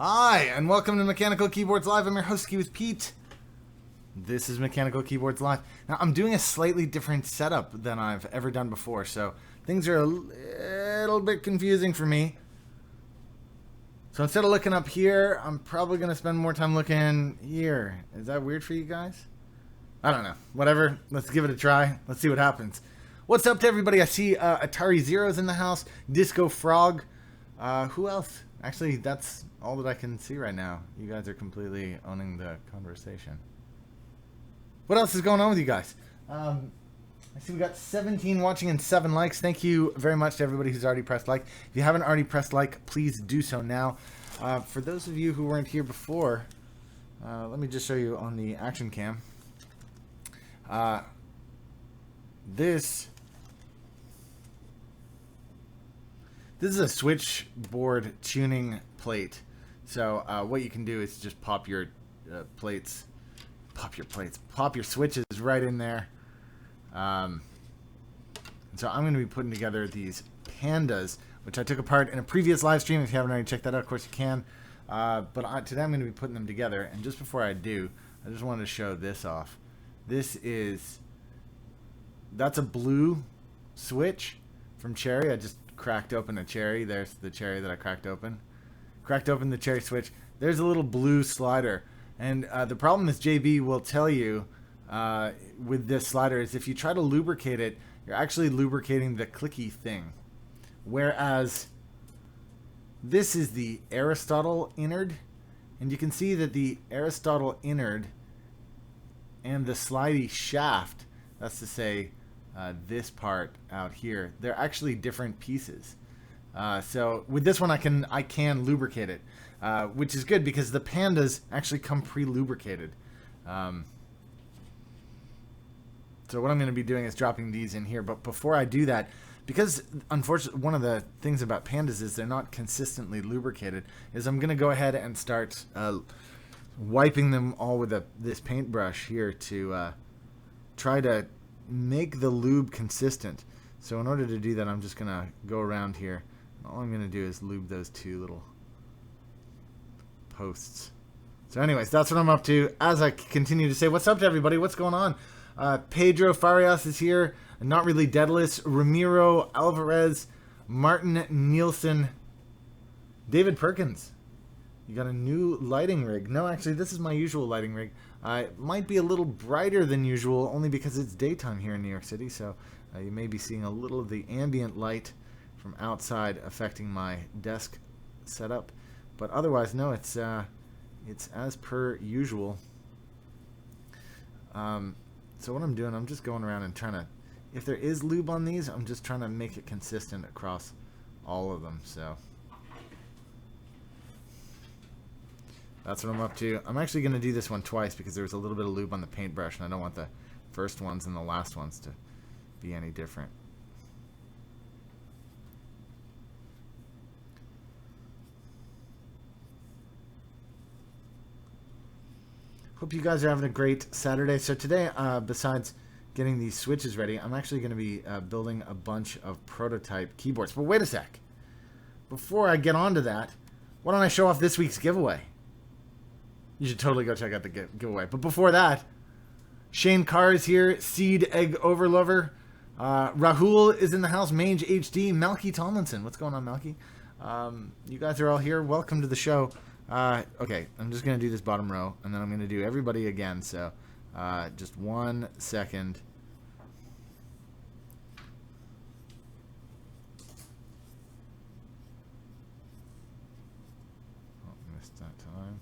Hi, and welcome to Mechanical Keyboards Live. I'm your host, skiwithpete. This is Mechanical Keyboards Live. Now, I'm doing a slightly different setup than I've ever done before, so things are a little bit confusing for me. So instead of looking up here, I'm probably going to spend more time looking here. Is that weird for you guys? I don't know. Whatever. Let's give it a try. Let's see what happens. What's up to everybody? I see Atari Zero's in the house. Disco Frog. Who else? Actually, that's all that I can see right now. You guys are completely owning the conversation. What else is going on with you guys? I see we got 17 watching and 7 likes. Thank you very much to everybody who's already pressed like. If you haven't already pressed like, please do so now. For those of you who weren't here before, let me just show you on the action cam. This is a switchboard tuning plate. So what you can do is just pop your pop your switches right in there. So I'm going to be putting together these pandas, which I took apart in a previous live stream. If you haven't already checked that out, of course you can. But today I'm going to be putting them together. And just before I do, I just wanted to show this off. That's a blue switch from Cherry. I just cracked open a cherry. There's the cherry that I cracked open. Cracked open the cherry switch. There's a little blue slider. And the problem is JB will tell you with this slider is if you try to lubricate it, you're actually lubricating the clicky thing. Whereas this is the Aristotle innard. And you can see that the Aristotle innard and the slidey shaft, that's to say this part out here, they're actually different pieces. So with this one I can lubricate it, which is good because the pandas actually come pre-lubricated. So what I'm going to be doing is dropping these in here. But before I do that, because unfortunately one of the things about pandas is they're not consistently lubricated, is I'm going to go ahead and start wiping them all with this paintbrush here to try to make the lube consistent. So in order to do that, I'm just going to go around here. All I'm going to do is lube those two little posts. So anyways, that's what I'm up to. As I continue to say, what's up to everybody? What's going on? Pedro Farias is here. Not Really Deadless. Ramiro Alvarez. Martin Nielsen. David Perkins. You got a new lighting rig. No, actually, this is my usual lighting rig. It might be a little brighter than usual, only because it's daytime here in New York City, so you may be seeing a little of the ambient light from outside affecting my desk setup. But otherwise, no, it's as per usual. So what I'm doing, I'm just going around and trying to, if there is lube on these, I'm just trying to make it consistent across all of them, so that's what I'm up to. I'm actually going to do this one twice because there was a little bit of lube on the paintbrush, and I don't want the first ones and the last ones to be any different. Hope you guys are having a great Saturday. So today, besides getting these switches ready, I'm actually going to be building a bunch of prototype keyboards. But wait a sec. Before I get on to that, why don't I show off this week's giveaway? You should totally go check out the giveaway. But before that, Shane Carr is here. Seed Egg Overlover. Rahul is in the house. Mange HD. Malky Tomlinson. What's going on, Malky? You guys are all here. Welcome to the show. Okay, I'm just going to do this bottom row, and then I'm going to do everybody again. So just 1 second. Oh, missed that time.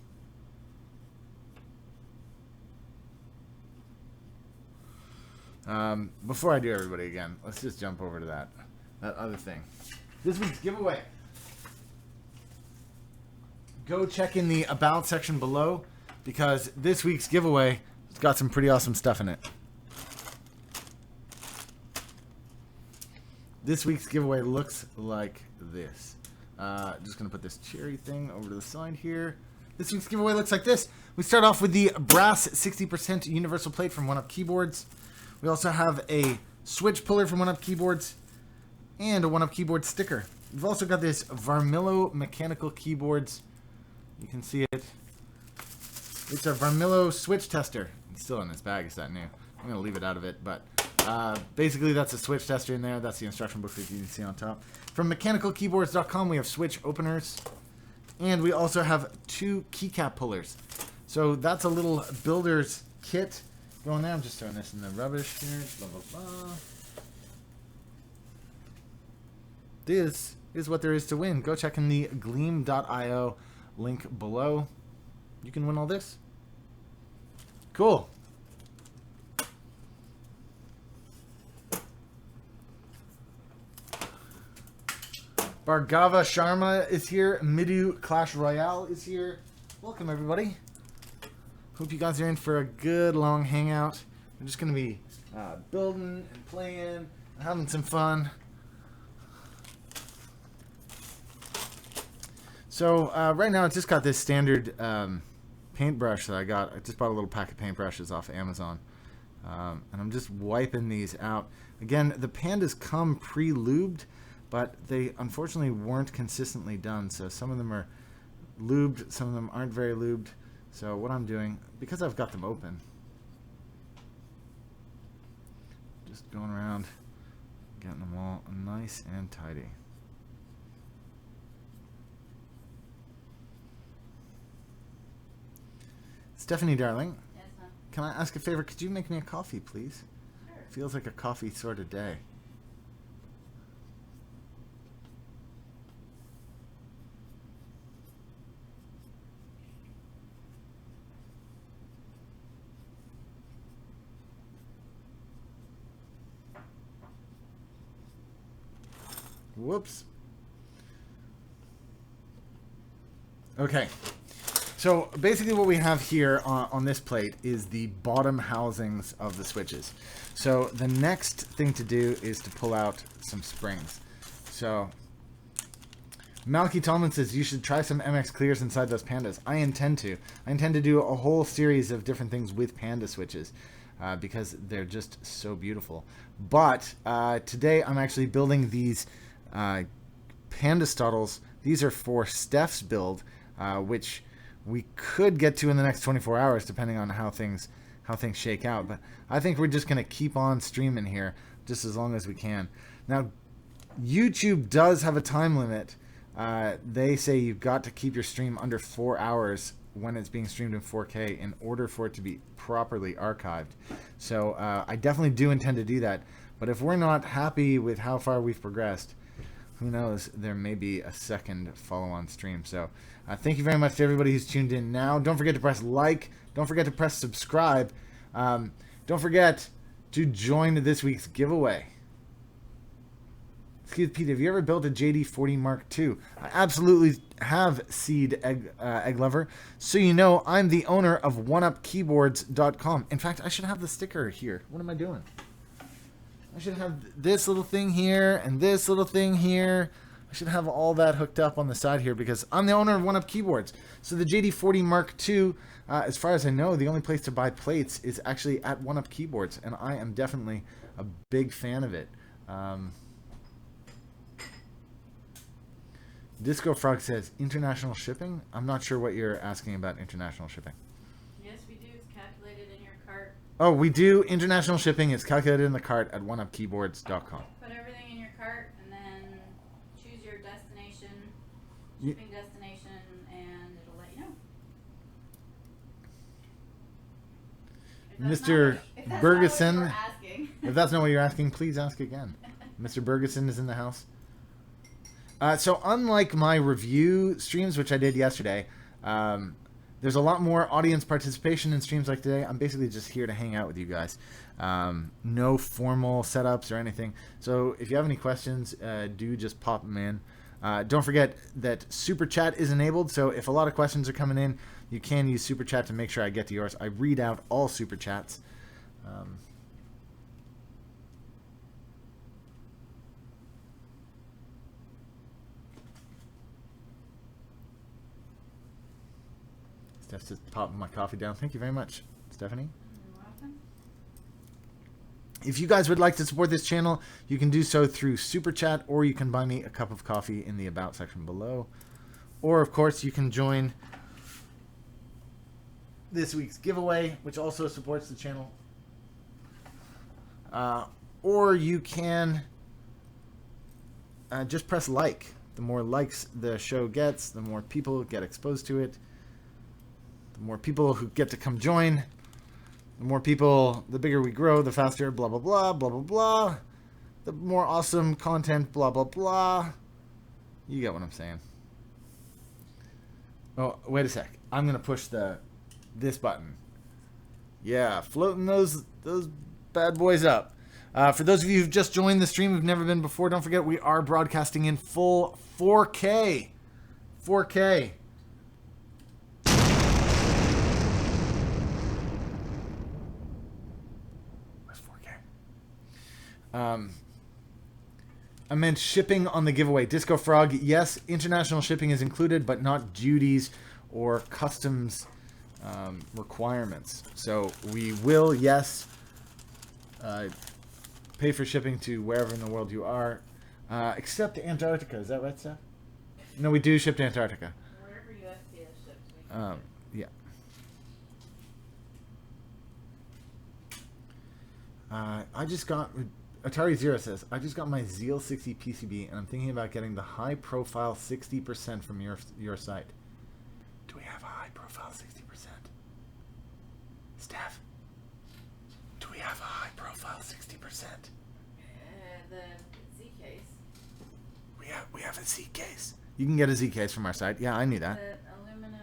Before I do everybody again, let's just jump over to that other thing. This week's giveaway. Go check in the About section below because this week's giveaway has got some pretty awesome stuff in it. This week's giveaway looks like this. Just going to put this cherry thing over to the side here. This week's giveaway looks like this. We start off with the brass 60% universal plate from 1UP Keyboards. We also have a switch puller from 1UP Keyboards and a 1UP Keyboard sticker. We've also got this Varmillo Mechanical Keyboards You can see it. It's a Vermillo switch tester. It's still in this bag. It's that new. I'm going to leave it out of it, but basically that's a switch tester in there. That's the instruction book that you can see on top. From mechanicalkeyboards.com, we have switch openers, and we also have 2 keycap pullers. So that's a little builder's kit going there. I'm just throwing this in the rubbish here. Blah, blah, blah. This is what there is to win. Go check in the gleam.io link below. You can win all this. Cool. Bhargava Sharma is here. Middu Clash Royale is here. Welcome, everybody. Hope you guys are in for a good long hangout. We're just going to be building and playing and having some fun. So right now I just got this standard paintbrush that I got. I just bought a little pack of paintbrushes off Amazon. And I'm just wiping these out. Again, the Pandas come pre-lubed, but they unfortunately weren't consistently done. So some of them are lubed, some of them aren't very lubed. So what I'm doing, because I've got them open, just going around, getting them all nice and tidy. Stephanie, darling, yes, huh? can I ask a favor? Could you make me a coffee, please? Sure. Feels like a coffee sort of day. Whoops. Okay. So basically what we have here on this plate is the bottom housings of the switches. So the next thing to do is to pull out some springs. So Malky Tallman says you should try some MX clears inside those Pandas. I intend to. I intend to do a whole series of different things with Panda switches because they're just so beautiful. But today I'm actually building these Panda-stotles. These are for Steph's build, which we could get to in the next 24 hours, depending on how things shake out. But I think we're just going to keep on streaming here just as long as we can. Now, YouTube does have a time limit. They say you've got to keep your stream under 4 hours when it's being streamed in 4K in order for it to be properly archived. So I definitely do intend to do that. But if we're not happy with how far we've progressed, who knows, there may be a second follow-on stream. So thank you very much to everybody who's tuned in now. Don't forget to press like. Don't forget to press subscribe. Don't forget to join this week's giveaway. Excuse me, Pete, have you ever built a JD40 Mark II? I absolutely have, Seed Egg Lover. So you know, I'm the owner of OneUpKeyboards.com. In fact, I should have the sticker here. What am I doing? I should have this little thing here and this little thing here. I should have all that hooked up on the side here because I'm the owner of One Up Keyboards. So the JD40 Mark II, as far as I know, the only place to buy plates is actually at One Up Keyboards, and I am definitely a big fan of it. Disco Frog says, international shipping? I'm not sure what you're asking about international shipping. Yes, we do. It's calculated in your cart. Oh, we do. International shipping is calculated in the cart at oneupkeyboards.com. Put everything in your cart and then choose your destination, shipping destination, and it'll let you know. Mr. Bergeson, If that's not what you were asking. if that's not what you're asking, please ask again. Mr. Bergeson is in the house. So unlike my review streams, which I did yesterday, there's a lot more audience participation in streams like today. I'm basically just here to hang out with you guys. No formal setups or anything. So if you have any questions, do just pop them in. Don't forget that Super Chat is enabled. So if a lot of questions are coming in, you can use Super Chat to make sure I get to yours. I read out all Super Chats. Steph's just popping my coffee down. Thank you very much, Stephanie. You're welcome. If you guys would like to support this channel, you can do so through Super Chat, or you can buy me a cup of coffee in the About section below. Or, of course, you can join this week's giveaway, which also supports the channel. Or you can just press like. The more likes the show gets, the more people get exposed to it. The more people who get to come join. The more people, the bigger we grow, the faster, blah, blah, blah, blah, blah, blah. The more awesome content, blah, blah, blah. You get what I'm saying. Oh, wait a sec. I'm going to push this button. Yeah, floating those bad boys up. For those of you who've just joined the stream, who've never been before, don't forget we are broadcasting in full 4K. 4K. Where's 4K? I meant shipping on the giveaway. Disco Frog, yes, international shipping is included, but not duties or customs requirements. So we will, yes, pay for shipping to wherever in the world you are, except Antarctica. Is that right, Steph? No, we do ship to Antarctica. Wherever USPS ships, we can ship. Yeah. I just got... Atari Zero says, I just got my Zeal 60 PCB, and I'm thinking about getting the high-profile 60% from your site. Do we have a high-profile 60%? Steph? Do we have a high-profile 60%? The Z case. We have a Z case. You can get a Z case from our site. Yeah, I knew that. The aluminum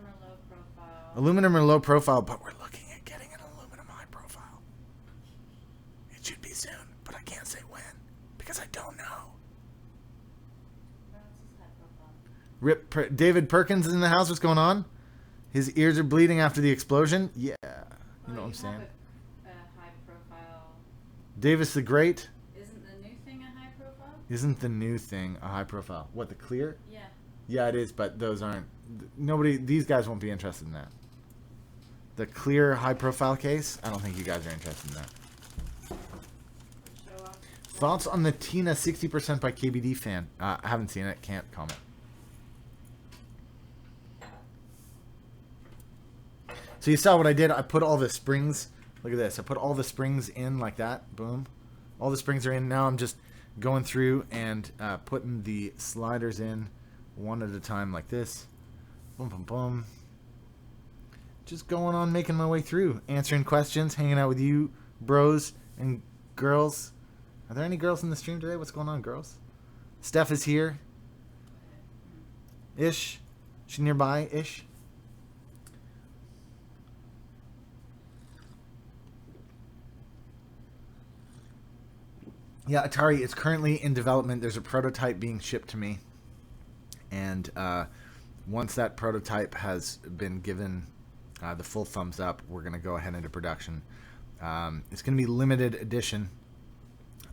or low profile. Aluminum or low profile, but we're looking at getting an aluminum high profile. It should be soon, but I can't say when because I don't know. No, it's just high profile. David Perkins is in the house. What's going on? His ears are bleeding after the explosion. Yeah, you know what I'm saying. A high profile. Davis the Great. Isn't the new thing a high profile? Isn't the new thing a high profile? What, the clear? Yeah. Yeah, it is, but those aren't. Nobody. These guys won't be interested in that. The clear high profile case. I don't think you guys are interested in that. Show off. Thoughts on the Tina 60% by KBD fan? I haven't seen it. Can't comment. So you saw what I did. I put all the springs. Look at this. I put all the springs in like that. Boom. All the springs are in. Now I'm just going through and putting the sliders in one at a time like this. Boom, boom, boom. Just going on making my way through. Answering questions. Hanging out with you bros and girls. Are there any girls in the stream today? What's going on, girls? Steph is here. Ish. She nearby? Ish. Yeah, Atari is currently in development. There's a prototype being shipped to me. And once that prototype has been given the full thumbs up, we're going to go ahead into production. It's going to be limited edition.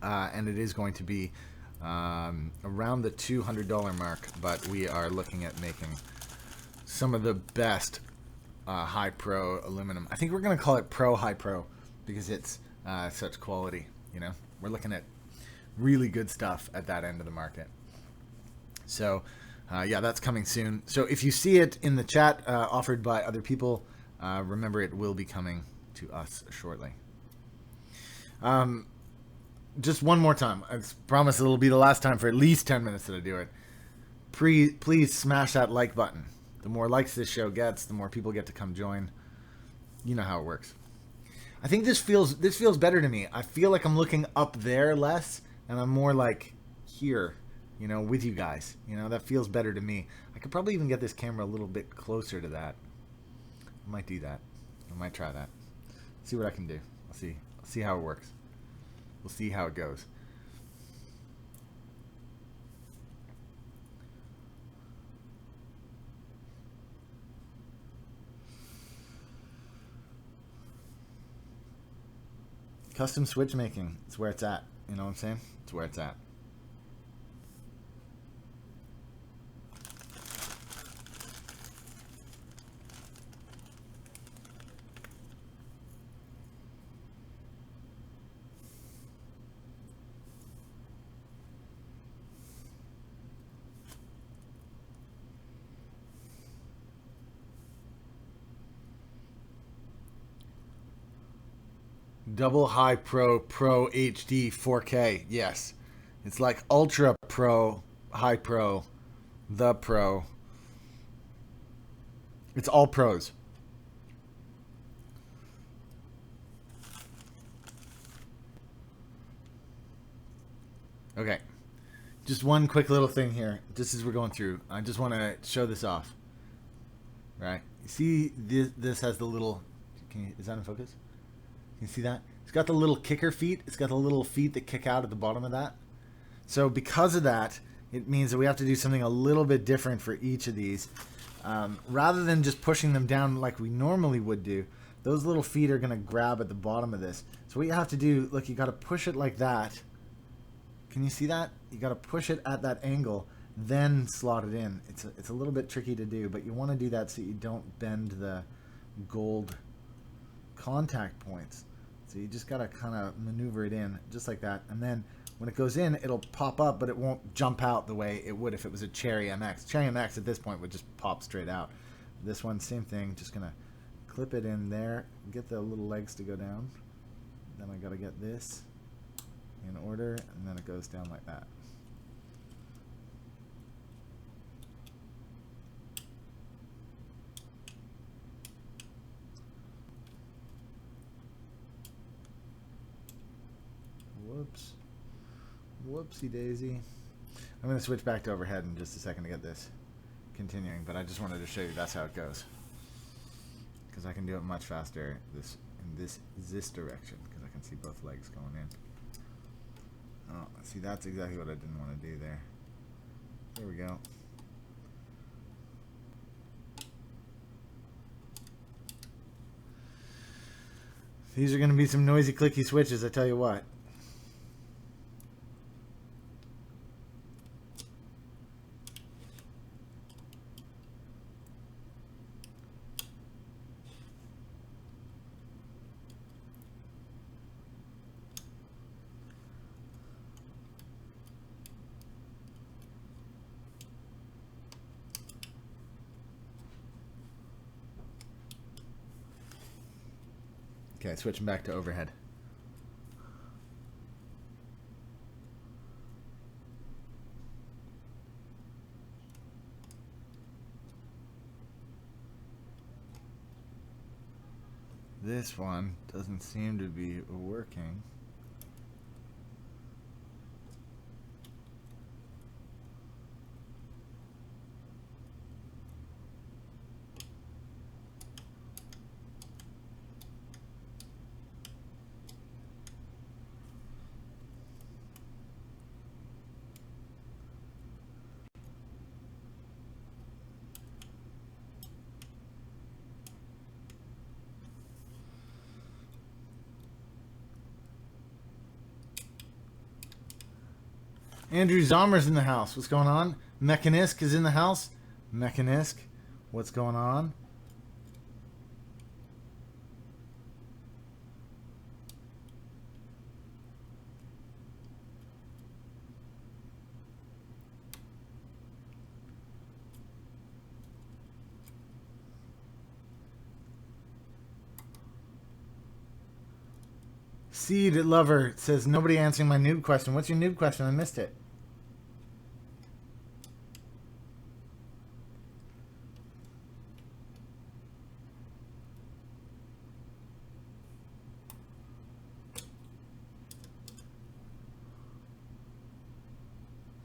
And it is going to be around the $200 mark. But we are looking at making some of the best high pro aluminum. I think we're going to call it Pro High Pro because it's such quality. You know, we're looking at really good stuff at that end of the market. So, yeah, that's coming soon. So if you see it in the chat offered by other people, remember it will be coming to us shortly. Just one more time. I promise it'll be the last time for at least 10 minutes that I do it. Please smash that like button. The more likes this show gets, the more people get to come join. You know how it works. I think this feels better to me. I feel like I'm looking up there less, and I'm more like here, you know, with you guys. You know, that feels better to me. I could probably even get this camera a little bit closer to that. I might do that. I might try that. See what I can do. I'll see how it works. We'll see how it goes. Custom switch making. It's where it's at. You know what I'm saying? It's where it's at. Double High Pro Pro HD 4K. Yes. It's like Ultra Pro, High Pro, the Pro. It's all pros. Okay. Just one quick little thing here, just as we're going through. I just want to show this off. Right? You see this has the little... is that in focus? Can you see that? It's got the little kicker feet. It's got the little feet that kick out at the bottom of that. So because of that, it means that we have to do something a little bit different for each of these. Rather than just pushing them down like we normally would do, those little feet are going to grab at the bottom of this. So what you have to do, look, you got to push it like that. Can you see that? You got to push it at that angle, then slot it in. It's a little bit tricky to do, but you want to do that so you don't bend the gold contact points. So you just got to kind of maneuver it in just like that. And then when it goes in, it'll pop up, but it won't jump out the way it would if it was a Cherry MX. Cherry MX at this point would just pop straight out. This one, same thing. Just going to clip it in there, get the little legs to go down. Then I got to get this in order, and then it goes down like that. Whoops. Whoopsie daisy. I'm going to switch back to overhead in just a second to get this continuing, but I just wanted to show you that's how it goes. Because I can do it much faster in this direction, because I can see both legs going in. Oh, see, that's exactly what I didn't want to do there. There we go. These are going to be some noisy, clicky switches, I tell you what. Okay, switching back to overhead. This one doesn't seem to be working. Andrew Zommer's in the house. What's going on? Mechanisk is in the house. Mechanisk, what's going on? Seed Lover says, nobody answering my noob question. What's your noob question? I missed it.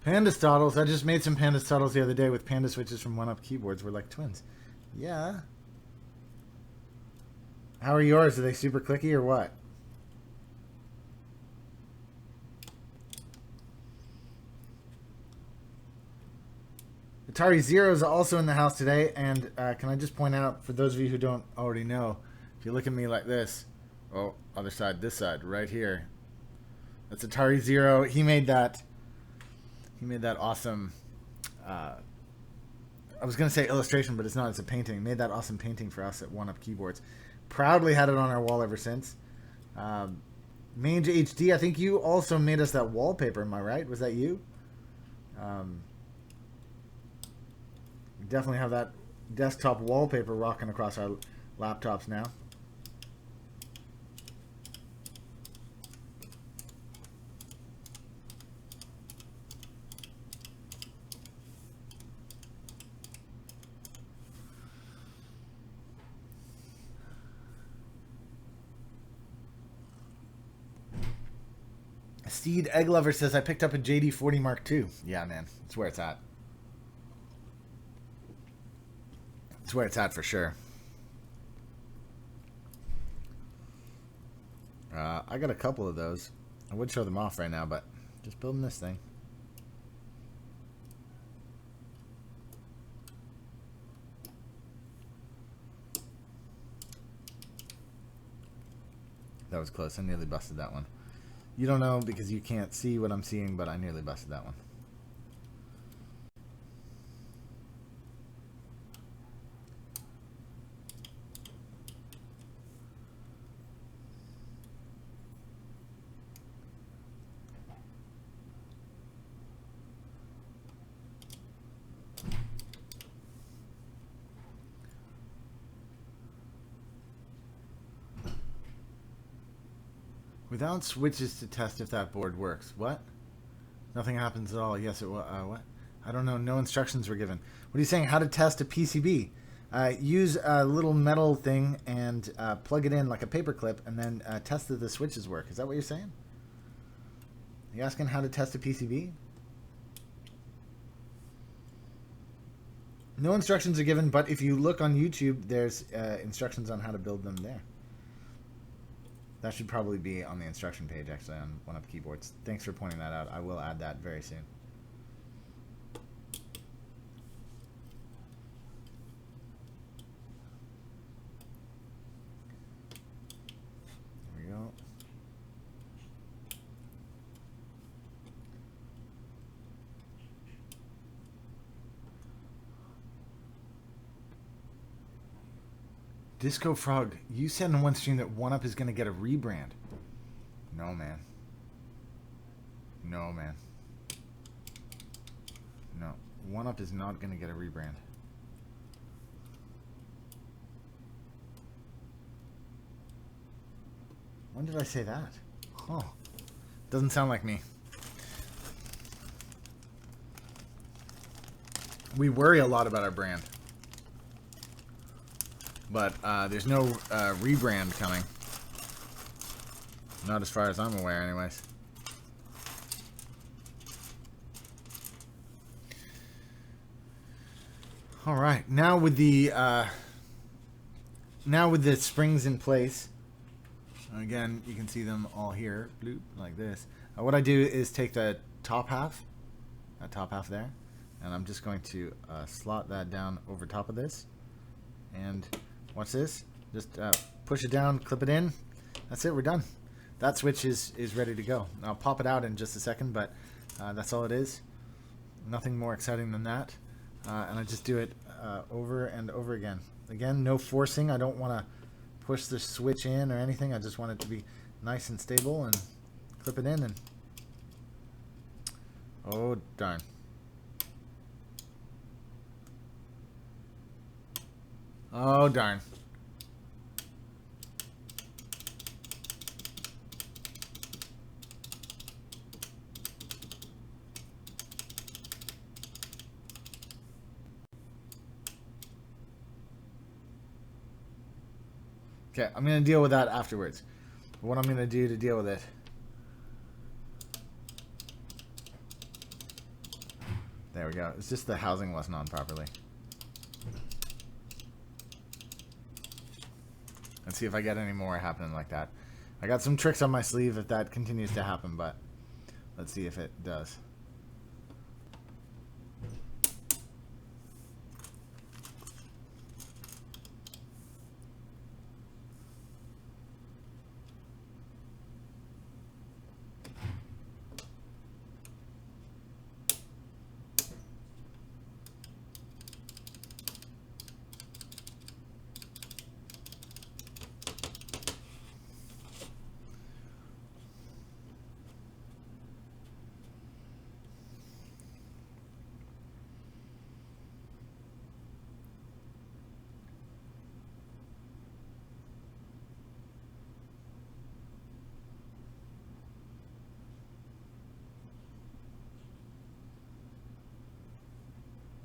Panda-stotles. I just made some Panda-stotles the other day with Panda switches from 1UP keyboards. We're like twins. Yeah. How are yours? Are they super clicky or what? Atari Zero is also in the house today, and can I just point out, for those of you who don't already know, if you look at me like this, oh, other side, this side, right here, that's Atari Zero. He made that awesome, I was going to say illustration, but it's not, it's a painting. He made that awesome painting for us at 1UP Keyboards. Proudly had it on our wall ever since. Mange HD, I think you also made us that wallpaper, am I right? Was that you? We definitely have that desktop wallpaper rocking across our laptops now. Steed Egg Lover says, I picked up a JD40 Mark II. Yeah, man. That's where it's at. That's where it's at for sure. I got a couple of those. I would show them off right now, but just building this thing. That was close. I nearly busted that one. You don't know because you can't see what I'm seeing, but I nearly busted that one. Without switches to test if that board works. What? Nothing happens at all. Yes, it will. What? I don't know. No instructions were given. What are you saying? How to test a PCB? Use a little metal thing and plug it in like a paper clip and then test that the switches work. Is that what you're saying? Are you asking how to test a PCB? No instructions are given, but if you look on YouTube, there's instructions on how to build them there. That should probably be on the instruction page, actually, on One Up Keyboards. Thanks for pointing that out. I will add that very soon. There we go. Disco Frog, you said in one stream that One Up is going to get a rebrand. No, man. No, man. No. One Up is not going to get a rebrand. When did I say that? Huh. Doesn't sound like me. We worry a lot about our brand. But there's no rebrand coming. Not as far as I'm aware, anyways. All right, now with the springs in place, again you can see them all here, bloop, like this. What I do is take the top half, that top half there, and I'm just going to slot that down over top of this, and watch this. Just push it down, clip it in. That's it, we're done. That switch is ready to go. I'll pop it out in just a second, but that's all it is. Nothing more exciting than that. And I just do it over and over again. Again, no forcing. I don't want to push the switch in or anything. I just want it to be nice and stable, and clip it in. And oh, darn. Oh, darn. Okay, I'm going to deal with that afterwards. What I'm going to do to deal with it. There we go. It's just the housing wasn't on properly. Let's see if I get any more happening like that. I got some tricks on my sleeve if that continues to happen, but let's see if it does.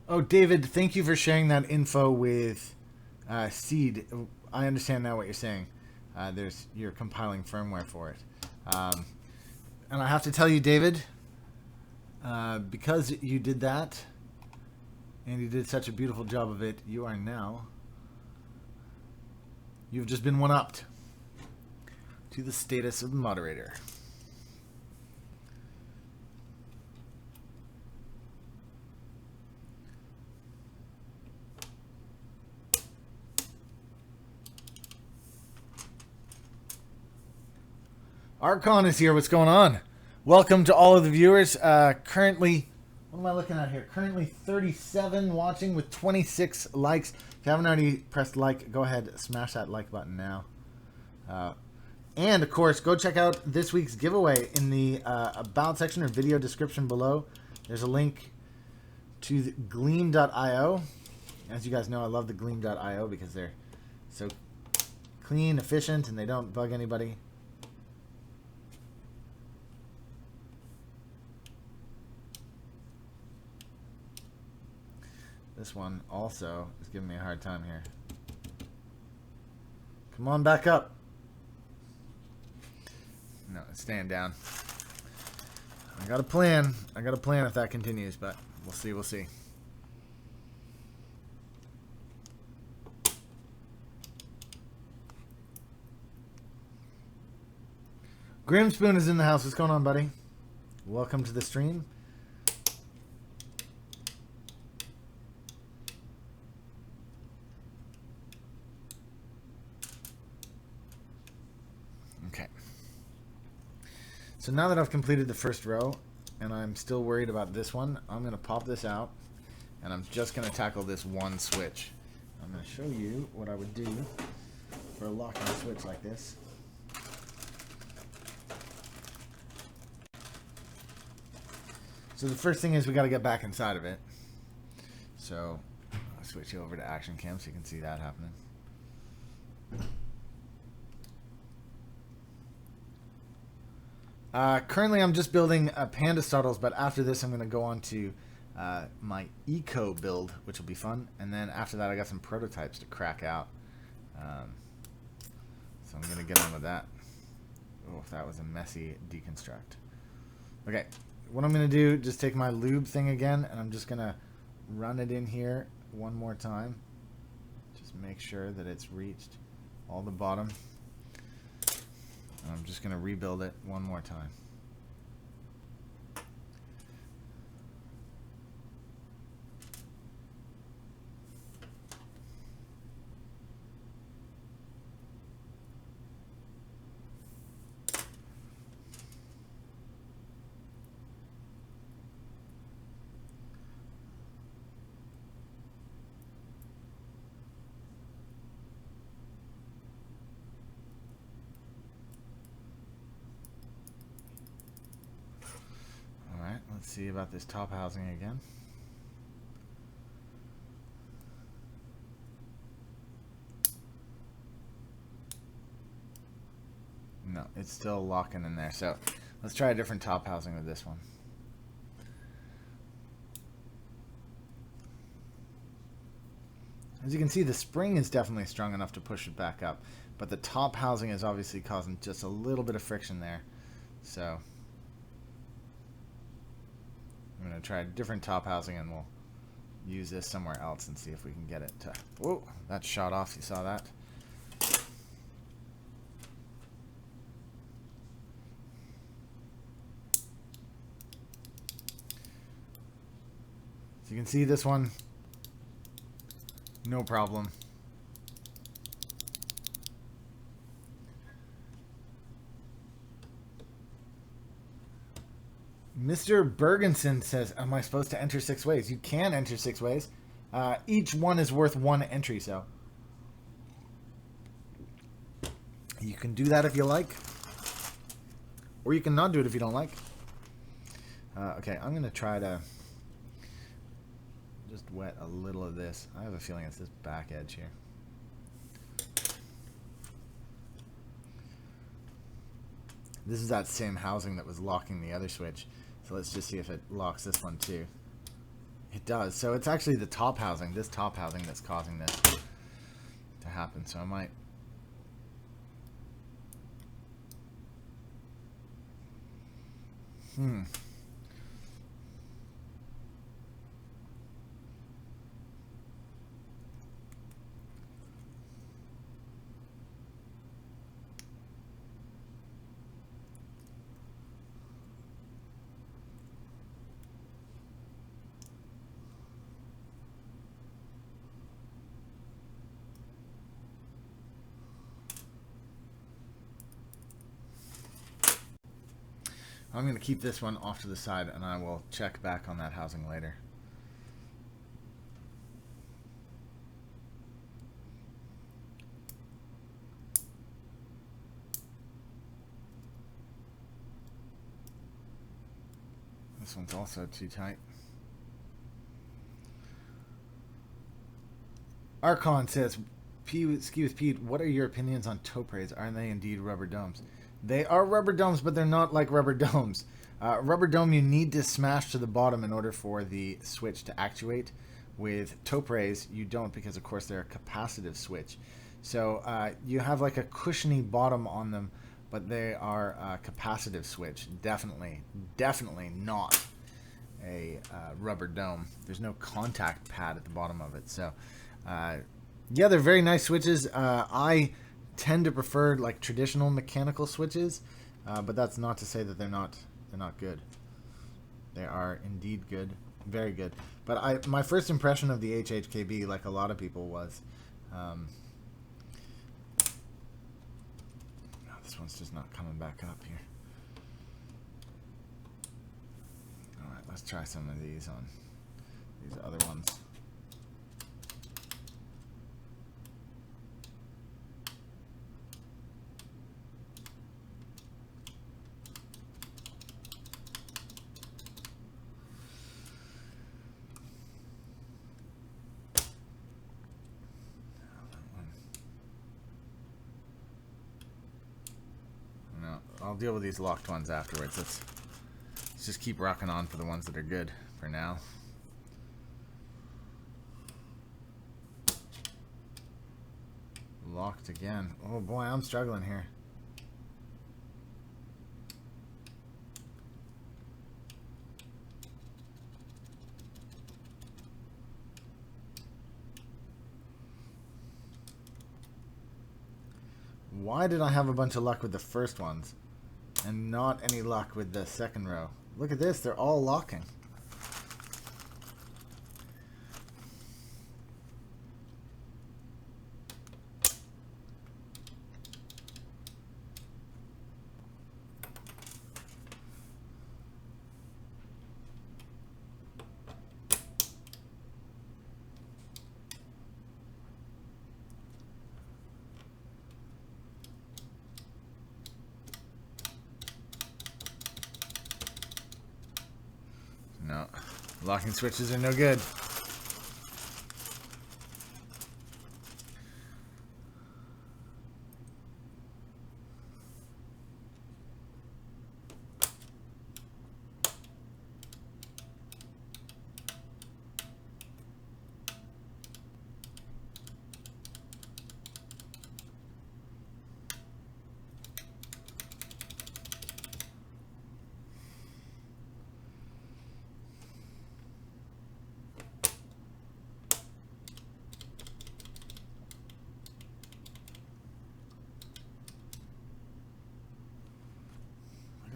Oh, David, thank you for sharing that info with Seed. I understand now what you're saying. You're compiling firmware for it. And I have to tell you, David, because you did that, and you did such a beautiful job of it, you've just been one-upped to the status of moderator. Archon is here. What's going on? Welcome to all of the viewers. Currently, what am I looking at here? Currently 37 watching with 26 likes. If you haven't already pressed like, go ahead, smash that like button now. And of course, go check out this week's giveaway in the about section or video description below. There's a link to the gleam.io. As you guys know, I love the gleam.io because they're so clean, efficient, and they don't bug anybody. This one also is giving me a hard time here. Come on back up. No, it's staying down. I got a plan. I got a plan if that continues, but we'll see. We'll see. Grimspoon is in the house. What's going on, buddy? Welcome to the stream. So now that I've completed the first row, and I'm still worried about this one, I'm going to pop this out, and I'm just going to tackle this one switch. I'm going to show you what I would do for a locking switch like this. So the first thing is we got to get back inside of it. So I'll switch you over to action cam so you can see that happening. Currently, I'm just building Panda-stotles, but after this, I'm going to go on to my eco build, which will be fun. And then after that, I got some prototypes to crack out. So I'm going to get on with that. Oh, that was a messy deconstruct. Okay, what I'm going to do, just take my lube thing again, and I'm just going to run it in here one more time. Just make sure that it's reached all the bottom. I'm just going to rebuild it one more time. Let's see about this top housing again. No, it's still locking in there. So let's try a different top housing with this one. As you can see, the spring is definitely strong enough to push it back up, but the top housing is obviously causing just a little bit of friction there. So I'm going to try a different top housing, and we'll use this somewhere else and see if we can get it to... Whoa, that shot off. You saw that? So you can see this one, no problem. Mr. Bergenson says, am I supposed to enter 6 ways? You can enter 6 ways. Each one is worth 1 entry, so you can do that if you like. Or you can not do it if you don't like. Okay, I'm going to try to just wet a little of this. I have a feeling it's this back edge here. This is that same housing that was locking the other switch. So let's just see if it locks this one too. It does. So it's actually the top housing, this top housing, that's causing this to happen. So I might... I'm going to keep this one off to the side, and I will check back on that housing later. This one's also too tight. Archon says, Ski with Pete, what are your opinions on toprays? Are they indeed rubber domes? They are rubber domes, but they're not like rubber domes. Rubber dome, you need to smash to the bottom in order for the switch to actuate. With toprays, you don't, because of course they're a capacitive switch. So you have like a cushiony bottom on them, but they are a capacitive switch. Definitely not a rubber dome. There's no contact pad at the bottom of it. So yeah, they're very nice switches. I tend to prefer like traditional mechanical switches, but that's not to say that they're not good. They are indeed good, very good. But my first impression of the HHKB, like a lot of people, was this one's just not coming back up here. All right, let's try some of these on these other ones. I'll deal with these locked ones afterwards. Let's just keep rocking on for the ones that are good for now. Locked again. Oh boy, I'm struggling here. Why did I have a bunch of luck with the first ones and not any luck with the second row? Look at this, they're all locking. No, locking switches are no good.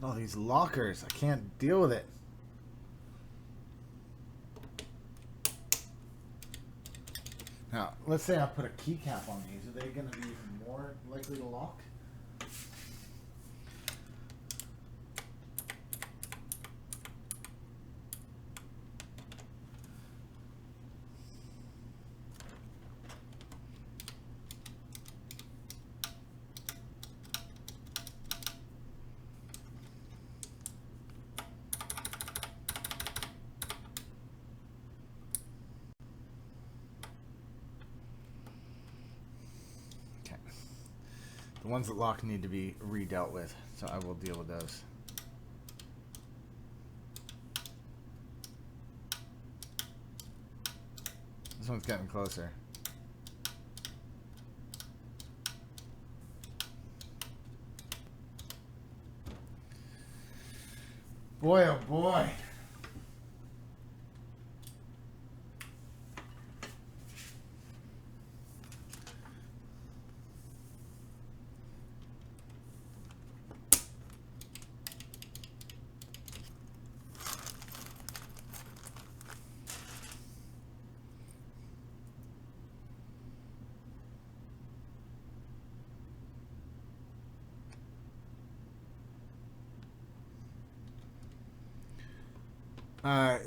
All these lockers, I can't deal with it. Now, let's say I put a keycap on these. Are they going to be even more likely to lock? The ones that lock need to be re-dealt with, so I will deal with those. This one's getting closer. Boy, oh boy.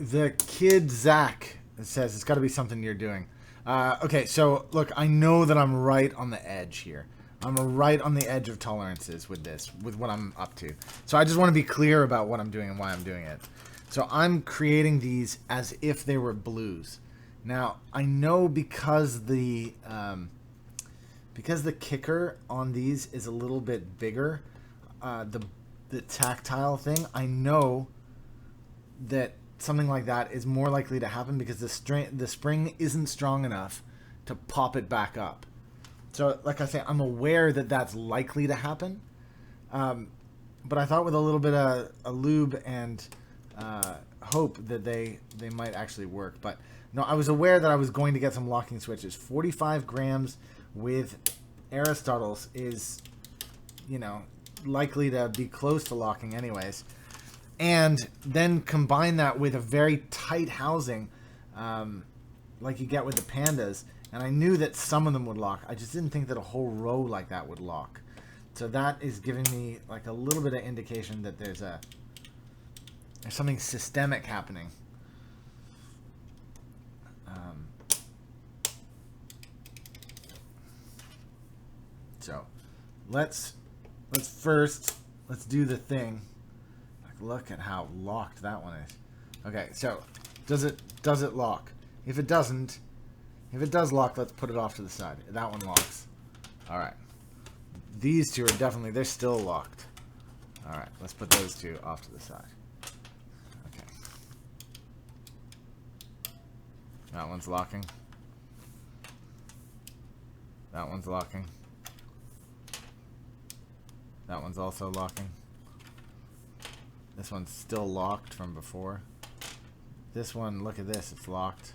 The kid Zach says it's got to be something you're doing. Okay, so look, I know that I'm right on the edge here. I'm right on the edge of tolerances with this, with what I'm up to. So I just want to be clear about what I'm doing and why I'm doing it. So I'm creating these as if they were blues. Now I know because the kicker on these is a little bit bigger, the tactile thing. I know that something like that is more likely to happen because the spring isn't strong enough to pop it back up. So, like I say, I'm aware that that's likely to happen. But I thought with a little bit of a lube and hope that they might actually work. But no, I was aware that I was going to get some locking switches. 45 grams with Panda-stotles is, you know, likely to be close to locking anyways. And then combine that with a very tight housing, like you get with the pandas. And I knew that some of them would lock. I just didn't think that a whole row like that would lock. So that is giving me like a little bit of indication that there's something systemic happening. So let's do the thing. Look at how locked that one is. Okay, so does it lock? If it doesn't, if it does lock, let's put it off to the side. That one locks. All right. These two are definitely, they're still locked. All right, let's put those two off to the side. Okay. That one's locking. That one's locking. That one's also locking. This one's still locked from before. This one, look at this, it's locked.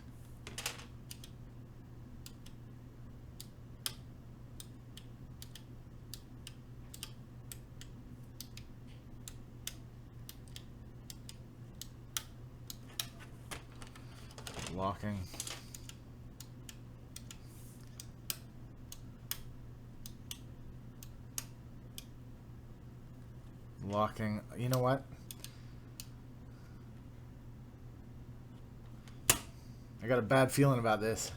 Locking. Locking. You know what? I got a bad feeling about this.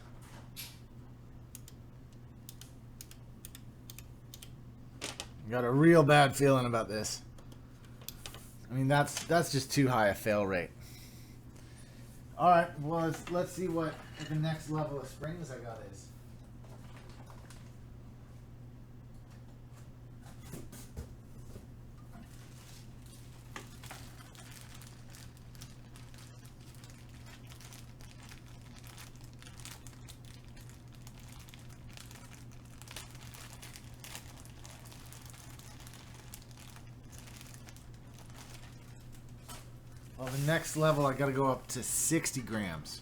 I got a real bad feeling about this. I mean, that's just too high a fail rate. All right, well, let's see what the next level of springs I got is. Well, the next level, I got to go up to 60 grams.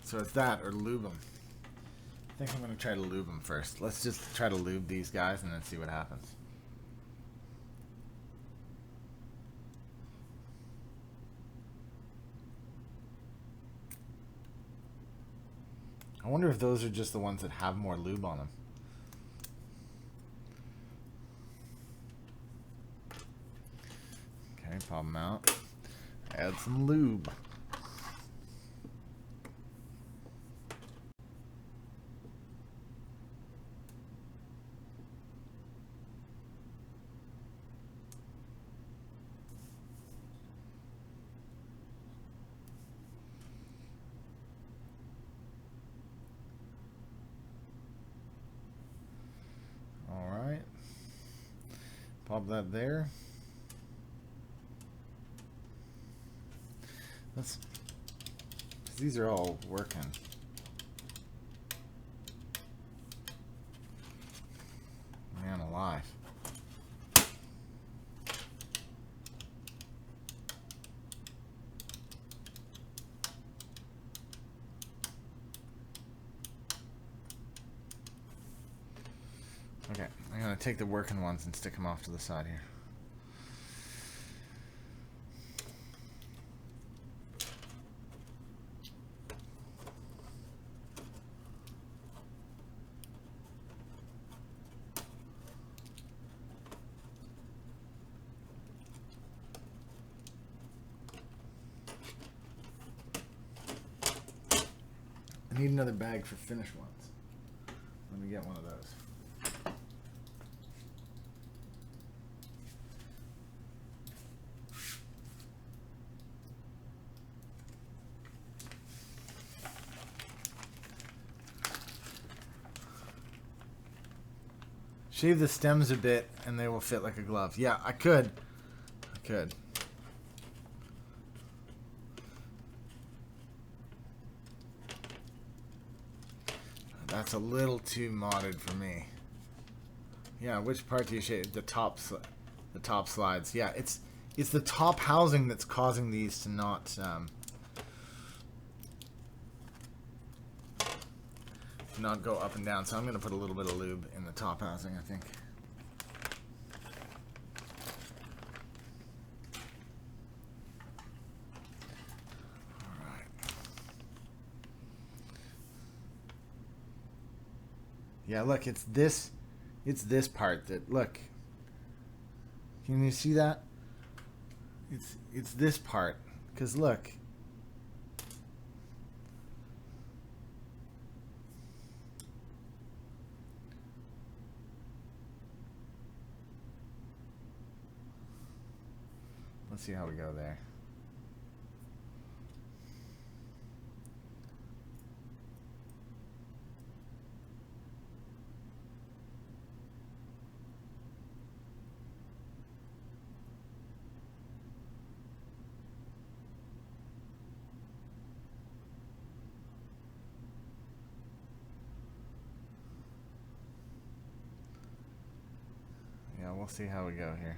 So it's that or lube them. I think I'm going to try to lube them first. Let's just try to lube these guys and then see what happens. I wonder if those are just the ones that have more lube on them. Okay, pop them out. Add some lube. Pop that there. Let's Because these are all working. Man alive. Okay, I'm going to take the working ones and stick them off to the side here. I need another bag for finished ones. Let me get one of those. Shave the stems a bit and they will fit like a glove. Yeah, I could. I could. That's a little too modded for me. Yeah, which part do you shave? The top slides. Yeah, it's the top housing that's causing these to not go up and down. So I'm going to put a little bit of lube in the top housing, I think. All right. Yeah, look, it's this part that, look. Can you see that? It's this part, cuz look. Let's see how we go there. Yeah, we'll see how we go here.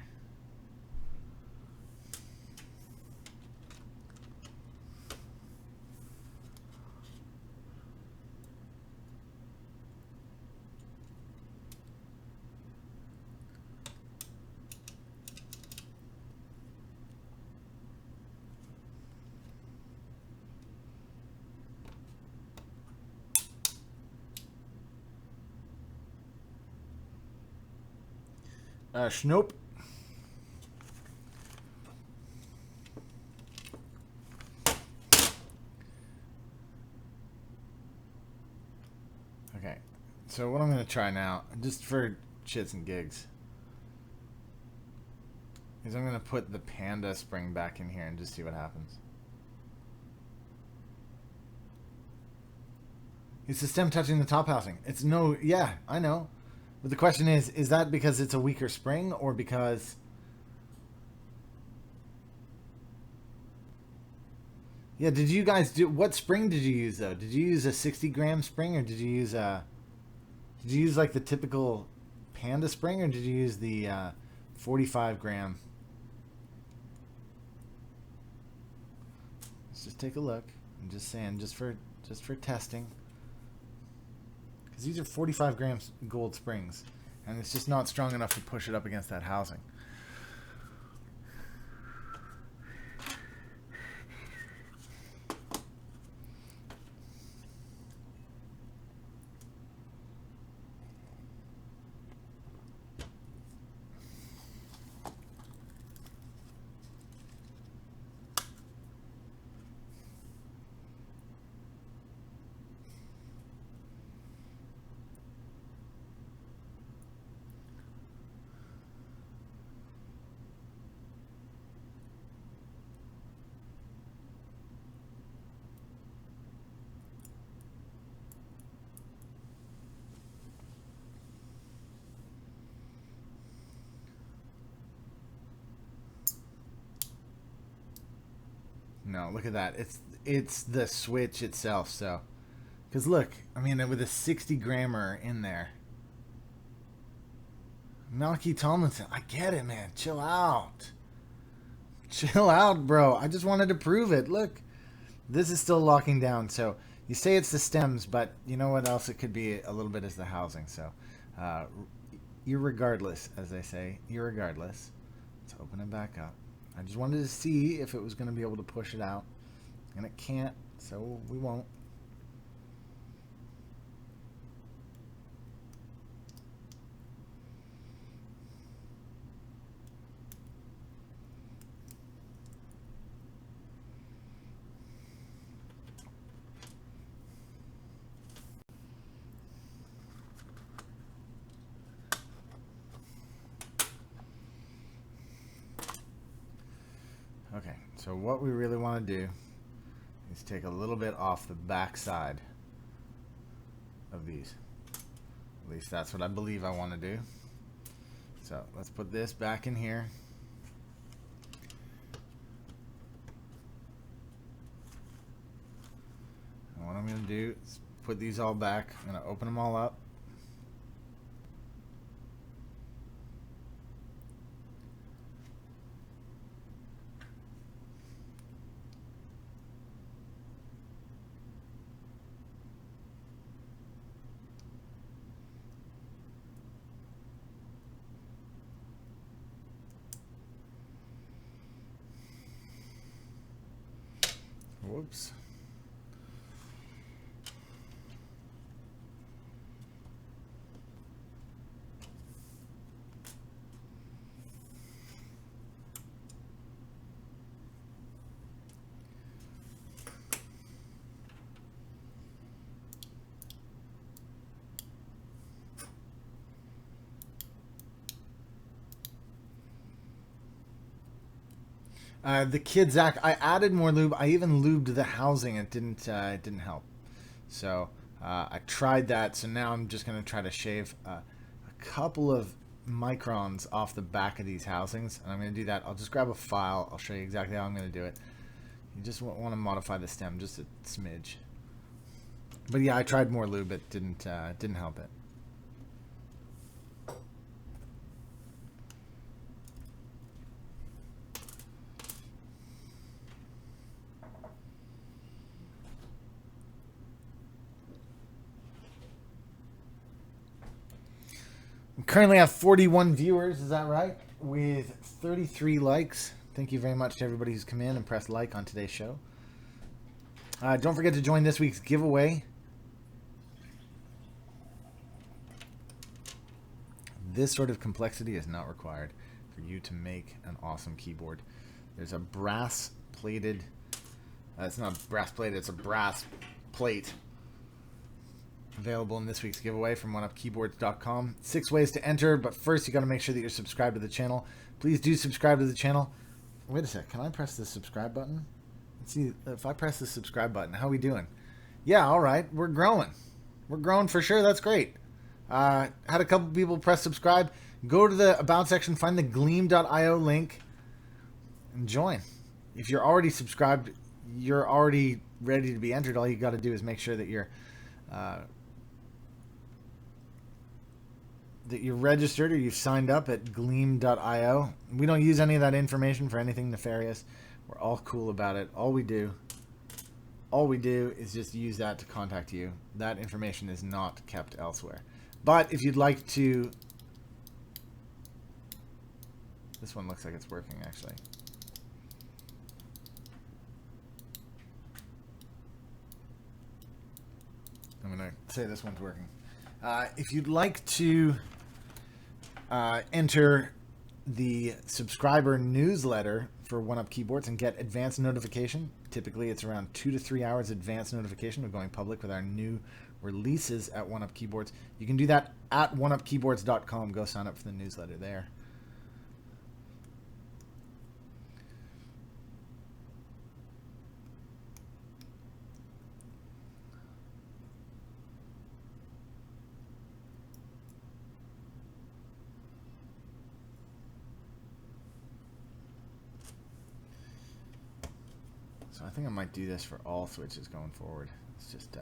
Schnope. Okay, so what I'm going to try now, just for shits and gigs, is I'm going to put the Panda spring back in here and just see what happens. It's the stem touching the top housing. It's no, yeah, I know. But the question is that because it's a weaker spring or because... Yeah, did you guys do... What spring did you use, though? Did you use a 60-gram spring or did you use a... Did you use, like, the typical Panda spring or did you use the 45-gram? Let's just take a look. I'm just saying, just for testing. Because these are 45 grams gold springs. And it's just not strong enough to push it up against that housing. No, look at that. It's the switch itself. So, because look, I mean, with a 60 grammer in there. Malky Tomlinson, I get it, man. Chill out. Chill out, bro. I just wanted to prove it. Look, this is still locking down. So you say it's the stems, but you know what else it could be a little bit is the housing. So irregardless, as they say, irregardless. Let's open it back up. I just wanted to see if it was going to be able to push it out. And it can't, so we won't. Okay, so what we really want to do is take a little bit off the back side of these. At least that's what I believe I want to do. So let's put this back in here. And what I'm going to do is put these all back. I'm going to open them all up. Whoops. The kid Zach, I added more lube. I even lubed the housing. It didn't help. So I tried that. So now I'm just going to try to shave a couple of microns off the back of these housings, and I'm going to do that. I'll just grab a file. I'll show you exactly how I'm going to do it. You just want to modify the stem just a smidge. But yeah, I tried more lube. It didn't help it. We currently have 41 viewers, is that right? With 33 likes. Thank you very much to everybody who's come in and pressed like on today's show. Don't forget to join this week's giveaway. This sort of complexity is not required for you to make an awesome keyboard. There's a brass plated, it's not brass plated, it's a brass plate available in this week's giveaway from oneupkeyboards.com. 6 ways to enter, but first you got to make sure that you're subscribed to the channel. Please do subscribe to the channel. Wait a sec, can I press the subscribe button? Let's see if I press the subscribe button. How we doing? Yeah, all right, we're growing. We're growing for sure. That's great. Had a couple people press subscribe. Go to the about section, find the gleam.io link, and join. If you're already subscribed, you're already ready to be entered. All you got to do is make sure that you're registered or you've signed up at gleam.io. We don't use any of that information for anything nefarious. We're all cool about it. All we do is just use that to contact you. That information is not kept elsewhere. But if you'd like to... This one looks like it's working, actually. I'm going to say this one's working. If you'd like to enter the subscriber newsletter for OneUp Keyboards and get advanced notification, typically it's around 2 to 3 hours advanced notification of going public with our new releases at OneUp Keyboards. You can do that at oneupkeyboards.com. Go sign up for the newsletter there. So I think I might do this for all switches going forward. Let's just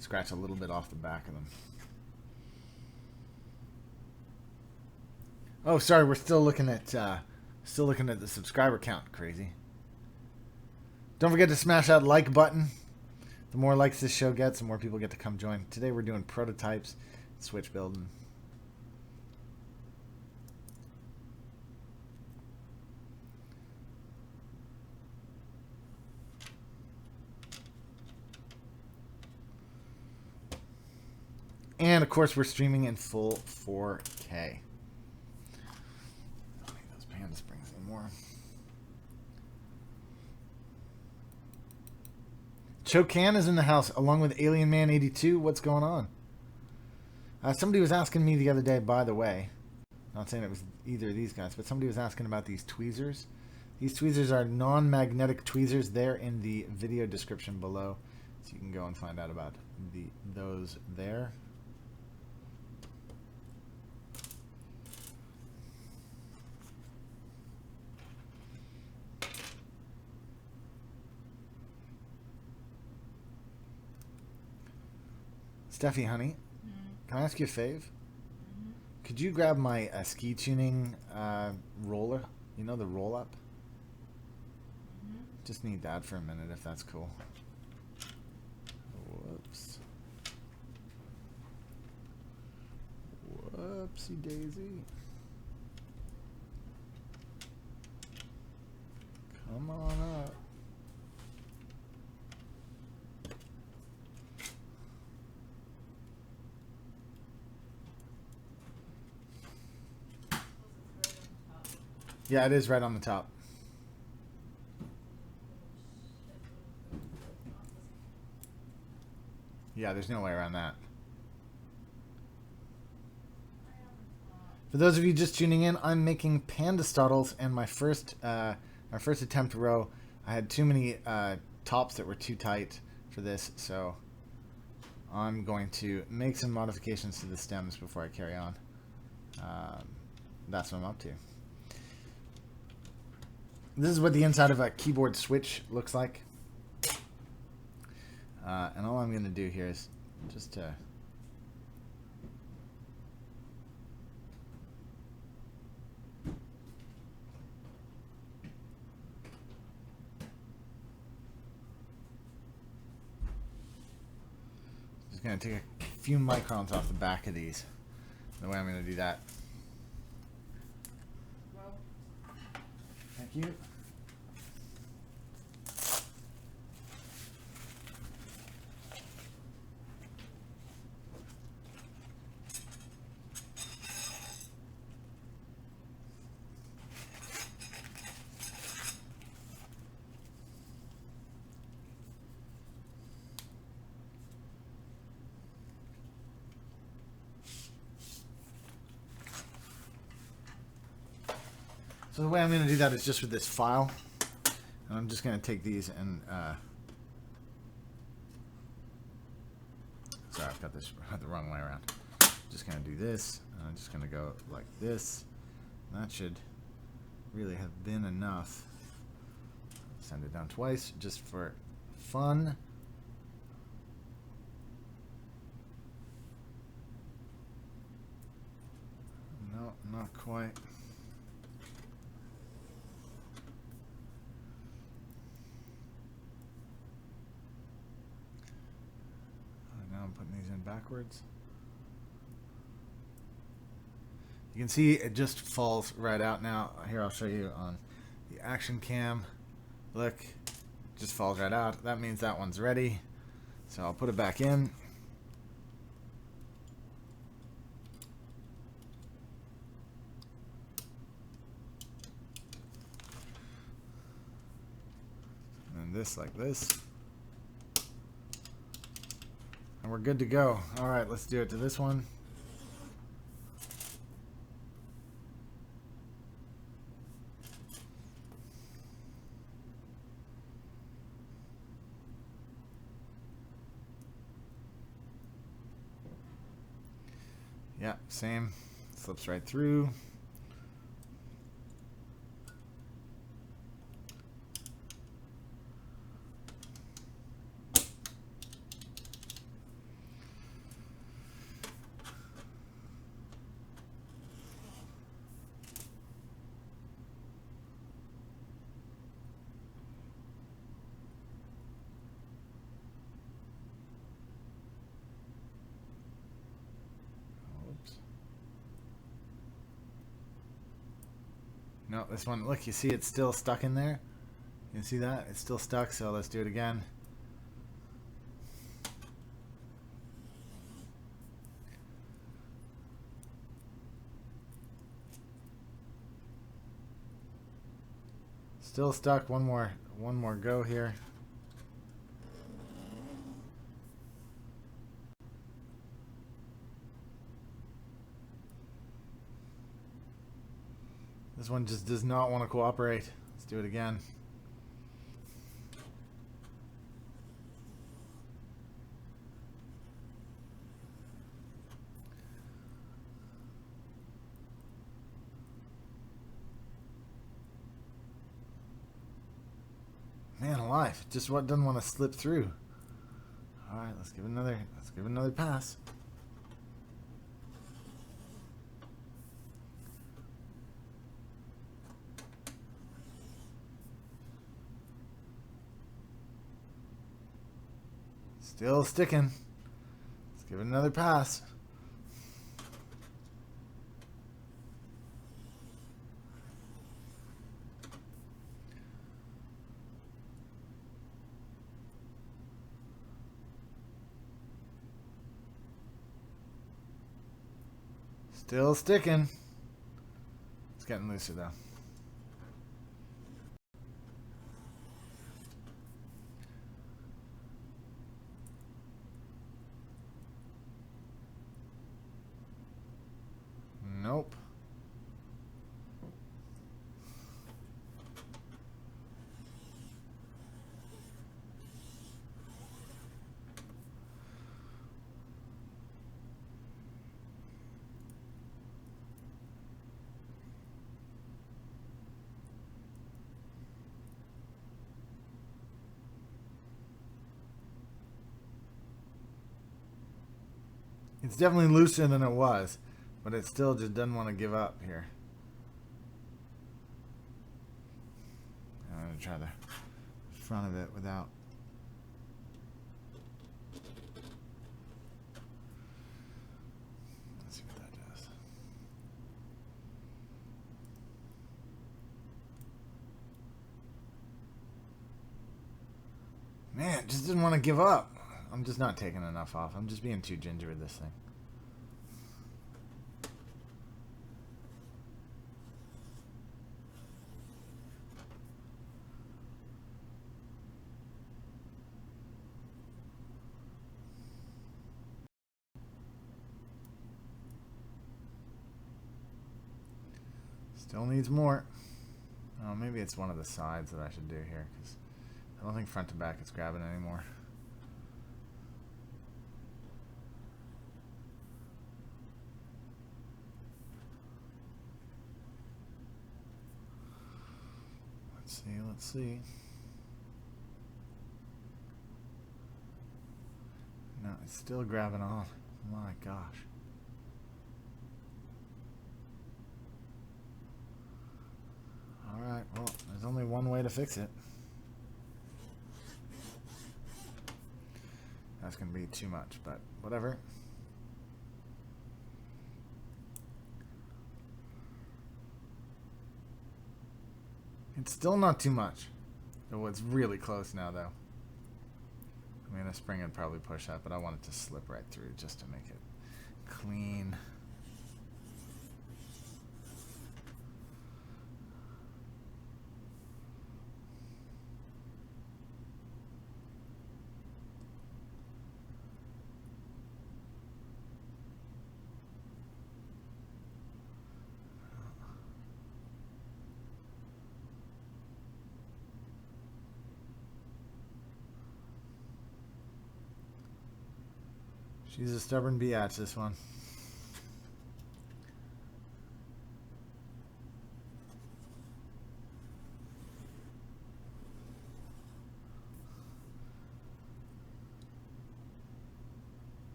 scratch a little bit off the back of them. Oh, sorry, we're still looking at the subscriber count. Crazy. Don't forget to smash that like button. The more likes this show gets, the more people get to come join. Today we're doing prototypes, switch building. And, of course, we're streaming in full 4K. I don't need those Panda springs anymore. Chocan is in the house, along with Alien Man 82. What's going on? Somebody was asking me the other day, by the way. Not saying it was either of these guys, but somebody was asking about these tweezers. These tweezers are non-magnetic tweezers. They're in the video description below. So you can go and find out about those there. Steffi, honey, can I ask you a fave? Could you grab my ski tuning roller? You know, the roll up? Just need that for a minute, if that's cool. Whoops. Whoopsie daisy. Come on up. Yeah, it is right on the top. Yeah, there's no way around that. For those of you just tuning in, I'm making Panda-stotles, and my first attempt row, I had too many tops that were too tight for this, so I'm going to make some modifications to the stems before I carry on. That's what I'm up to. This is what the inside of a keyboard switch looks like. And all I'm going to do here is just to... Just going to take a few microns off the back of these. The way I'm going to do that. Thank you. So the way I'm going to do that is just with this file. And I'm just going to take these and... sorry, I've got this the wrong way around. Just going to do this. And I'm just going to go like this. And that should really have been enough. Send it down twice just for fun. No, not quite. Now I'm putting these in backwards. You can see it just falls right out now. Here, I'll show you on the action cam. Look, it just falls right out. That means that one's ready. So I'll put it back in. And this like this. And we're good to go. All right, let's do it to this one. Yeah, same. Slips right through. No, this one, look, you see it's still stuck in there? You see that? It's still stuck, so let's do it again. Still stuck. One more go here. This one just does not want to cooperate. Let's do it again. Man alive, just what doesn't want to slip through. All right, let's give it another pass. Still sticking. Let's give it another pass. Still sticking. It's getting looser though. Nope. It's definitely looser than it was, but it still just doesn't want to give up here. I'm going to try the front of it without. Let's see what that does. Man, it just didn't want to give up. I'm just not taking enough off. I'm just being too ginger with this thing. Still needs more. Oh, maybe it's one of the sides that I should do here, because I don't think front to back is grabbing anymore. Let's see. No, it's still grabbing on. My gosh. Alright, well, there's only one way to fix it. That's going to be too much, but whatever. It's still not too much. Oh, it's really close now, though. I mean, a spring would probably push that, but I want it to slip right through just to make it clean. She's a stubborn biatch, this one.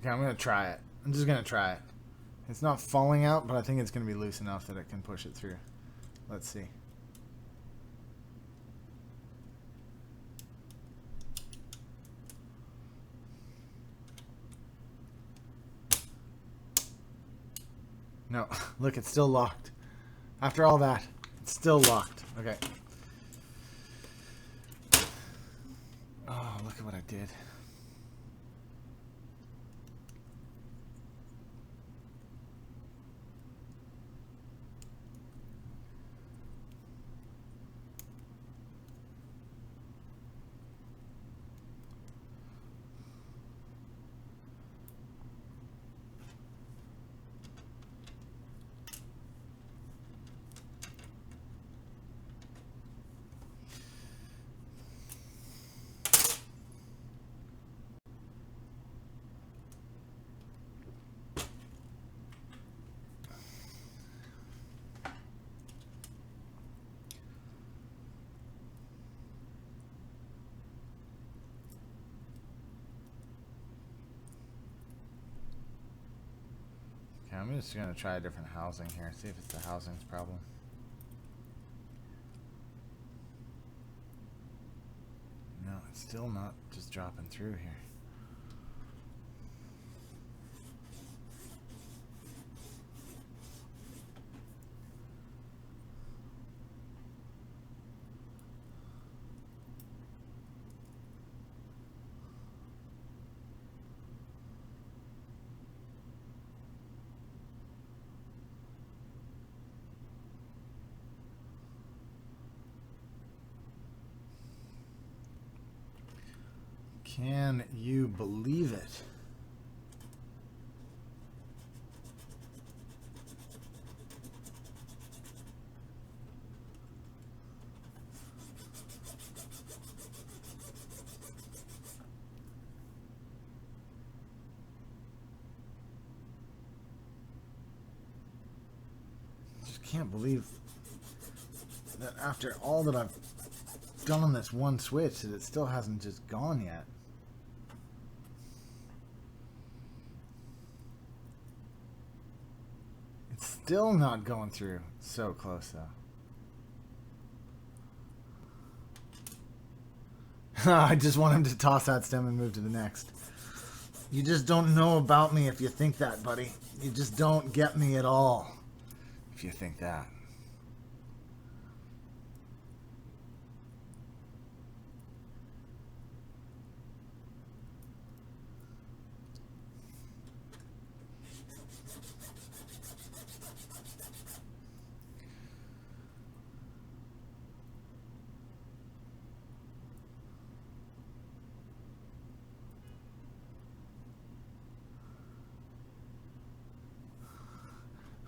Okay, I'm going to try it. I'm just going to try it. It's not falling out, but I think it's going to be loose enough that it can push it through. Let's see. No, look, it's still locked. After all that, it's still locked. Okay. Oh, look at what I did. I'm just going to try a different housing here, see if it's the housing's problem. No, it's still not just dropping through here. Can you believe it? Just can't believe that after all that I've done on this one switch that it still hasn't just gone yet. It's still not going through. So close though. I just want him to toss that stem and move to the next. You just don't know about me if you think that, buddy. You just don't get me at all if you think that.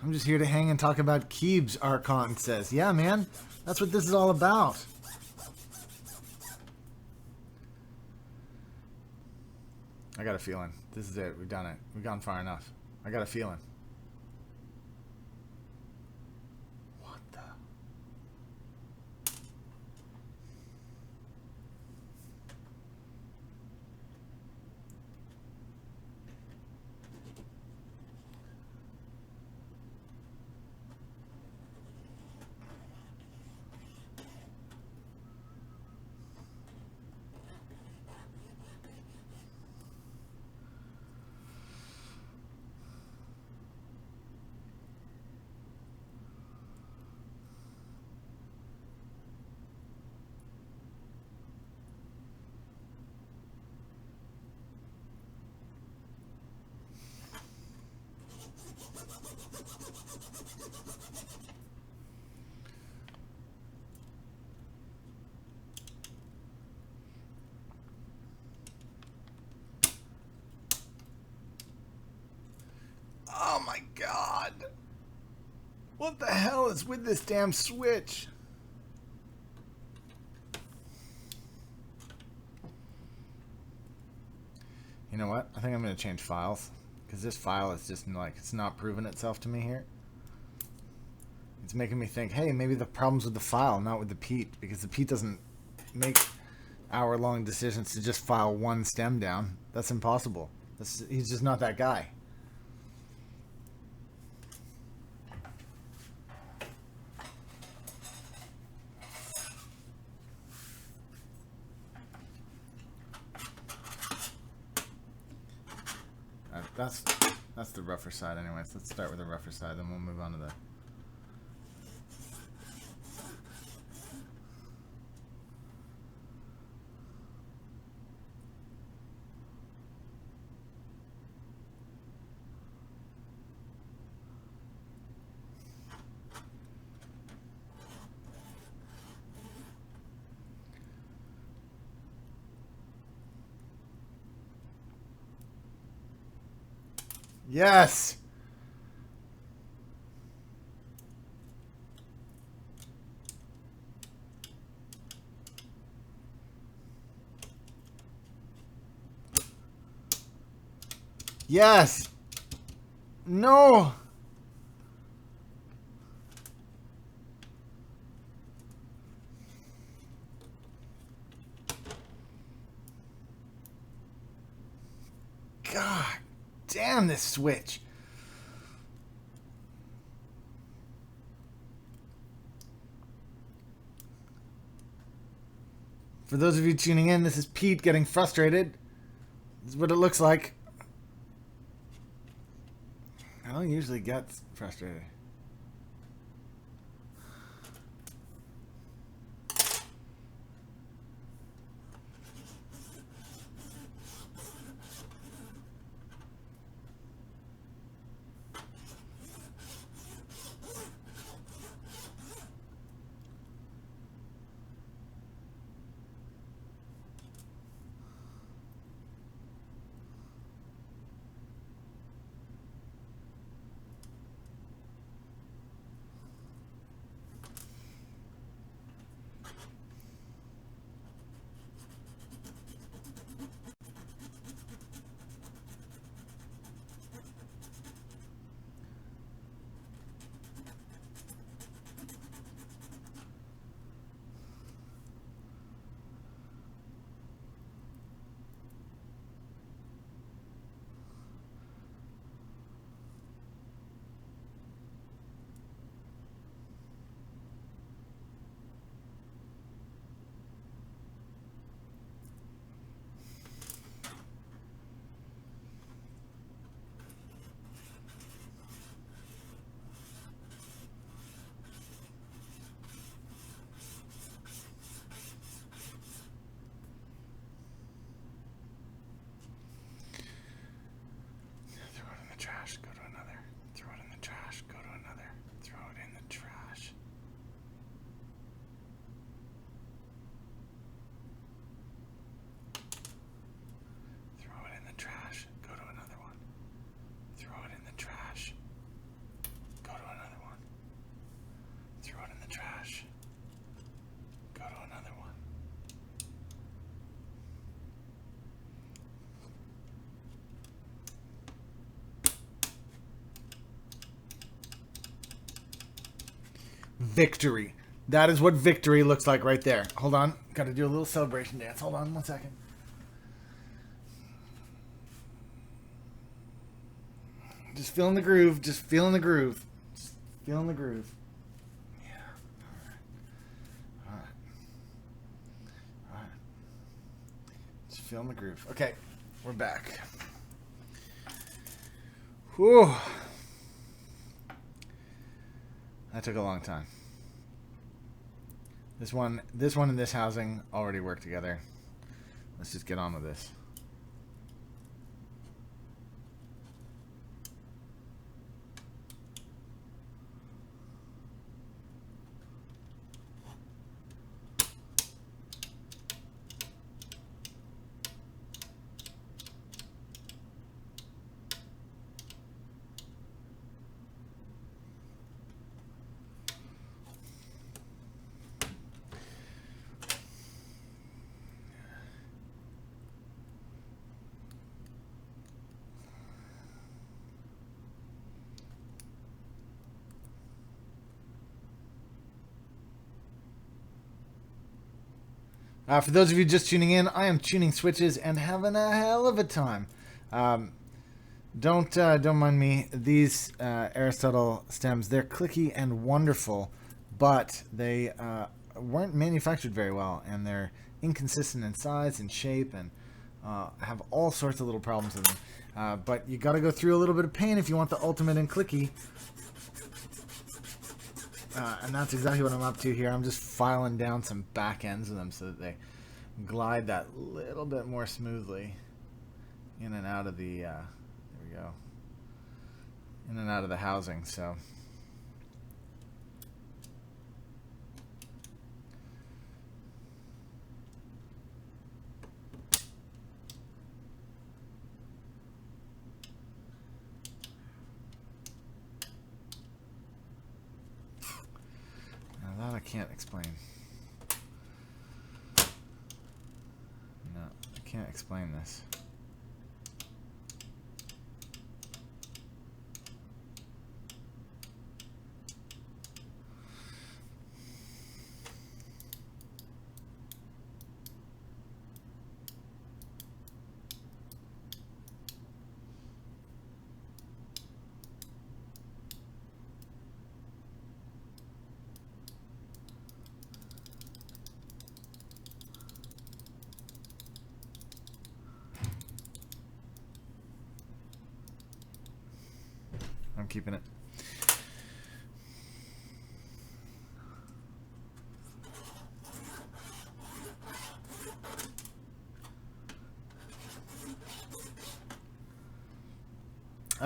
I'm just here to hang and talk about keebs, Archon says. Yeah, man. That's what this is all about. I got a feeling. This is it. We've done it. We've gone far enough. I got a feeling. What the? Oh my god. What the hell is with this damn switch? You know what? I think I'm going to change files. Because this file is just like, it's not proving itself to me here. It's making me think, hey, maybe the problem's with the file, not with the Pete. Because the Pete doesn't make hour-long decisions to just file one stem down. That's impossible. He's just not that guy. That's the rougher side anyways. Let's start with the rougher side, then we'll move on to the... Yes! Yes! No! God damn this switch. For those of you tuning in, this is Pete getting frustrated. This is what it looks like. I don't usually get frustrated. Trash, go to another. Throw it in the trash, go to another. Throw it in the trash. Throw it in the trash, go to another one. Throw it in the trash. Go to another one. Throw it in the trash. Go to another one. Victory. That is what victory looks like right there. Hold on. Got to do a little celebration dance. Hold on 1 second. Just feeling the groove. Just feeling the groove. Just feeling the groove. Yeah. All right. All right. Just feeling the groove. Okay. We're back. Whew. That took a long time. This one and this housing already work together. Let's just get on with this. For those of you just tuning in, I am tuning switches and having a hell of a time. Don't mind me. These Aristotle stems, they're clicky and wonderful, but they weren't manufactured very well, and they're inconsistent in size and shape, and have all sorts of little problems with them. But you got to go through a little bit of pain if you want the ultimate and clicky. And that's exactly what I'm up to here. I'm just filing down some back ends of them so that they glide that little bit more smoothly in and out of the, there we go, in and out of the housing. So now that I can't explain. No, I can't explain this. I'm keeping it.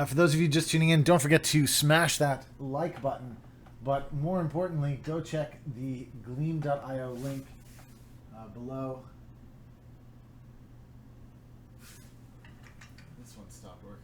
For those of you just tuning in, don't forget to smash that like button. But more importantly, go check the gleam.io link below. This one stopped working.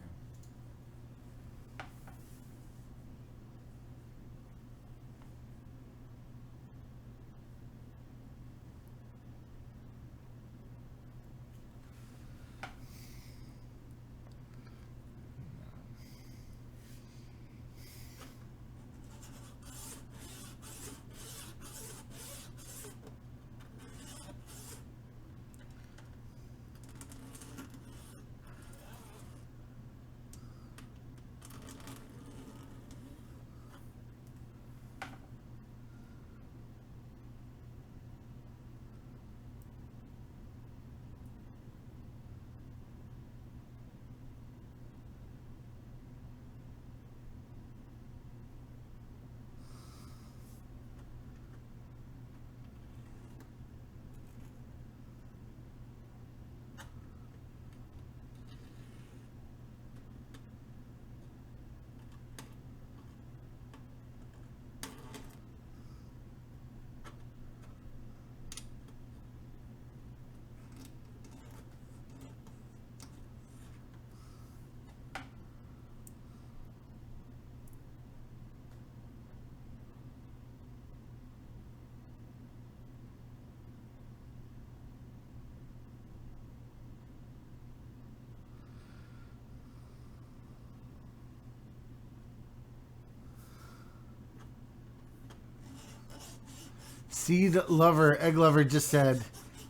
Seed Lover, Egg Lover just said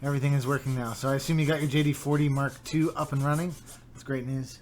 everything is working now. So I assume you got your JD40 Mark II up and running. That's great news.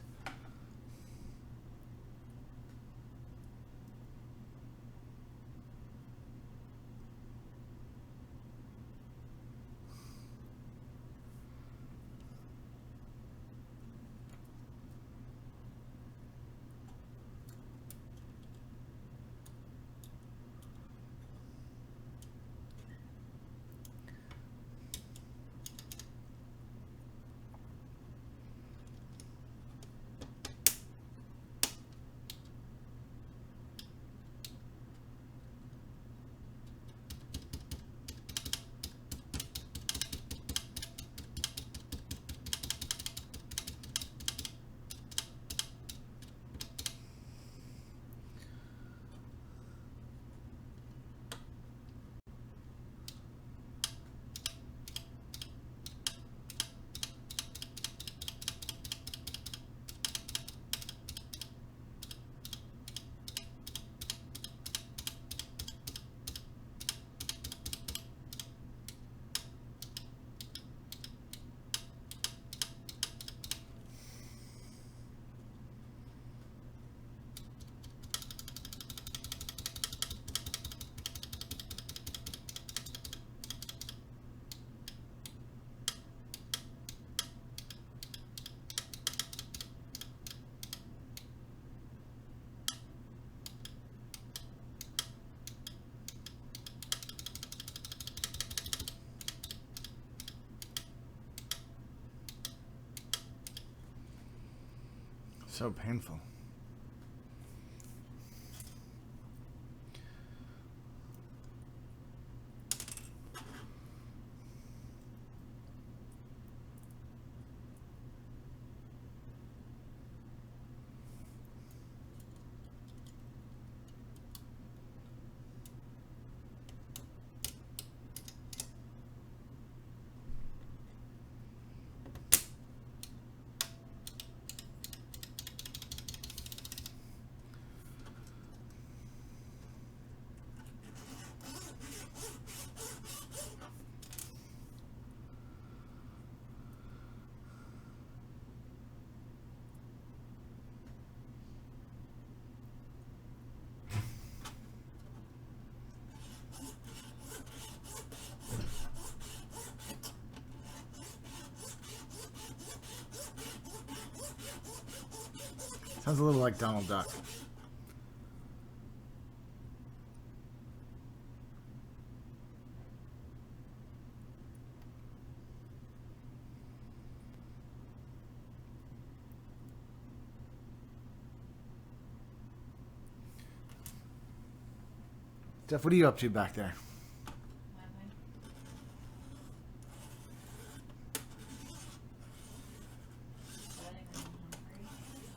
So painful. Sounds a little like Donald Duck. Steph, what are you up to back there? Nothing. Sweating and hungry.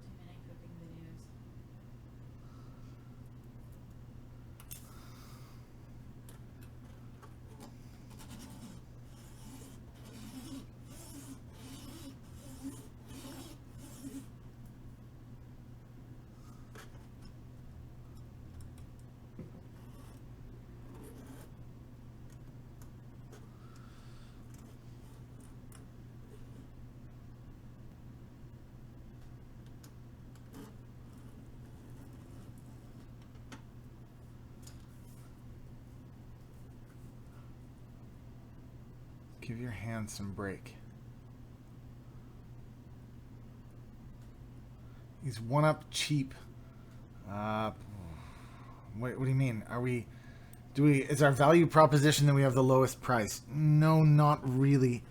Too many cooking videos. Give your hands some break. He's one up cheap. What do you mean? Is our value proposition that we have the lowest price? No, not really.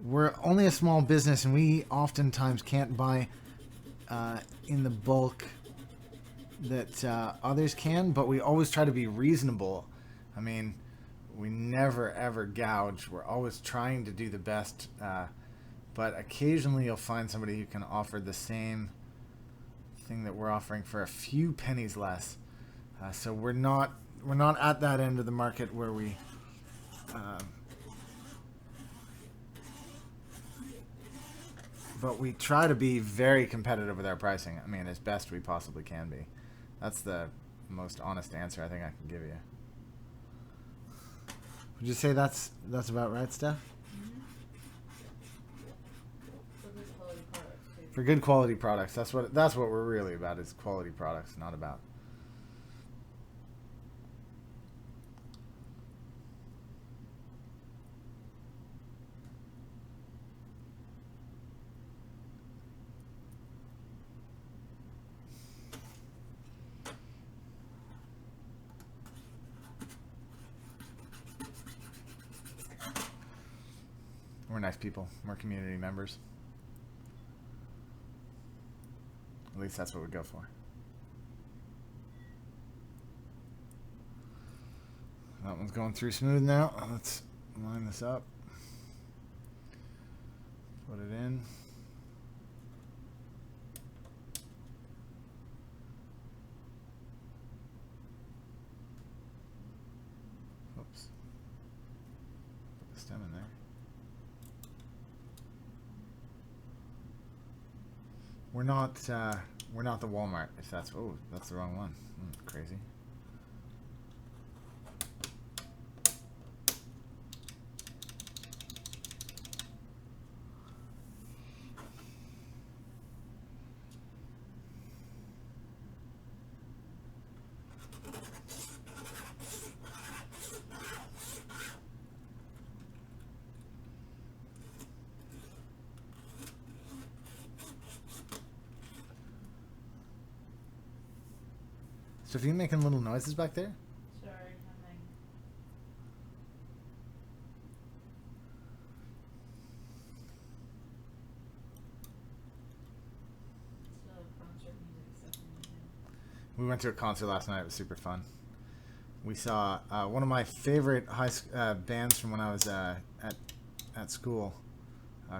We're only a small business and we oftentimes can't buy in the bulk that others can, but we always try to be reasonable. I mean, we never ever gouge. We're always trying to do the best, but occasionally you'll find somebody who can offer the same thing that we're offering for a few pennies less. So we're not at that end of the market where we but we try to be very competitive with our pricing. I mean, as best we possibly can be. That's the most honest answer I think I can give you. Would you say that's about right, Steph? Mm-hmm. For good quality products too. For good quality products, that's what we're really about, is quality products, not about. We're nice people. We're community members. At least that's what we go for. That one's going through smooth now. Let's line this up. Put it in. Oops. Put the stem in there. We're not the Walmart, if that's the wrong one. Crazy. Sophie making little noises back there? Sorry, nothing. Still have concert music stuff in my head. We went to a concert last night. It was super fun. We saw one of my favorite bands from when I was at school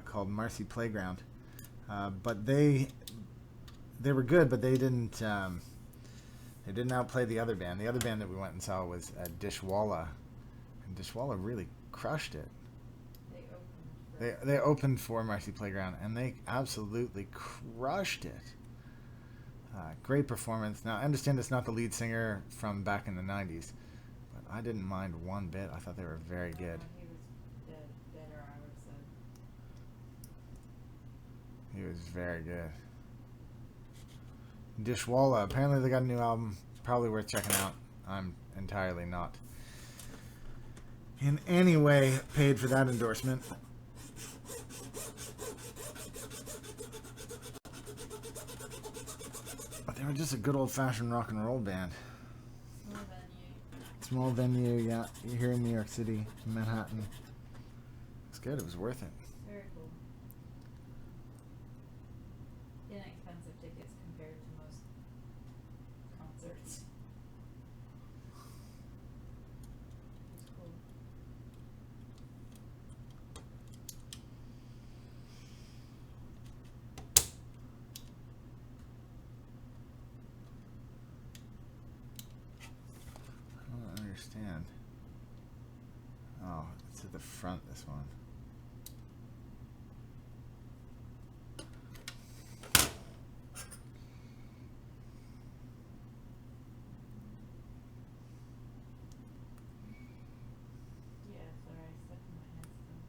called Marcy Playground. But they were good, but they didn't outplay the other band. The other band that we went and saw was Dishwalla, and Dishwalla really crushed it. They opened for Marcy Playground, and they absolutely crushed it. Great performance. Now, I understand it's not the lead singer from back in the 90s, but I didn't mind one bit. I thought they were very good. He was better, I would have said. He was very good. Dishwalla, apparently they got a new album. Probably worth checking out. I'm entirely not in any way paid for that endorsement. But they were just a good old-fashioned rock and roll band. Small venue, yeah. You're here in New York City, Manhattan. It's good. It was worth it. Very cool. Inexpensive tickets compared to most concerts. It's cool. I don't understand. Oh, it's at the front, this one. Yeah, sorry, stuck in my head still.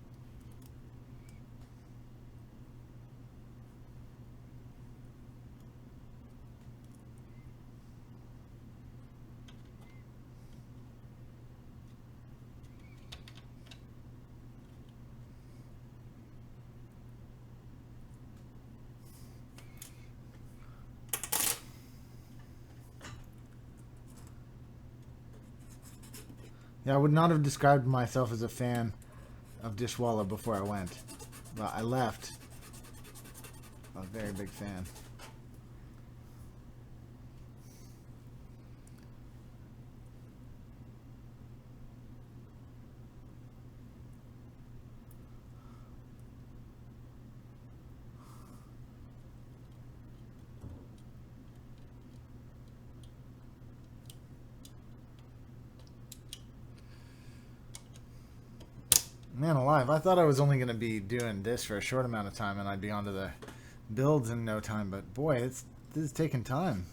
Yeah, I would not have described myself as a fan of Dishwalla before I went. But I left a very big fan. Man alive, I thought I was only going to be doing this for a short amount of time and I'd be onto the builds in no time, but boy, this is taking time.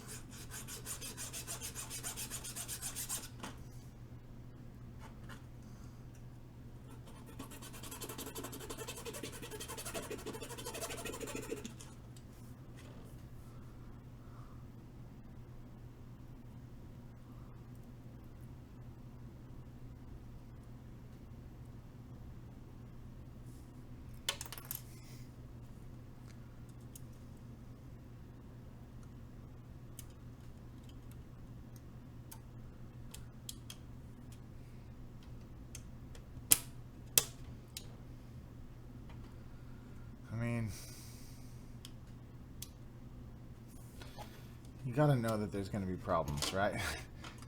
You gotta know that there's gonna be problems, right?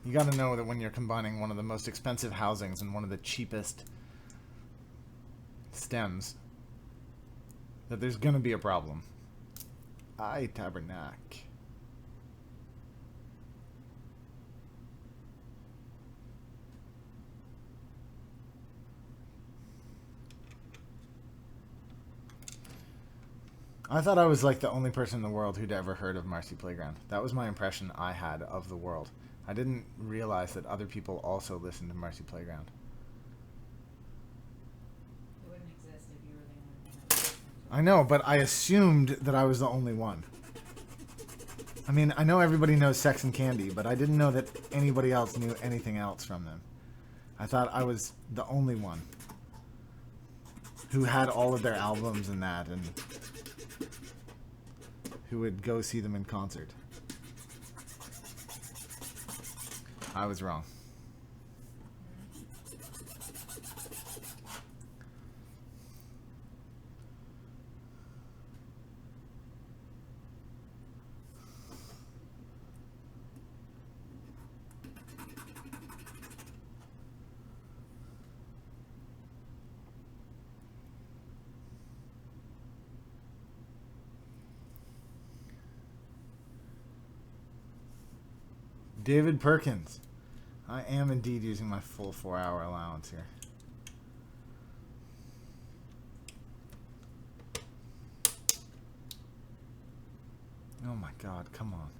You gotta know that when you're combining one of the most expensive housings and one of the cheapest stems, that there's gonna be a problem. Aye, Tabernacle. I thought I was like the only person in the world who'd ever heard of Marcy Playground. That was my impression I had of the world. I didn't realize that other people also listened to Marcy Playground. It wouldn't exist if you were the only one that listened to it. I know, but I assumed that I was the only one. I mean, I know everybody knows Sex and Candy, but I didn't know that anybody else knew anything else from them. I thought I was the only one who had all of their albums and that, and who would go see them in concert. I was wrong. David Perkins. I am indeed using my full 4-hour allowance here. Oh my God, come on.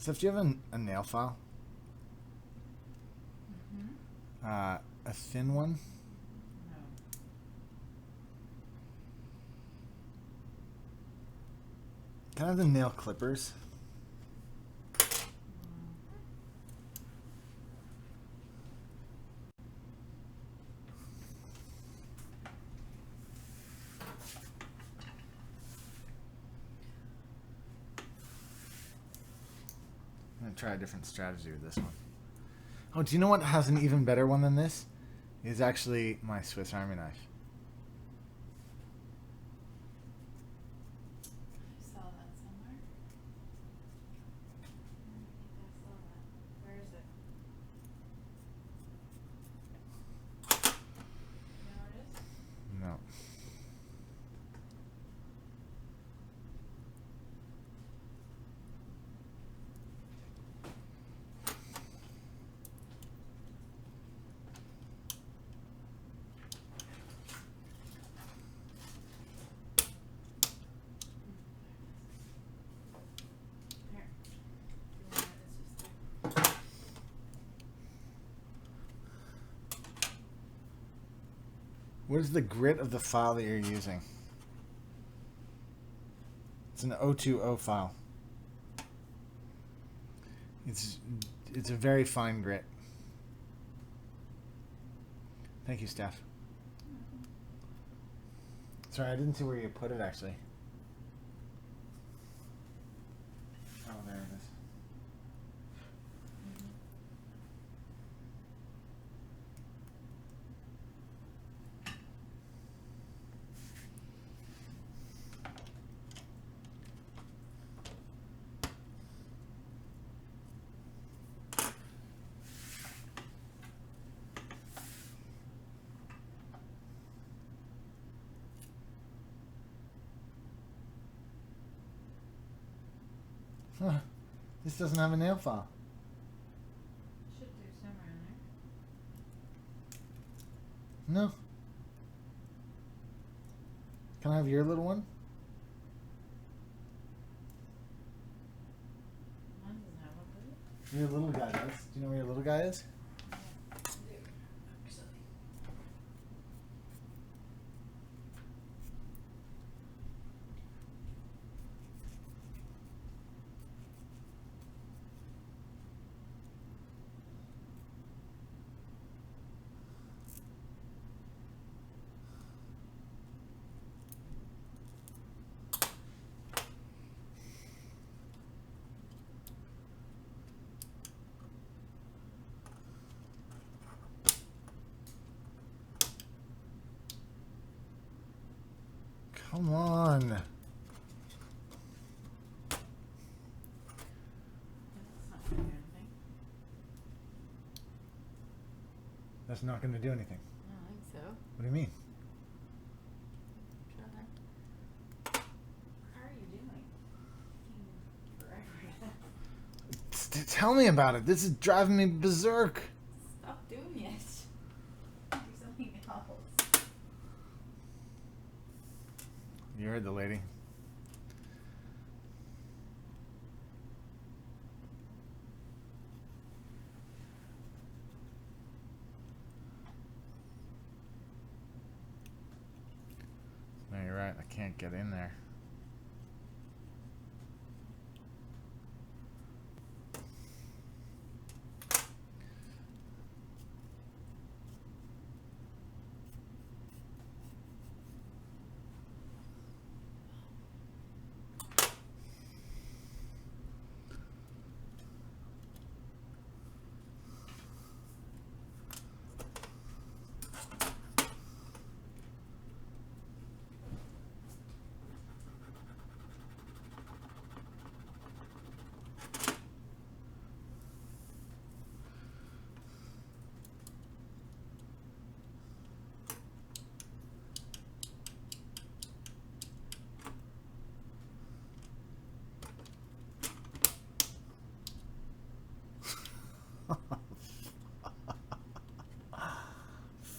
Steph, do you have a nail file? Mm-hmm. A thin one? No. Can I have the nail clippers? I'm going to try a different strategy with this one. Oh, do you know what has an even better one than this? Is actually my Swiss Army knife. I saw that somewhere. I saw that. Where is it? You know where it is? No. Here. You want it? It's just there. What is the grit of the file that you're using? It's an 020 file. It's a very fine grit. Thank you, Steph. Sorry, I didn't see where you put it actually. Oh, there it is. Huh. This doesn't have a nail file. Should do somewhere in there. No. Can I have your little one? Mine doesn't have one, does it? Your little guy does. Do you know where your little guy is? Yeah, I do. Actually. Come on. That's not gonna do anything. That's not going to do anything. I don't think so. What do you mean? Try. How are you doing? Forever. Tell me about it. This is driving me berserk. Stop doing it. Do something else. You heard the lady. Alright, I can't get in there.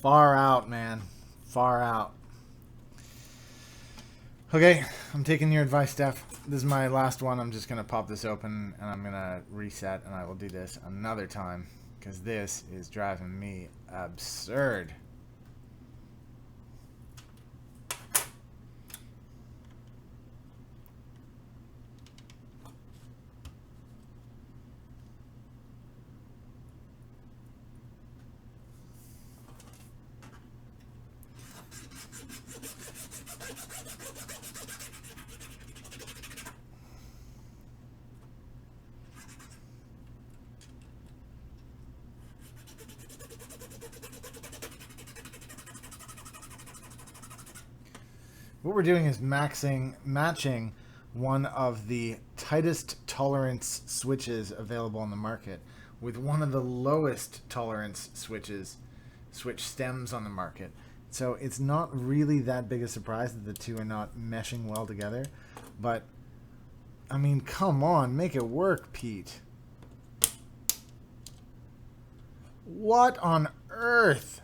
Far out, man. Far out. Okay, I'm taking your advice, Steph. This is my last one. I'm just going to pop this open, and I'm going to reset, and I will do this another time, because this is driving me absurd. What we're doing is matching one of the tightest tolerance switches available on the market with one of the lowest tolerance switch stems on the market. So it's not really that big a surprise that the two are not meshing well together. But, I mean, come on, make it work, Pete. What on earth?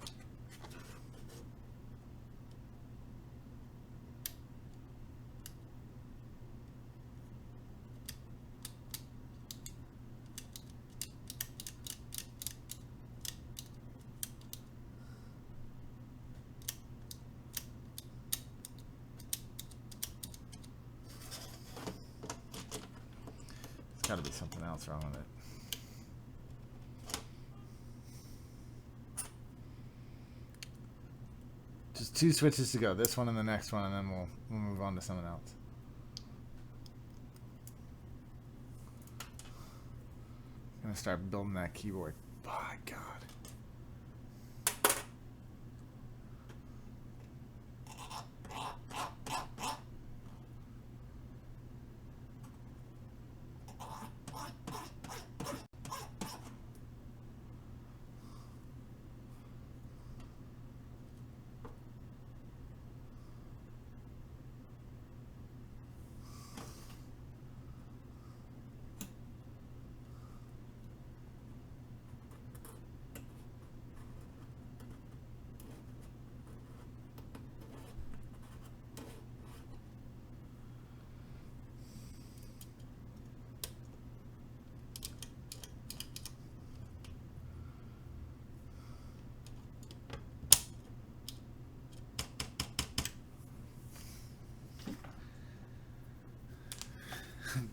There's got to be something else wrong with it. Just two switches to go. This one and the next one, and then we'll move on to something else. I'm gonna start building that keyboard. By God.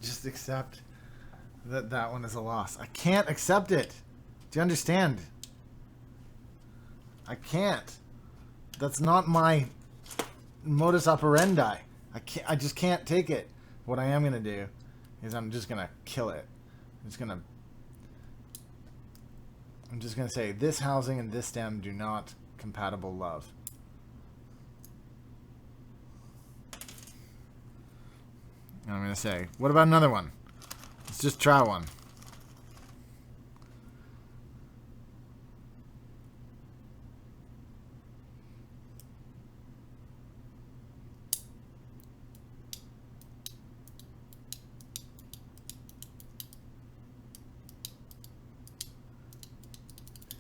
Just accept that that one is a loss. I can't accept it. Do you understand? I can't. That's not my modus operandi. I just can't take it. What I am gonna do is I'm just gonna kill it. I'm just gonna say this housing and this stem do not compatible love. And I'm going to say, what about another one? Let's just try one.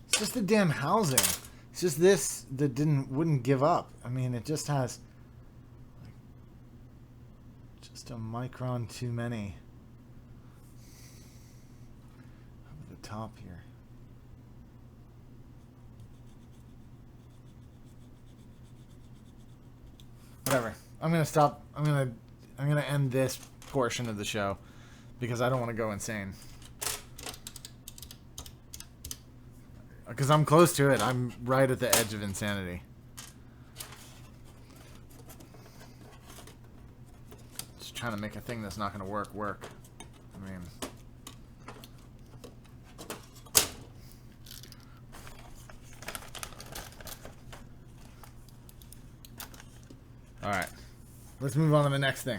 It's just the damn housing. It's just this that wouldn't give up. I mean, it just has just a micron too many over the top here. Whatever. I'm gonna stop. I'm gonna end this portion of the show because I don't want to go insane. Because I'm close to it. I'm right at the edge of insanity. Just trying to make a thing that's not gonna work. I mean. Alright. Let's move on to the next thing.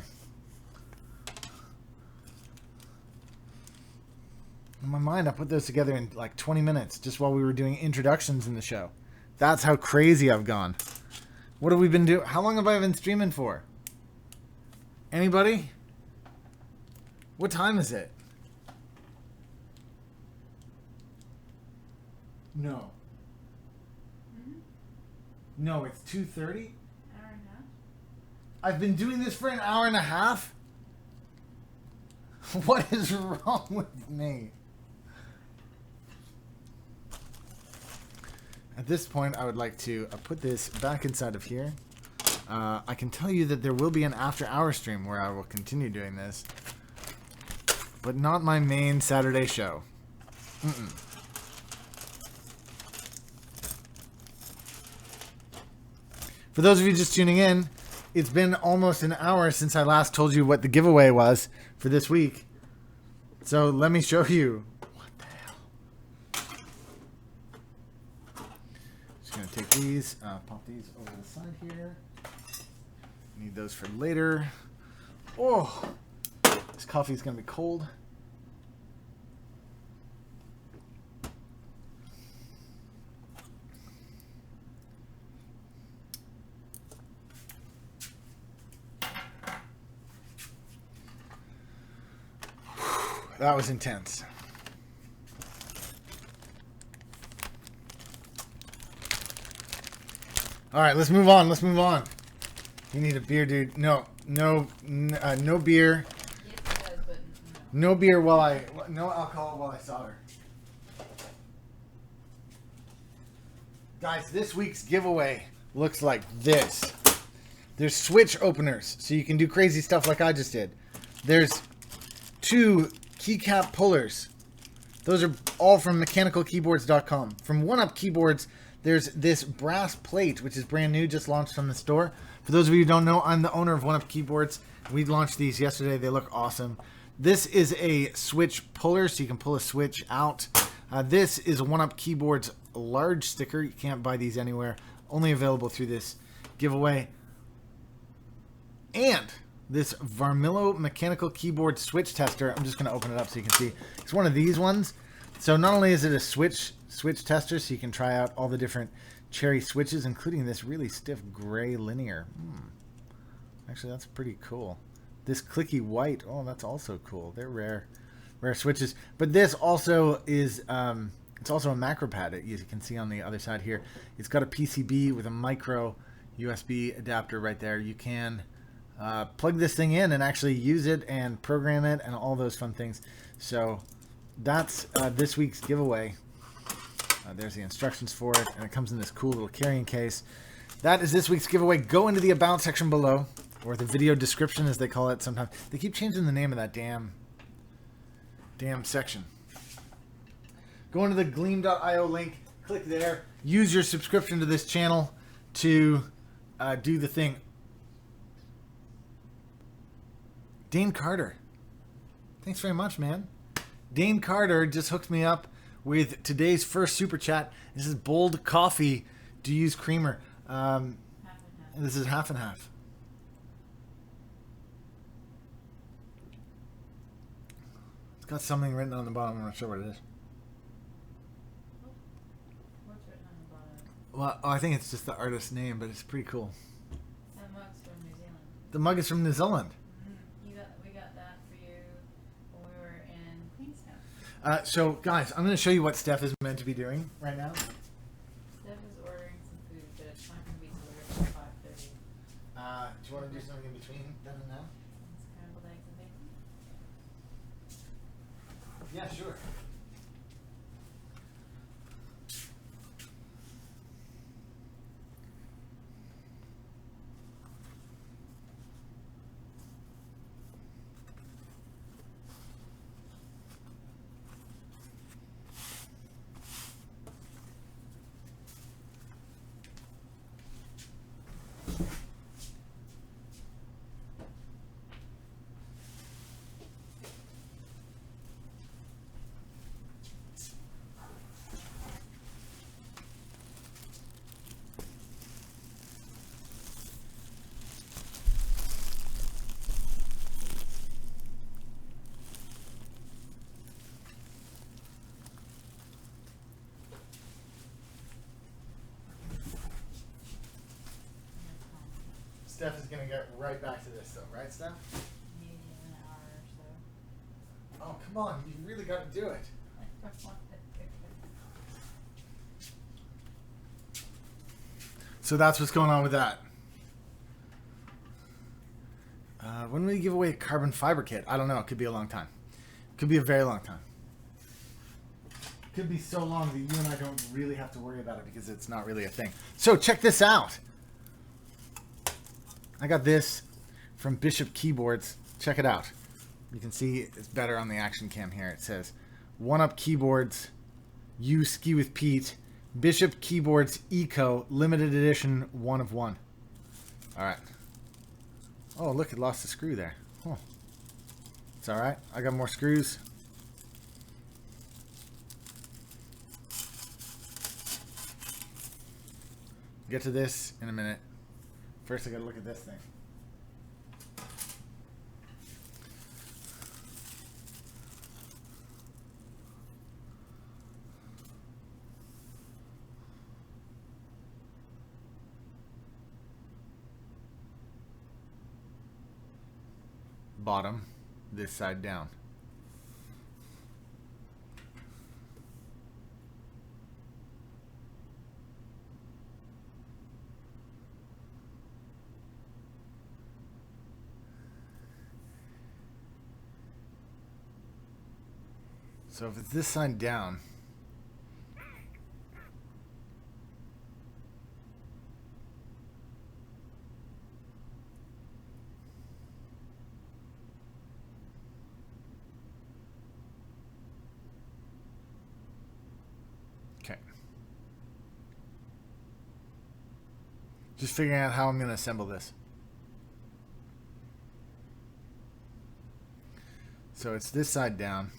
In my mind, I put those together in like 20 minutes just while we were doing introductions in the show. That's how crazy I've gone. What have we been doing? How long have I been streaming for? Anybody? What time is it? No. No, it's 2:30? I've been doing this for an hour and a half? What is wrong with me? At this point, I would like to put this back inside of here. I can tell you that there will be an after-hour stream where I will continue doing this. But not my main Saturday show. For those of you just tuning in, it's been almost an hour since I last told you what the giveaway was for this week. So let me show you. What the hell? Just going to take these, pop these over the side here. Need those for later. Oh, this coffee is going to be cold. That was intense. All right, let's move on. You need a beer, dude. No beer. Yes, it does, but No beer no alcohol while I solder. Guys, this week's giveaway looks like this. There's switch openers, so you can do crazy stuff like I just did. There's 2 keycap pullers. Those are all from mechanicalkeyboards.com. From 1UP Keyboards, there's this brass plate, which is brand new, just launched from the store. For those of you who don't know, I'm the owner of 1UP Keyboards. We launched these yesterday. They look awesome. This is a switch puller, so you can pull a switch out. This is 1UP Keyboards large sticker. You can't buy these anywhere. Only available through this giveaway. And this Varmillo mechanical keyboard switch tester. I'm just going to open it up so you can see. It's one of these ones. So not only is it a switch tester, so you can try out all the different cherry switches, including this really stiff gray linear. Actually, that's pretty cool. This clicky white. Oh, that's also cool. They're rare switches. But this also is it's also a macro pad, as you can see on the other side here. It's got a PCB with a micro USB adapter right there. You can plug this thing in and actually use it and program it and all those fun things. So that's this week's giveaway. There's the instructions for it, and it comes in this cool little carrying case. That is this week's giveaway. Go into the About section below, or the video description as they call it sometimes. They keep changing the name of that damn section. Go into the gleam.io link, click there, use your subscription to this channel to do the thing. Dane Carter. Thanks very much, man. Dane Carter just hooked me up with today's first super chat. This is Bold Coffee. Do you use creamer? half and half. This is half and half. It's got something written on the bottom. I'm not sure what it is. What's written on the bottom? Well, I think it's just the artist's name, but it's pretty cool. That mug's from New Zealand. The mug is from New Zealand. We got that for you when we were in Queenstown. So, guys, I'm going to show you what Steph is meant to be doing right now. Steph is ordering some food, but it's not going to be delivered until 5:30. Do you want to do something in between then and now? Scrambled eggs and bacon. Yeah, sure. Steph is gonna get right back to this though, right, Steph? Maybe in an hour or so. Oh, come on, you really gotta do it. I don't want to do it. So that's what's going on with that. When will we give away a carbon fiber kit? I don't know. It could be a long time. Could be a very long time. Could be so long that you and I don't really have to worry about it because it's not really a thing. So check this out. I got this from Bishop Keyboards. Check it out. You can see it's better on the action cam here. It says, "One Up Keyboards, you ski with Pete, Bishop Keyboards Eco, limited edition, 1 of 1." All right. Oh, look, it lost a screw there. Oh. It's all right. I got more screws. Get to this in a minute. First, I got to look at this thing. Bottom, this side down. So if it's this side down, okay. Just figuring out how I'm going to assemble this. So it's this side down.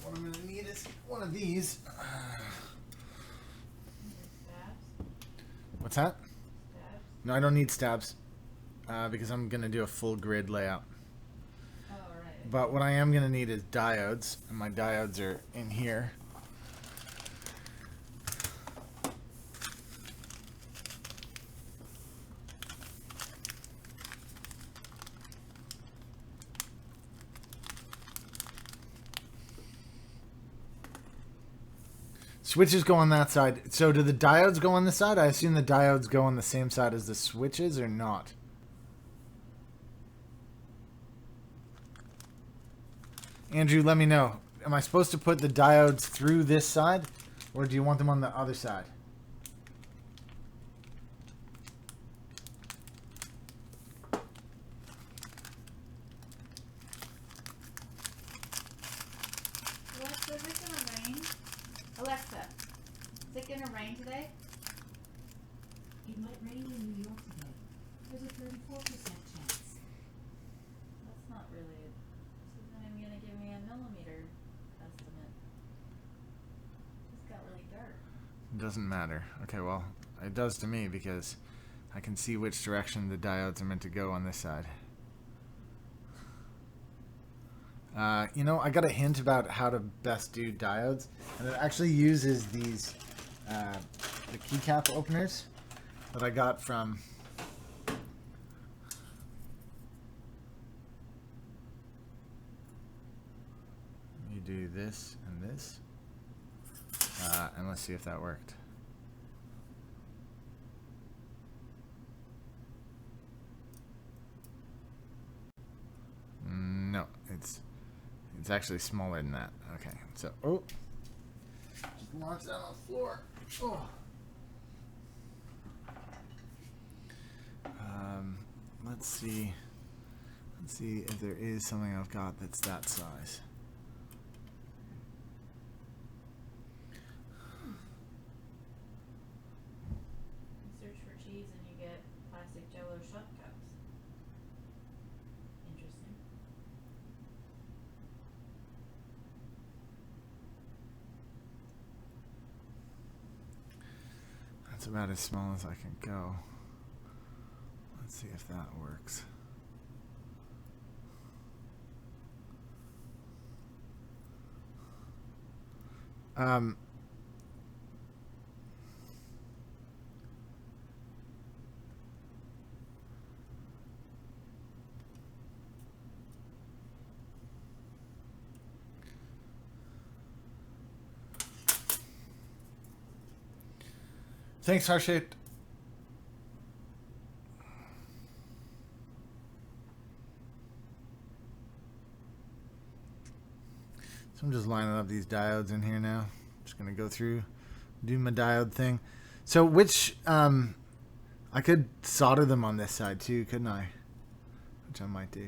What I'm going to need is one of these. What's that? Stabs? No, I don't need stabs because I'm going to do a full grid layout. Oh, right. But what I am going to need is diodes, and my diodes are in here. Switches go on that side. So do the diodes go on this side? I assume the diodes go on the same side as the switches or not? Andrew, let me know. Am I supposed to put the diodes through this side, or do you want them on the other side? Alexa, is it gonna rain? Alexa, is it gonna rain today? It might rain in New York today. There's a 34% chance. That's not really. This isn't even gonna give me a millimeter estimate. It's got really dark. It doesn't matter. Okay, well, it does to me because I can see which direction the diodes are meant to go on this side. You know, I got a hint about how to best do diodes, and it actually uses these the keycap openers that I got from you do this and this, and let's see if that worked. No, it's actually smaller than that. Okay, so just launch that on the floor. Oh. Let's see if there is something I've got that's that size. You search for cheese and you get plastic Jell-O shot cups. Interesting. That's about as small as I can go. Let's see if that works. Um, Thanks, Harshit. So I'm just lining up these diodes in here now. Just gonna go through, do my diode thing. So which I could solder them on this side too, couldn't I? Which I might do.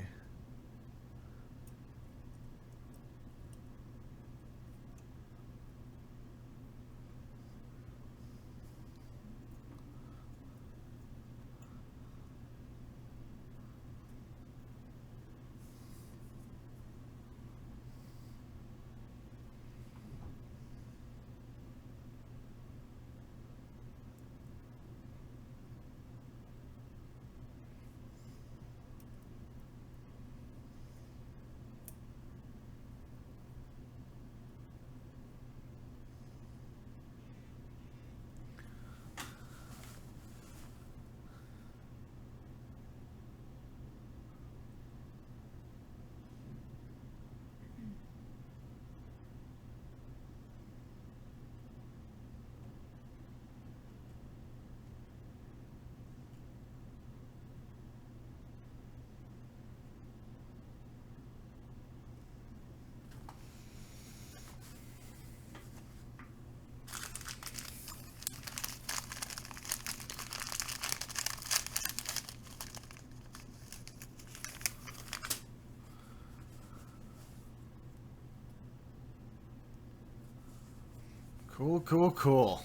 Cool, cool, cool.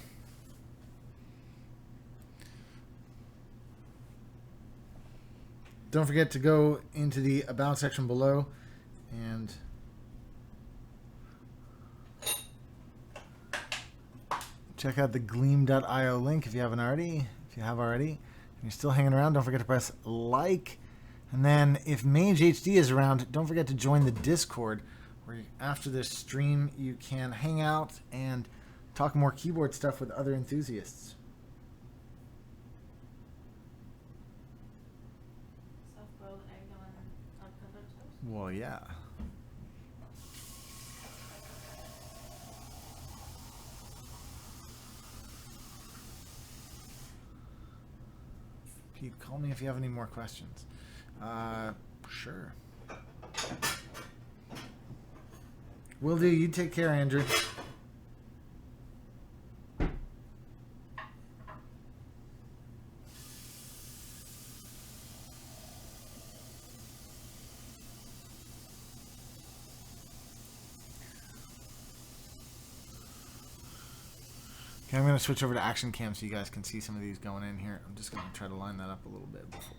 Don't forget to go into the About section below and check out the gleam.io link if you haven't already. If you have already and you're still hanging around, don't forget to press like. And then if Mage HD is around, don't forget to join the Discord where after this stream you can hang out and talk more keyboard stuff with other enthusiasts. Soft-boiled egg on uncovered toast? Well, yeah. Pete, call me if you have any more questions. Sure. Will do. You take care, Andrew. Okay, I'm going to switch over to Action Cam so you guys can see some of these going in here. I'm just going to try to line that up a little bit before.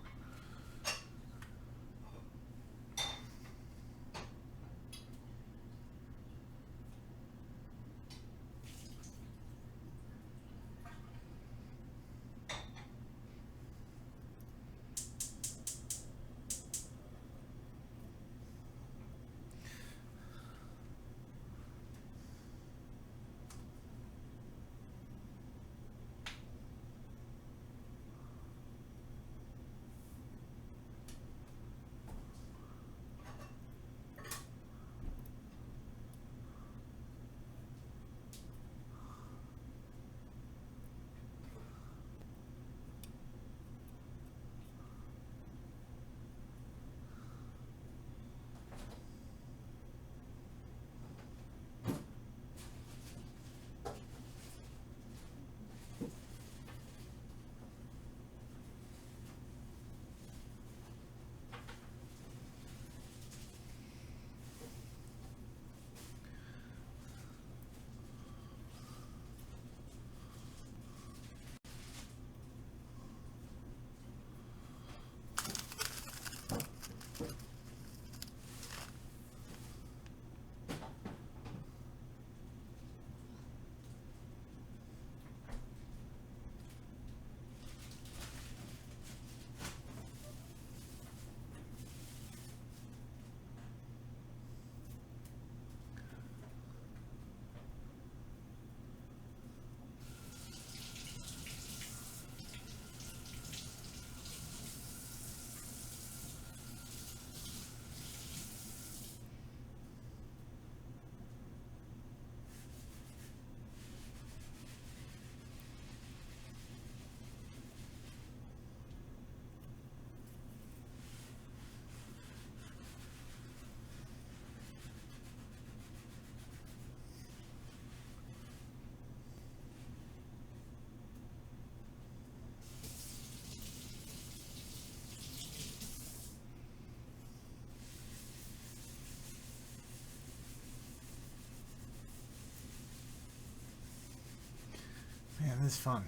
Man, this is fun.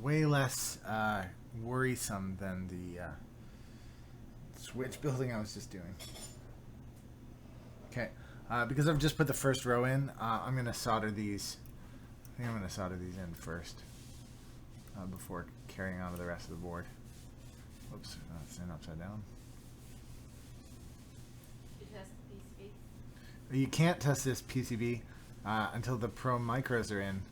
Way less worrisome than the switch building I was just doing. Okay, because I've just put the first row in, I'm going to solder these. I think I'm going to solder these in first before carrying on to the rest of the board. Whoops, that's in upside down. Did you test the PCB? You can't test this PCB until the Pro Micros are in.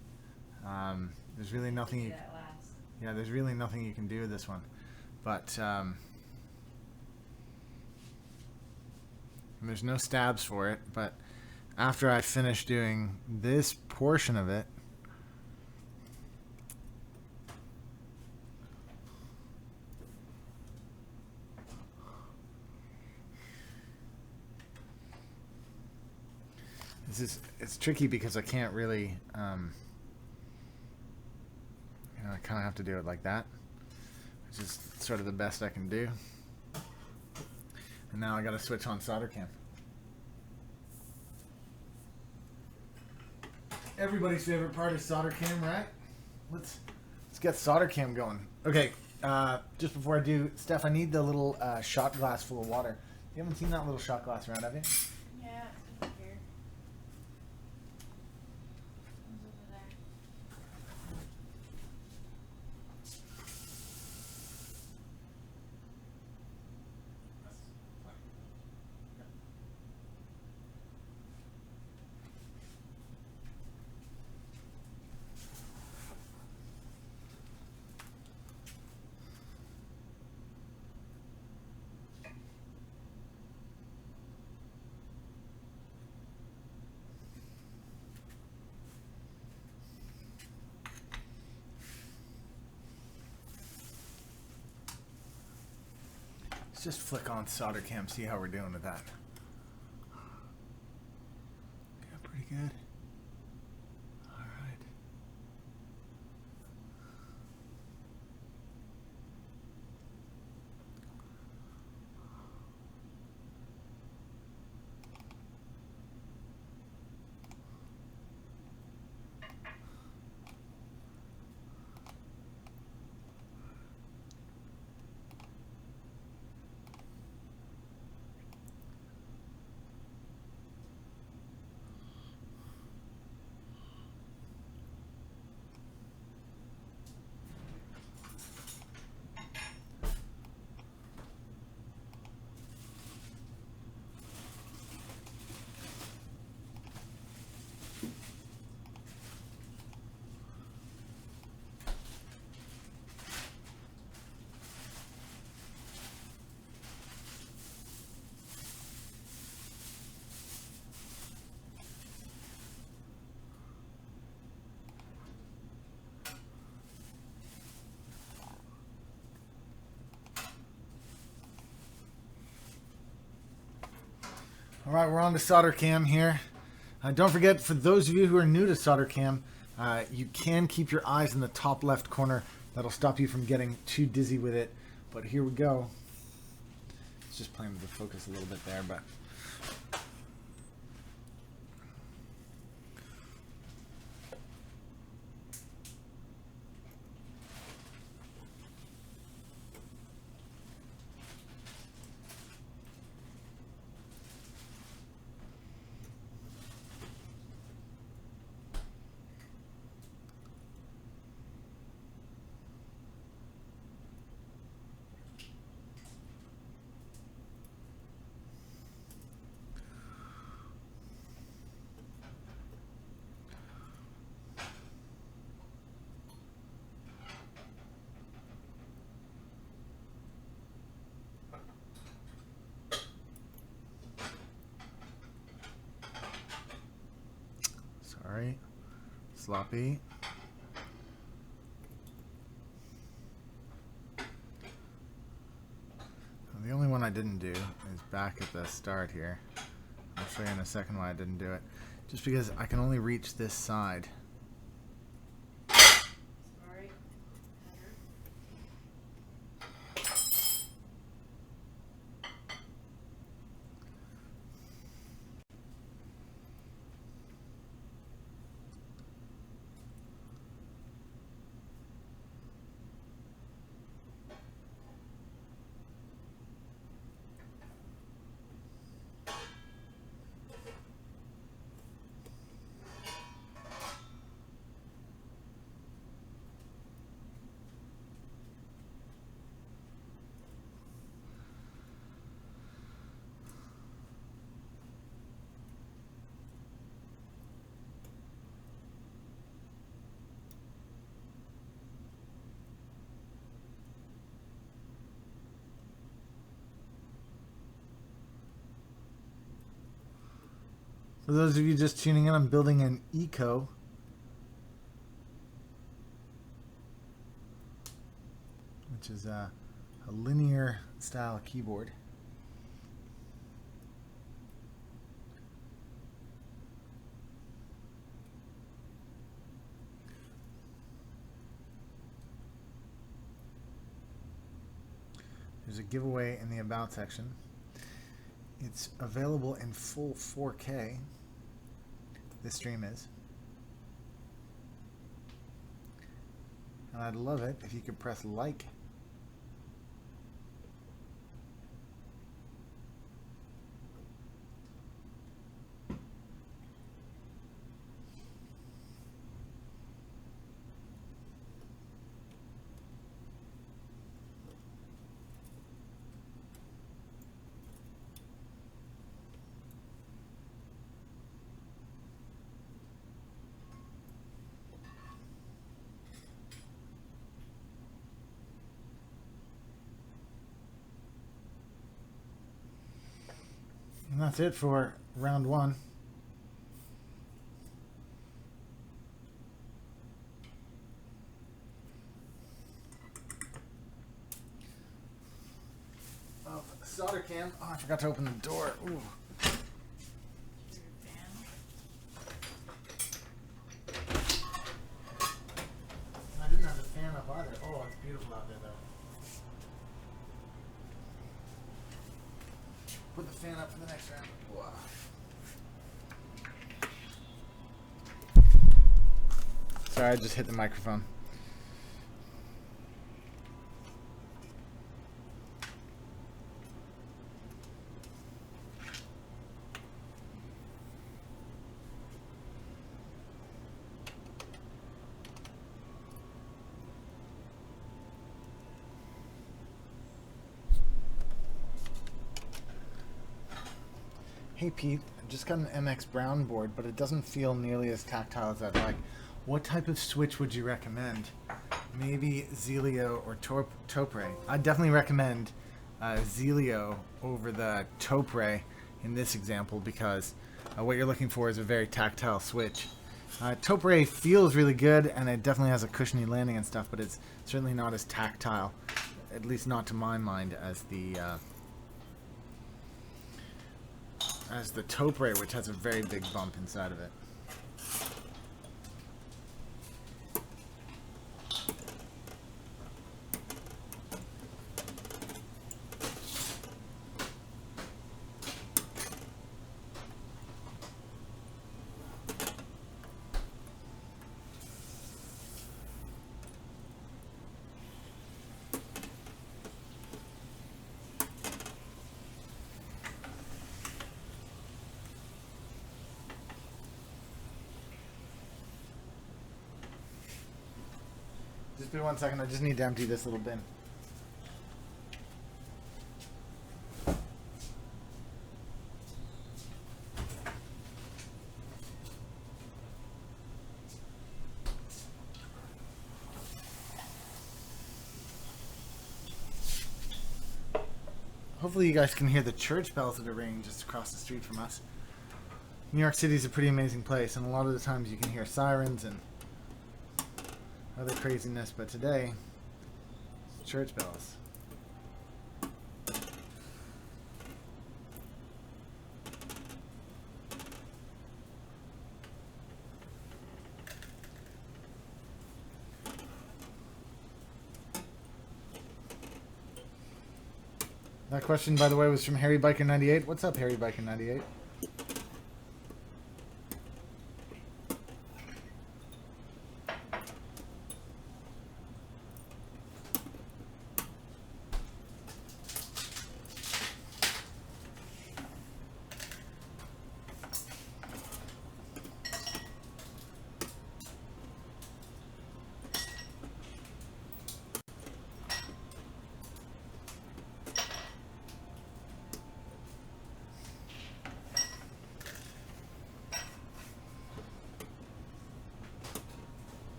There's really nothing you... That last. Yeah, there's really nothing you can do with this one. But and there's no stabs for it, but after I finish doing this portion of it, it's tricky because I can't really you know, I kind of have to do it like that, which is sort of the best I can do. And now I got to switch on SolderCam. Everybody's favorite part is SolderCam, right? Let's get SolderCam going. Okay, just before I do, Steph, I need the little shot glass full of water. You haven't seen that little shot glass around, have you? Yeah, it's over here. It's over there. Let's just flick on SolderCam, see how we're doing with that. Yeah, pretty good. All right. All right, we're on to SolderCam here. Don't forget, for those of you who are new to SolderCam, you can keep your eyes in the top left corner. That'll stop you from getting too dizzy with it. But here we go. It's just playing with the focus a little bit there, but... Sorry. Sloppy. The only one I didn't do is back at the start here. I'll show you in a second why I didn't do it. Just because I can only reach this side. Sorry. For those of you just tuning in, I'm building an Eco. Which is a linear style keyboard. There's a giveaway in the About section. It's available in full 4K. This stream is. And I'd love it if you could press like. And that's it for round one. Of SolderCam. Oh, I forgot to open the door. Ooh. I didn't have the fan up either. Oh, it's beautiful out there though. Put the fan up for the next round. Wow. Sorry, I just hit the microphone. Hey Pete, I just got an MX Brown board, but it doesn't feel nearly as tactile as I'd like. What type of switch would you recommend? Maybe Zelio or Topre. I'd definitely recommend Zelio over the Topre in this example because what you're looking for is a very tactile switch. Topre feels really good and it definitely has a cushiony landing and stuff, but it's certainly not as tactile, at least not to my mind, as the Topre, which has a very big bump inside of it. Just be 1 second, I just need to empty this little bin. Hopefully you guys can hear the church bells that are ringing just across the street from us. New York City is a pretty amazing place, and a lot of the times you can hear sirens and other craziness, but today, it's church bells. That question, by the way, was from Harry Biker 98. What's up, Harry Biker 98?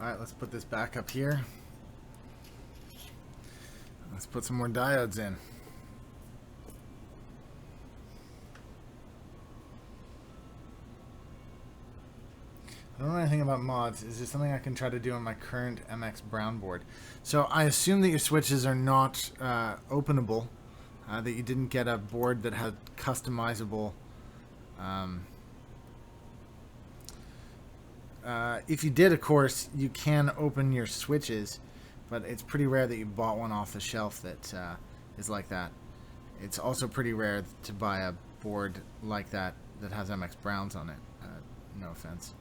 Alright, let's put this back up here. Let's put some more diodes in. I don't know anything about mods. Is there something I can try to do on my current MX Brown board? So I assume that your switches are not openable, that you didn't get a board that had customizable. If you did, of course, you can open your switches, but it's pretty rare that you bought one off the shelf that is like that. It's also pretty rare to buy a board like that that has MX Browns on it. No offense.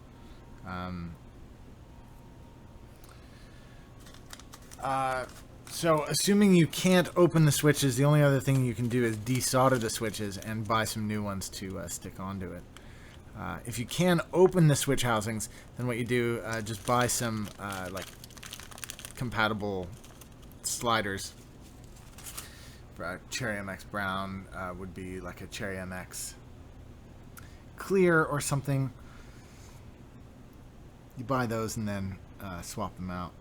So assuming you can't open the switches, the only other thing you can do is desolder the switches and buy some new ones to stick onto it. If you can open the switch housings, then what you do, just buy some like compatible sliders. Cherry MX Brown would be like a Cherry MX Clear or something. You buy those and then swap them out.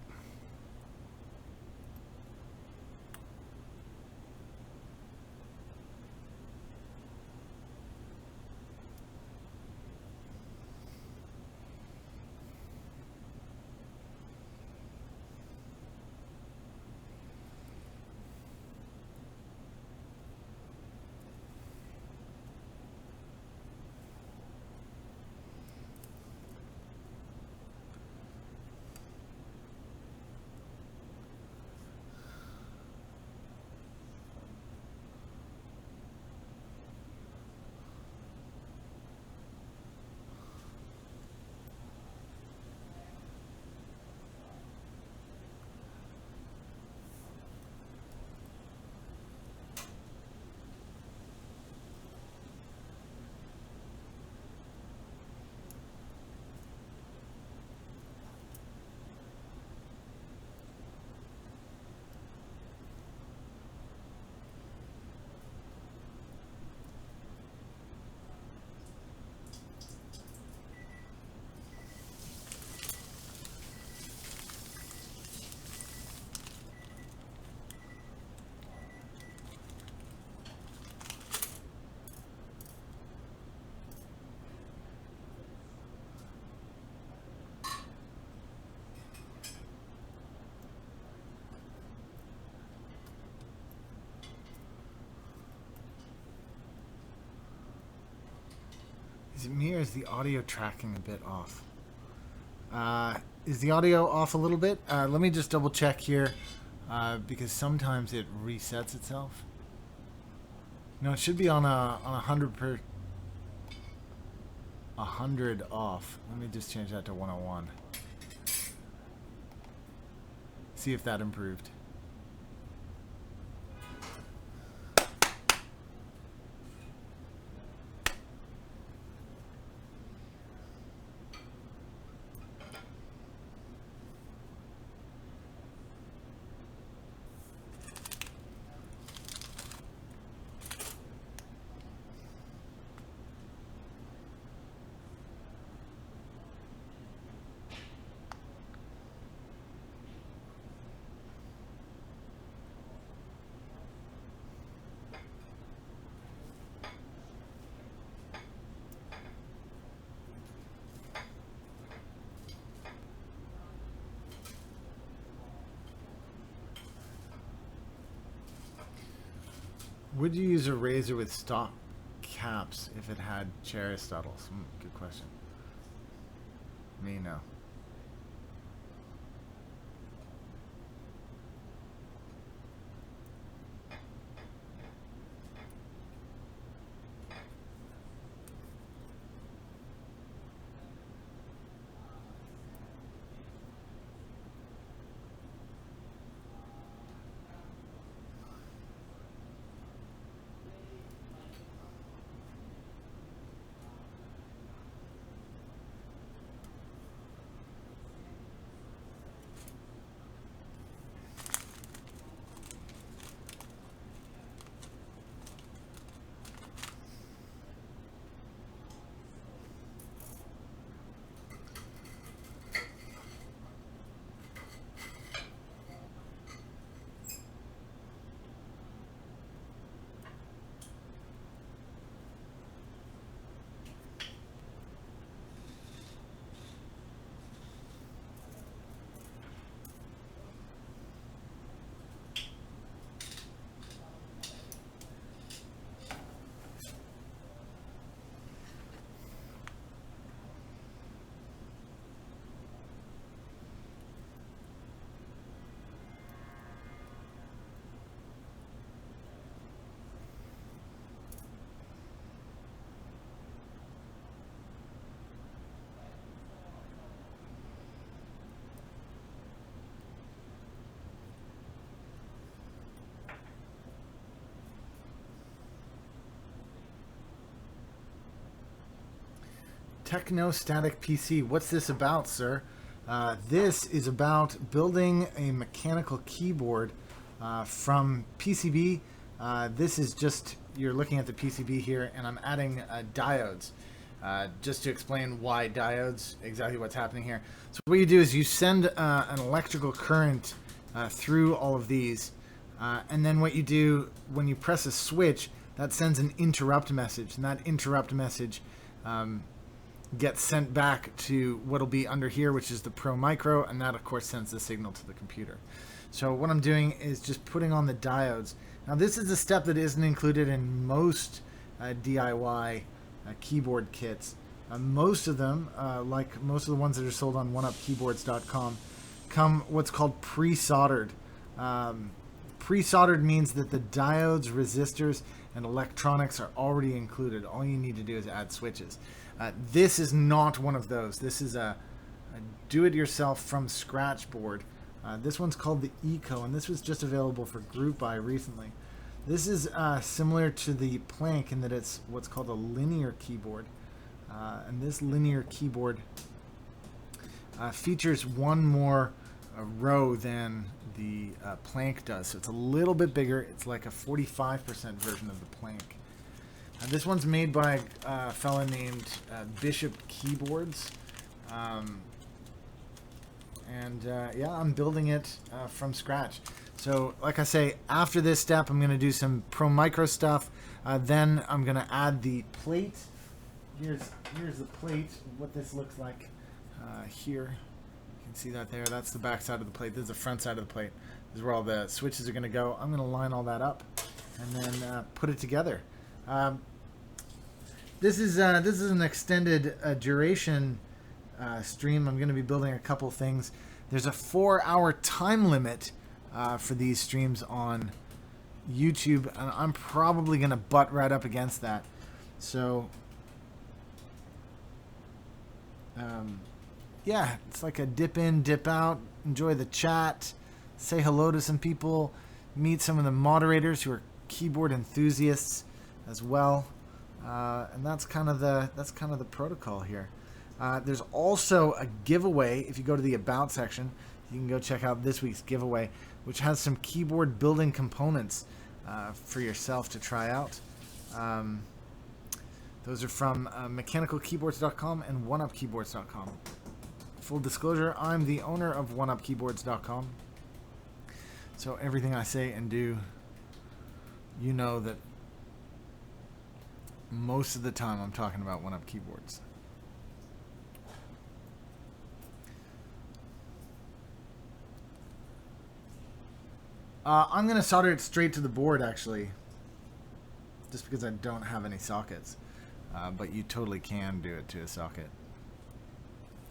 Is it me or is the audio tracking a bit off? Is the audio off a little bit? Let me just double check here, because sometimes it resets itself. No, it should be on a 100 off. Let me just change that to 101. See if that improved. Would you use a razor with stock caps if it had Panda-stotles? Good question. Me, no. Technostatic PC. What's this about, sir? This is about building a mechanical keyboard from PCB. This is just, you're looking at the PCB here, and I'm adding diodes. Just to explain why diodes, exactly what's happening here. So what you do is you send an electrical current through all of these, and then what you do when you press a switch, that sends an interrupt message, and that interrupt message gets sent back to what'll be under here, which is the Pro Micro, and that of course sends the signal to the computer. So what I'm doing is just putting on the diodes. Now this is a step that isn't included in most DIY keyboard kits. Most of them, like most of the ones that are sold on oneupkeyboards.com, come what's called pre-soldered. Pre-soldered means that the diodes, resistors, and electronics are already included. All you need to do is add switches. This is not one of those. This is a do-it-yourself from scratch board. This one's called the Eco, and this was just available for group buy recently. This is similar to the Plank in that it's what's called a linear keyboard. And this linear keyboard features one more row than the Plank does. So it's a little bit bigger. It's like a 45% version of the Plank. This one's made by a fella named Bishop Keyboards. Yeah, I'm building it from scratch. So, like I say, after this step, I'm going to do some Pro Micro stuff. Then I'm going to add the plate. Here's the plate, what this looks like here. You can see that there. That's the back side of the plate. This is the front side of the plate. This is where all the switches are going to go. I'm going to line all that up and then put it together. This is an extended duration stream. I'm going to be building a couple things. There's a 4-hour time limit for these streams on YouTube, and I'm probably going to butt right up against that. So, yeah, it's like a dip in, dip out, enjoy the chat, say hello to some people, meet some of the moderators who are keyboard enthusiasts as well, and that's kind of the protocol here. There's also a giveaway. If you go to the About section, you can go check out this week's giveaway, which has some keyboard building components for yourself to try out. Those are from mechanicalkeyboards.com and oneupkeyboards.com. Full disclosure, I'm the owner of oneupkeyboards.com. So everything I say and do, you know that most of the time I'm talking about One Up Keyboards. I'm going to solder it straight to the board, actually, just because I don't have any sockets. But you totally can do it to a socket.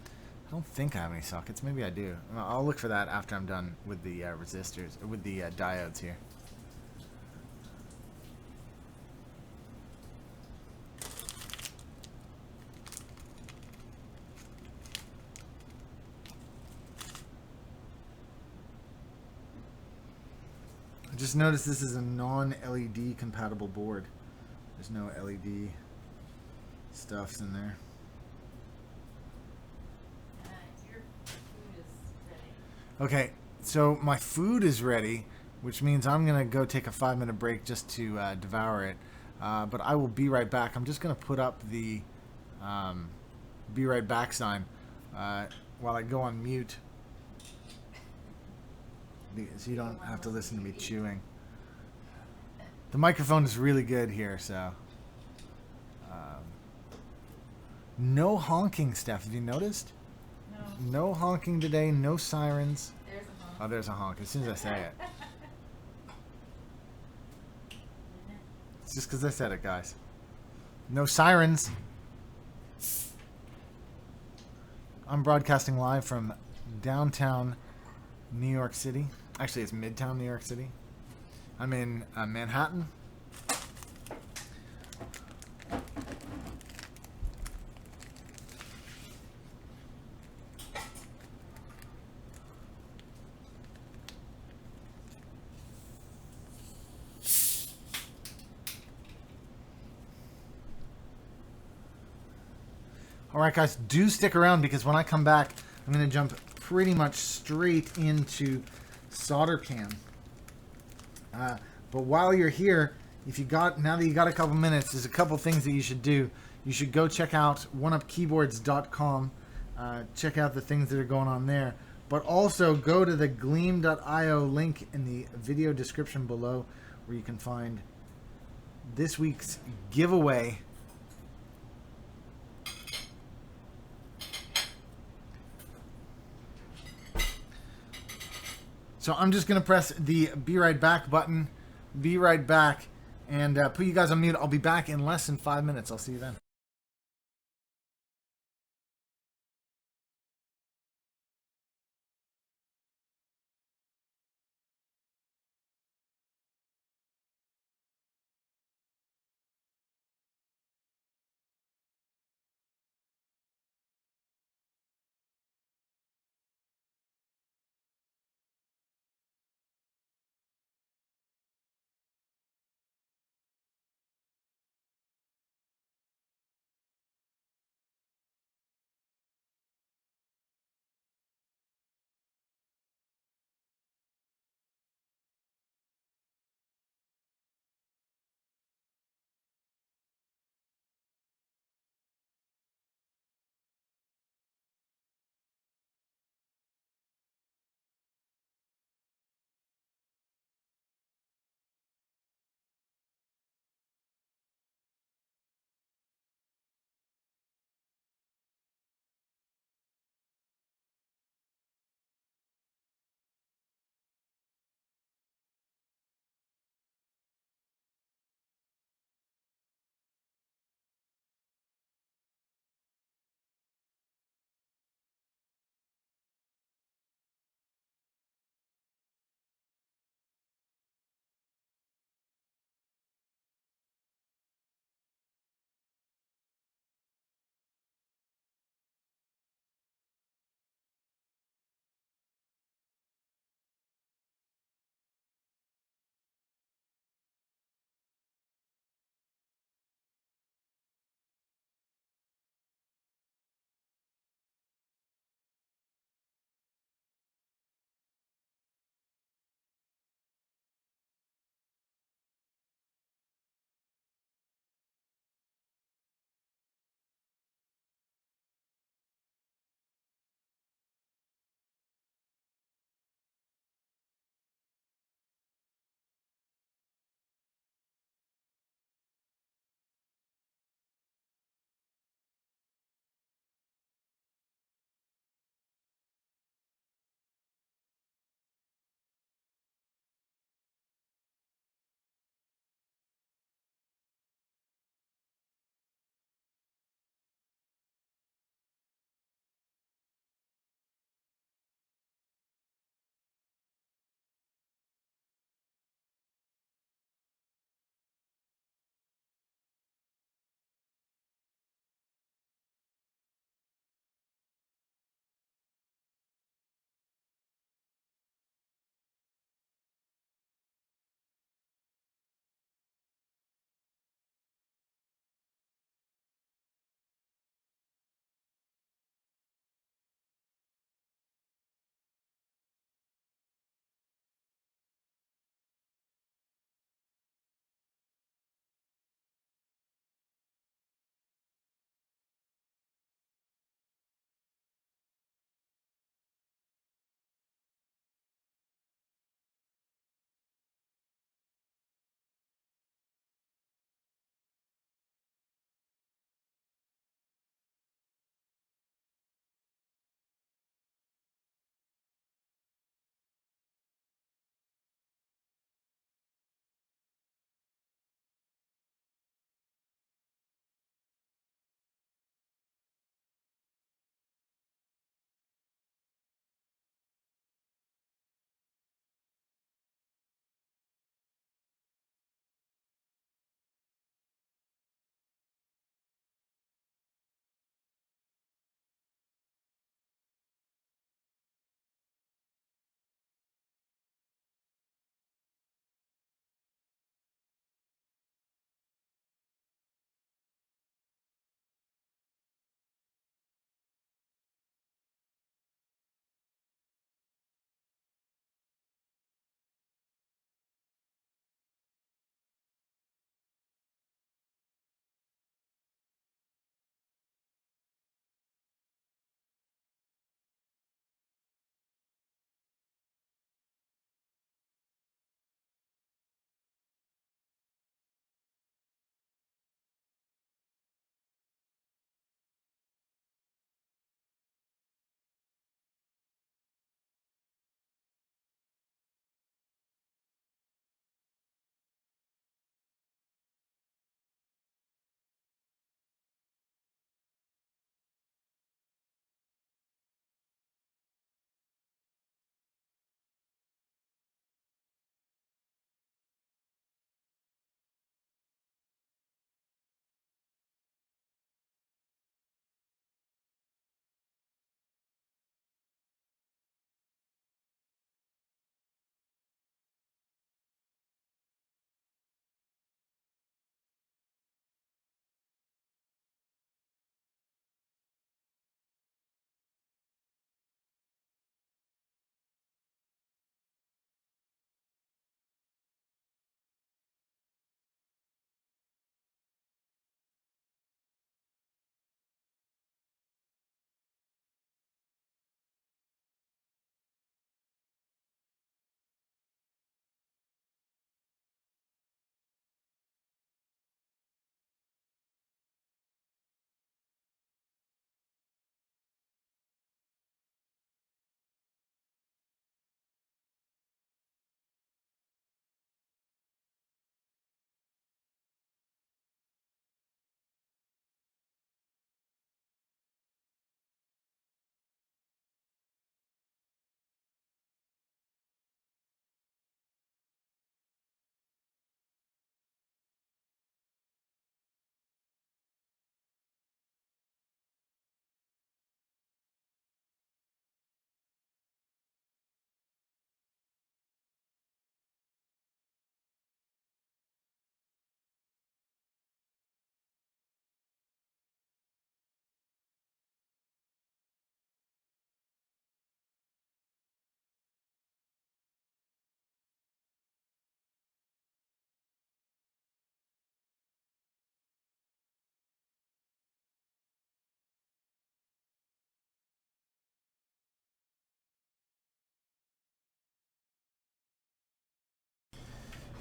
I don't think I have any sockets. Maybe I do. I'll look for that after I'm done with the resistors, or with the diodes here. I just noticed this is a non-LED compatible board. There's no LED stuffs in there. Your food is ready. Okay, so my food is ready, which means I'm going to go take a 5-minute break just to devour it. But I will be right back. I'm just going to put up the be right back sign while I go on mute, so you don't have to listen to me chewing. The microphone is really good here, so no honking, Steph. Have you noticed? No. No honking today. No sirens. There's a honk. Oh, there's a honk as soon as I say it. It's just because I said it, guys. No sirens. I'm broadcasting live from downtown New York City. Actually, it's midtown New York City. I'm in Manhattan. Alright guys, do stick around because when I come back, I'm going to jump pretty much straight into SolderCam. But while you're here, now that you got a couple minutes, there's a couple things that you should do. You should go check out oneupkeyboards.com. Check out the things that are going on there. But also go to the gleam.io link in the video description below where you can find this week's giveaway. So I'm just going to press the be right back button, be right back, and put you guys on mute. I'll be back in less than 5 minutes. I'll see you then.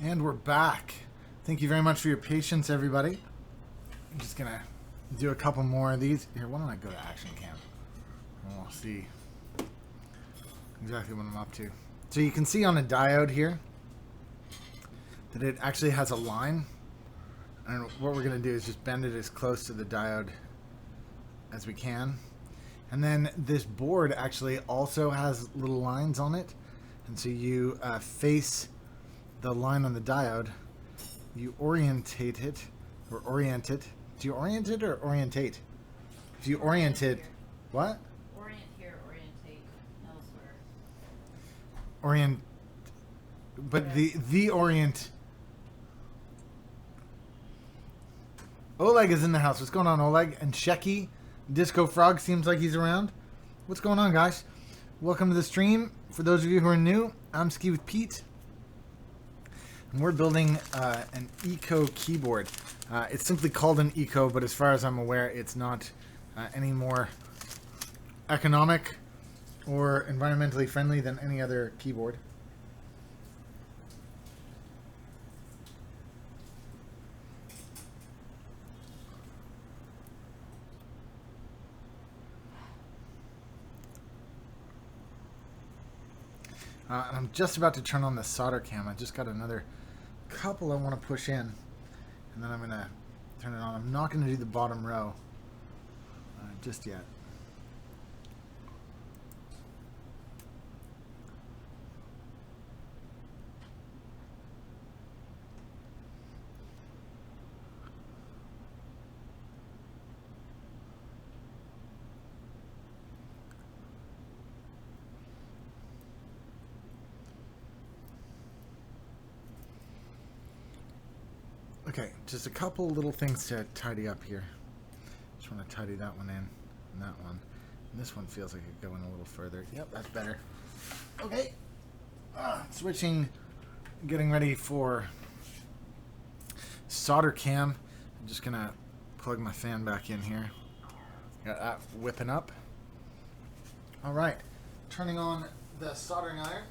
And we're back. Thank you very much for your patience, everybody. I'm just going to do a couple more of these. Here, why don't I go to action cam? And we'll see exactly what I'm up to. So you can see on a diode here that it actually has a line. And what we're going to do is just bend it as close to the diode as we can. And then this board actually also has little lines on it. And so you face the line on the diode, you orientate it, or orient it. Do you orient it or orientate? If you orient it, what? Orient here, orientate elsewhere. Orient, but Yeah. the orient. Oleg is in the house. What's going on, Oleg? And Shecky, Disco Frog seems like he's around. What's going on, guys? Welcome to the stream. For those of you who are new, I'm skiwithpete. And we're building an eco keyboard. It's simply called an eco, but as far as I'm aware, it's not any more economic or environmentally friendly than any other keyboard. And I'm just about to turn on the SolderCam. I just got another couple I want to push in, and then I'm going to turn it on. I'm not going to do the bottom row just yet. Okay, just a couple little things to tidy up here. Just want to tidy that one in, and that one. And this one feels like it's going a little further. Yep, that's better. Okay. Switching, getting ready for SolderCam. I'm just going to plug my fan back in here. Got that whipping up. All right, turning on the soldering iron.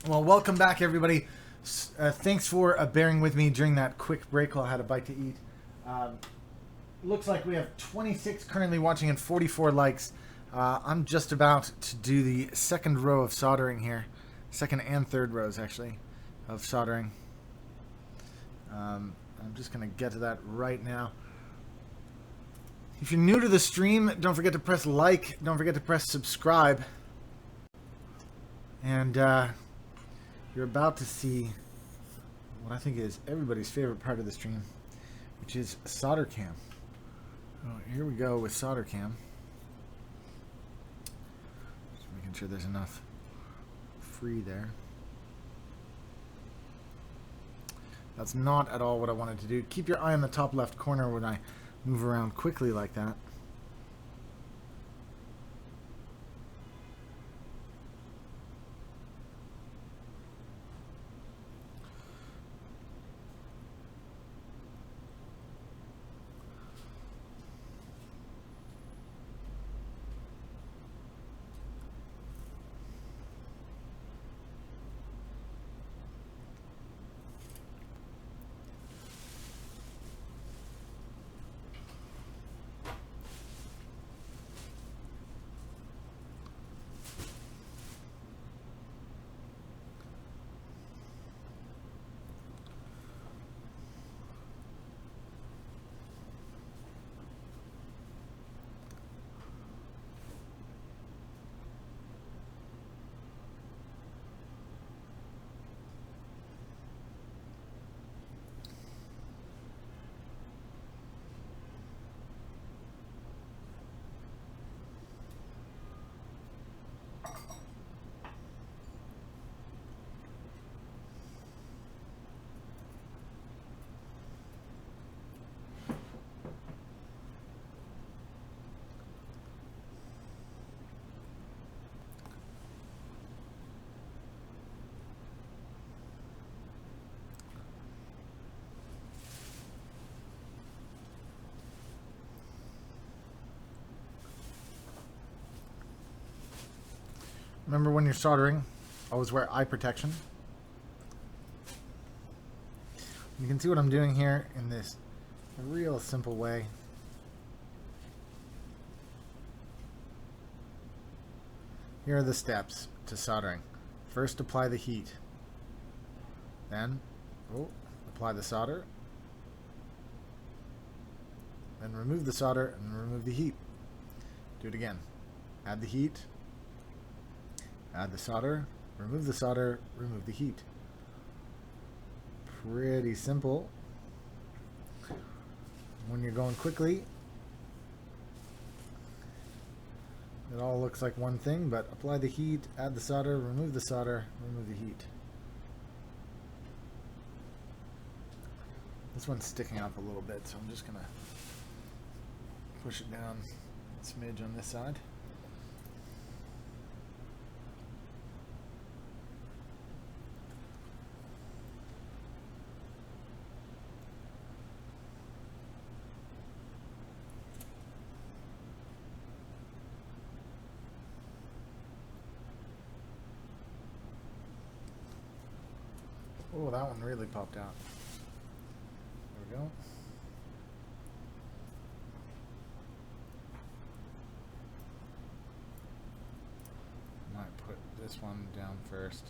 Well, welcome back, everybody. Thanks for bearing with me during that quick break while I had a bite to eat. Looks like we have 26 currently watching and 44 likes. I'm just about to do the second row of soldering here. Second and third rows, actually, of soldering. I'm just going to get to that right now. If you're new to the stream, don't forget to press like. Don't forget to press subscribe. And you're about to see what I think is everybody's favorite part of the stream, which is SolderCam. Oh, here we go with SolderCam. Just making sure there's enough free there. That's not at all what I wanted to do. Keep your eye on the top left corner when I move around quickly like that. Remember, when you're soldering, always wear eye protection. You can see what I'm doing here in this real simple way. Here are the steps to soldering. First, apply the heat. Then, apply the solder. Then remove the solder and remove the heat. Do it again. Add the heat. Add the solder. Remove the solder. Remove the heat. Pretty simple. When you're going quickly, it all looks like one thing, but apply the heat, add the solder, remove the solder, remove the heat. This one's sticking up a little bit, so I'm just going to push it down a smidge on this side. Oh, that one really popped out. There we go. Might put this one down first.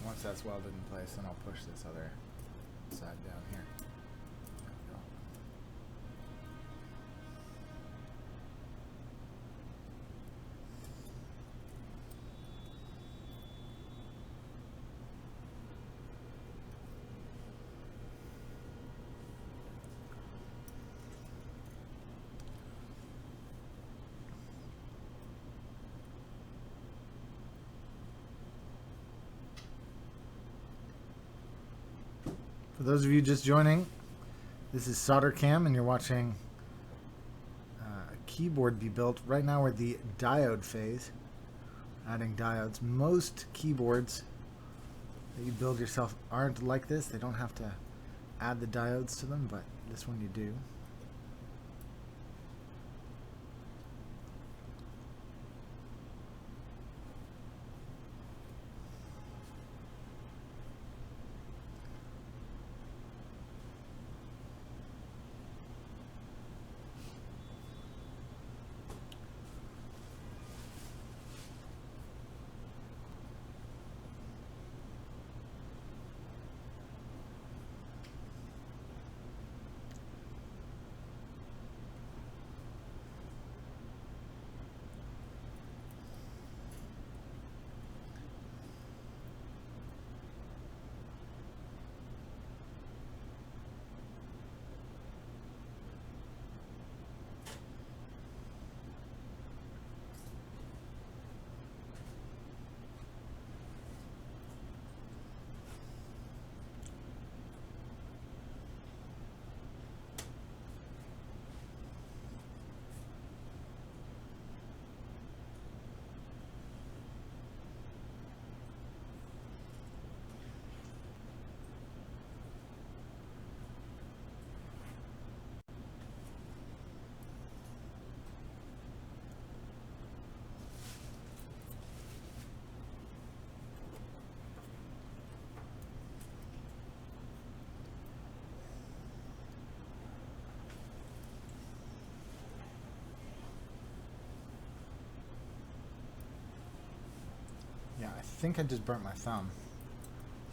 Once that's welded in place, then I'll push this other side down here. There we go. For those of you just joining, this is SolderCam, and you're watching a keyboard be built. Right now we're the diode phase, adding diodes. Most keyboards that you build yourself aren't like this. They don't have to add the diodes to them, but this one you do. Yeah, I think I just burnt my thumb,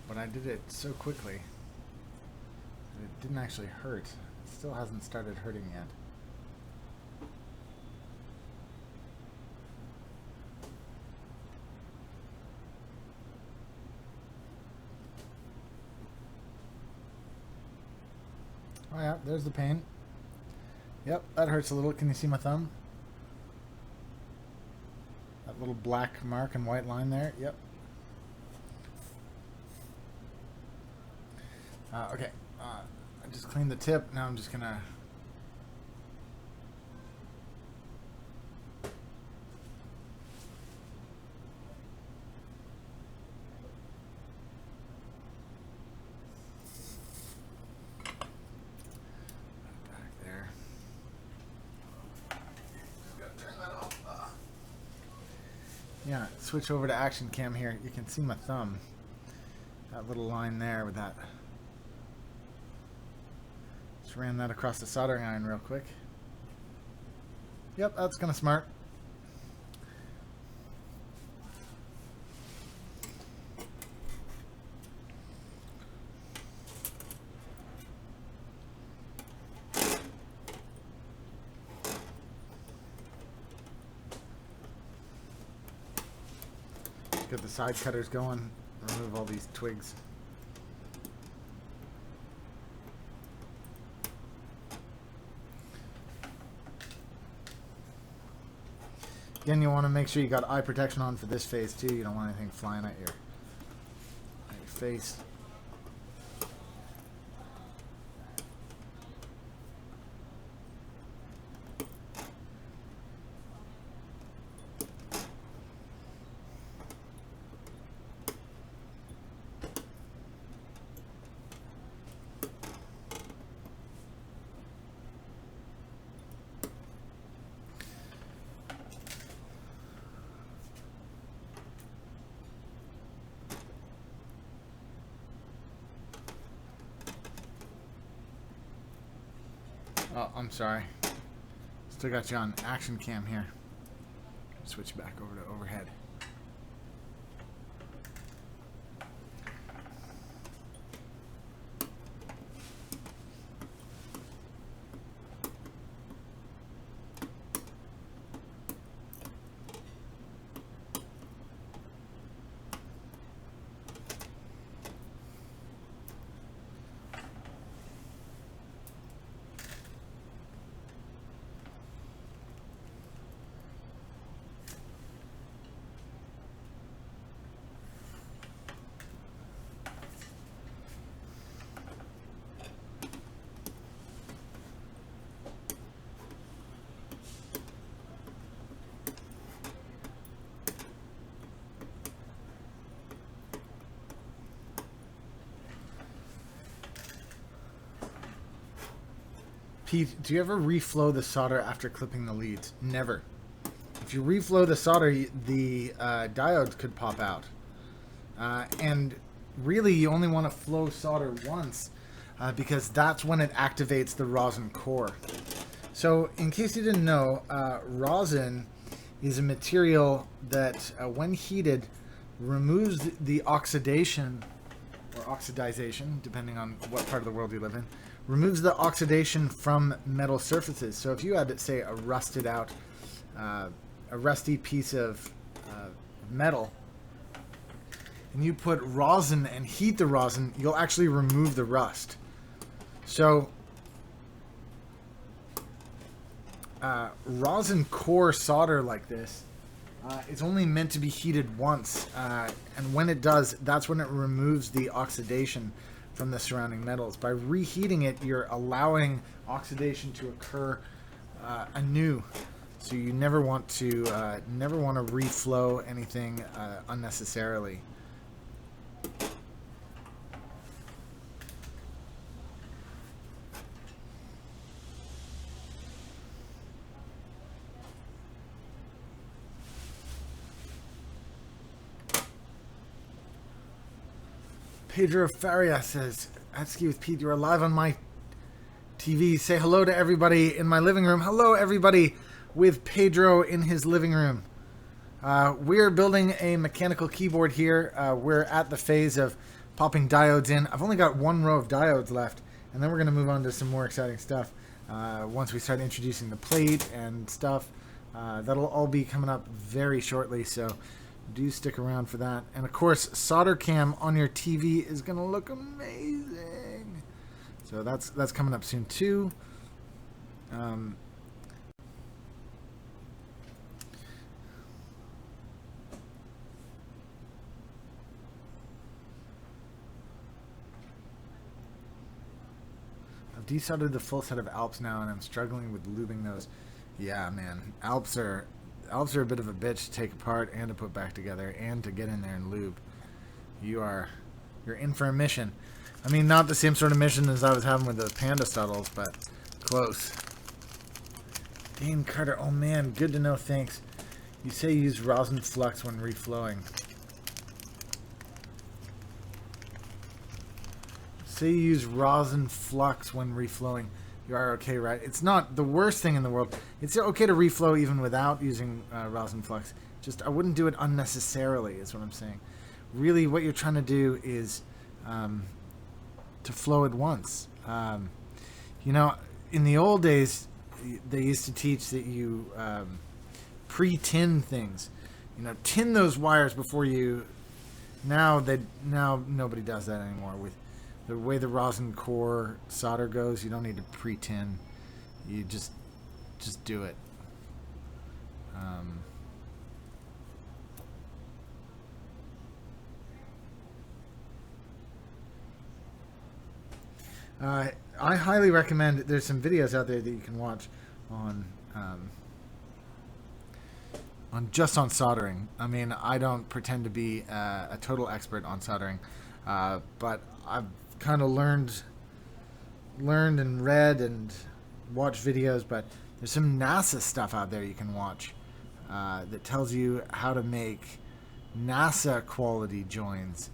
but I did it so quickly that it didn't actually hurt. It still hasn't started hurting yet. Oh yeah, there's the pain. Yep, that hurts a little. Can you see my thumb? That little black mark and white line there. Yep. Okay. I just cleaned the tip. Now I'm just gonna back there. Just gotta turn that off. Yeah, switch over to action cam here. You can see my thumb. that little line there with that. Just ran that across the soldering iron real quick. Yep, that's kind of smart. Get the side cutters going. Remove all these twigs. Again, you want to make sure you got eye protection on for this phase too. You don't want anything flying at your face. Oh, I'm sorry. Still got you on action cam here. Switch back over to overhead. Pete, do you ever reflow the solder after clipping the leads? Never. If you reflow the solder, the diodes could pop out. And really, you only want to flow solder once because that's when it activates the rosin core. So, in case you didn't know, rosin is a material that, when heated, removes the oxidation or oxidization, depending on what part of the world you live in, removes the oxidation from metal surfaces. So if you had, say, a rusted out, a rusty piece of metal, and you put rosin and heat the rosin, you'll actually remove the rust. So rosin core solder like this, it's only meant to be heated once, and when it does, that's when it removes the oxidation from the surrounding metals. By reheating it, you're allowing oxidation to occur anew. So you never want to reflow anything unnecessarily. Pedro Faria says, at Ski with Pete, you are live on my TV. Say hello to everybody in my living room. Hello, everybody with Pedro in his living room. We're building a mechanical keyboard here. We're at the phase of popping diodes in. I've only got one row of diodes left, and then we're going to move on to some more exciting stuff. Once we start introducing the plate and stuff, that'll all be coming up very shortly, so do stick around for that. And of course, SolderCam on your TV is going to look amazing. So that's coming up soon too. I've desoldered the full set of Alps now, and I'm struggling with lubing those. Yeah, man, Alps are a bit of a bitch to take apart and to put back together and to get in there and lube. You're in for a mission. I mean, not the same sort of mission as I was having with the Panda-stotles, but close. Dane Carter, oh man, good to know, thanks. You say use rosin flux when reflowing. say you use rosin flux when reflowing, you are okay, right? It's not the worst thing in the world. It's okay to reflow even without using rosin flux. Just I wouldn't do it unnecessarily, is what I'm saying. Really, what you're trying to do is to flow it once. You know, in the old days, they used to teach that you pre-tin things. You know, tin those wires before you. Now nobody does that anymore. With the way the rosin core solder goes, you don't need to pre-tin. You just do it. I highly recommend. There's some videos out there that you can watch on just on soldering. I mean, I don't pretend to be a total expert on soldering, but I've kind of learned and read and watched videos. But there's some NASA stuff out there you can watch that tells you how to make NASA quality joins.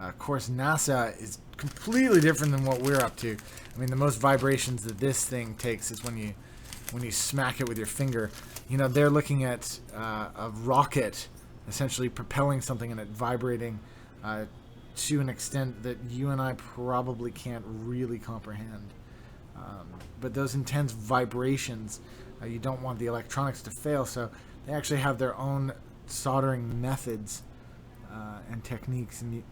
Of course, NASA is completely different than what we're up to. I mean, the most vibrations that this thing takes is when you smack it with your finger. You know, they're looking at a rocket essentially propelling something and it vibrating to an extent that you and I probably can't really comprehend. But those intense vibrations, you don't want the electronics to fail, so they actually have their own soldering methods and techniques. And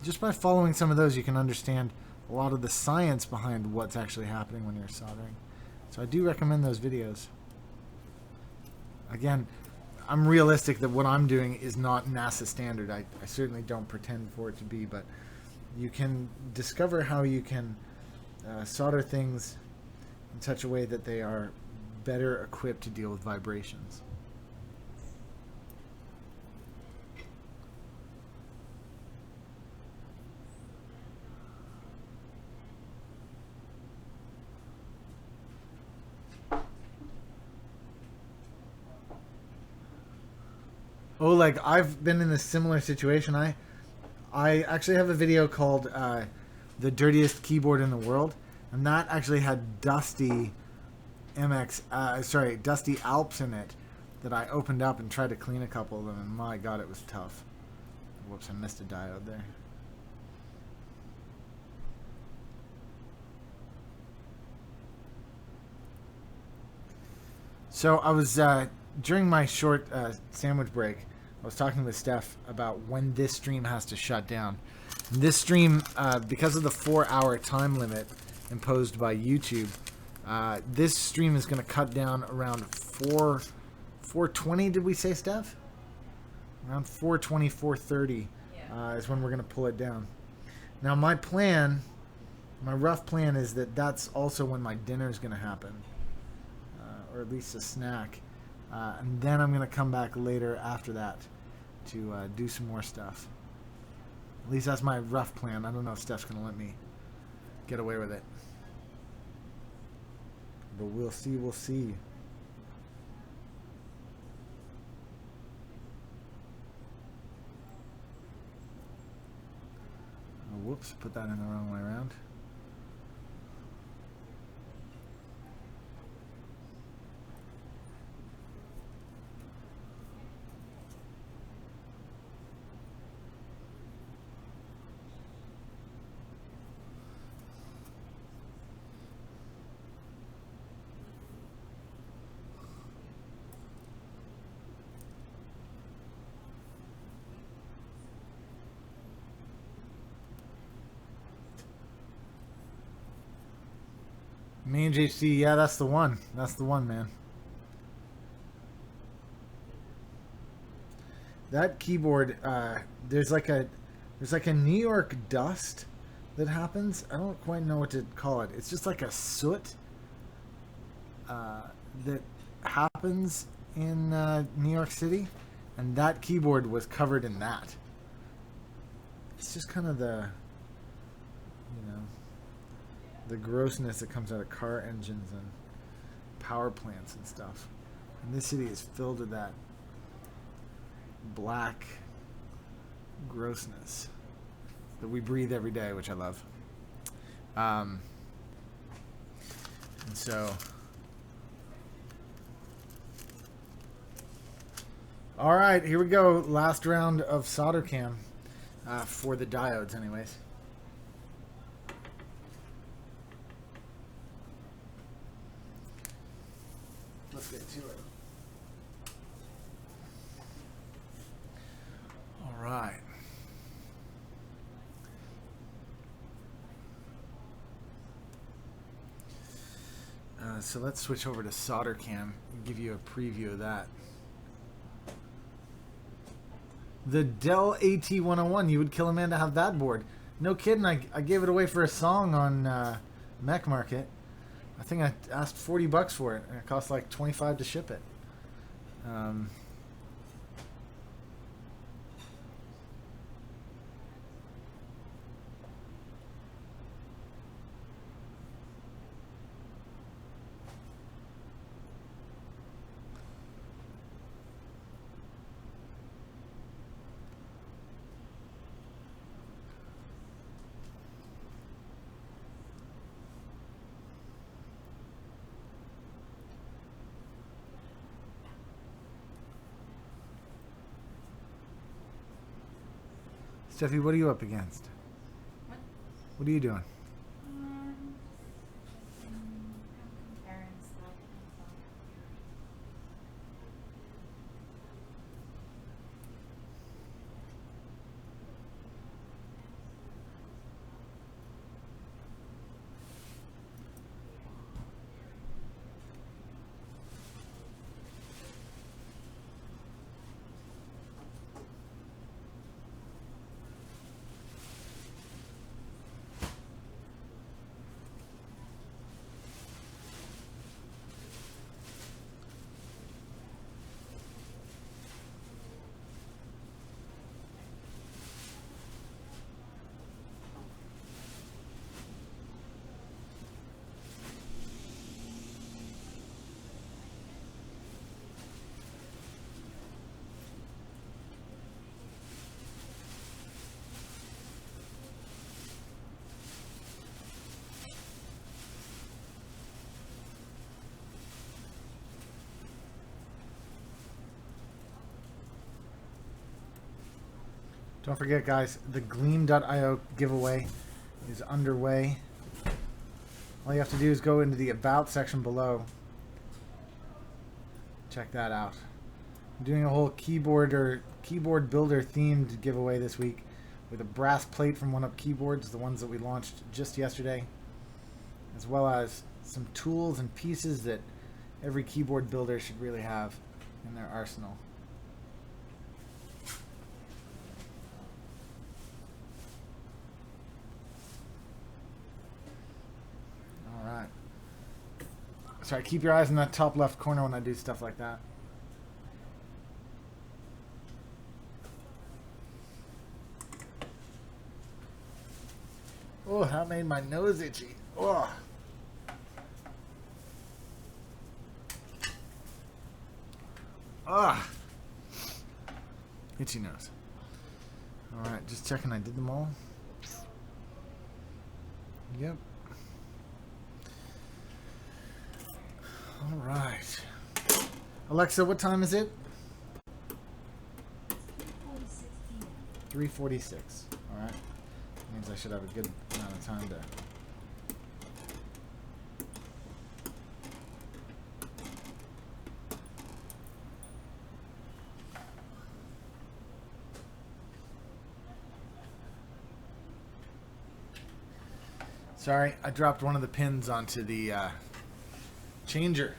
just by following some of those, you can understand a lot of the science behind what's actually happening when you're soldering. So I do recommend those videos. Again, I'm realistic that what I'm doing is not NASA standard. I certainly don't pretend for it to be, but you can discover how you can solder things in such a way that they are better equipped to deal with vibrations. Oh, like I've been in a similar situation. I actually have a video called "The Dirtiest Keyboard in the World," and that actually had Dusty Dusty Alps in it that I opened up and tried to clean a couple of them, and my God, it was tough. Whoops, I missed a diode there. So I was during my short sandwich break, I was talking with Steph about when this stream has to shut down. And this stream, because of the 4-hour time limit imposed by YouTube, this stream is going to cut down around 4:20. Did we say, Steph? Around 4:20, 4:30 is when we're going to pull it down. Now my rough plan is that that's also when my dinner is going to happen, or at least a snack. And then I'm going to come back later after that to do some more stuff. At least that's my rough plan. I don't know if Steph's going to let me get away with it. But we'll see, we'll see. Oh, whoops, put that in the wrong way around. Me and JC, yeah, that's the one. That's the one, man. That keyboard, there's like a New York dust that happens. I don't quite know what to call it. It's just like a soot that happens in New York City, and that keyboard was covered in that. It's just kind of the, you know, the grossness that comes out of car engines and power plants and stuff. And this city is filled with that black grossness that we breathe every day, which I love. And so, all right, here we go. Last round of SolderCam for the diodes, anyways. Let's get to it. All right. So let's switch over to SolderCam and give you a preview of that. The Dell AT101, you would kill a man to have that board. No kidding, I gave it away for a song on Mech Market. I think I asked $40 for it, and it cost like $25 to ship it. Steffi, what are you up against? What? What are you doing? Comparing stuff and stuff. Don't forget, guys, the Gleam.io giveaway is underway. All you have to do is go into the About section below. Check that out. I'm doing a whole keyboard builder themed giveaway this week with a brass plate from One Up Keyboards, the ones that we launched just yesterday, as well as some tools and pieces that every keyboard builder should really have in their arsenal. Alright. Sorry, keep your eyes in that top left corner when I do stuff like that. Oh, that made my nose itchy. Oh. Ah. Itchy nose. Alright, just checking I did them all. Yep. Alright. Alexa, what time is it? 3:46. Alright. Means I should have a good amount of time to... Sorry, I dropped one of the pins onto the changer.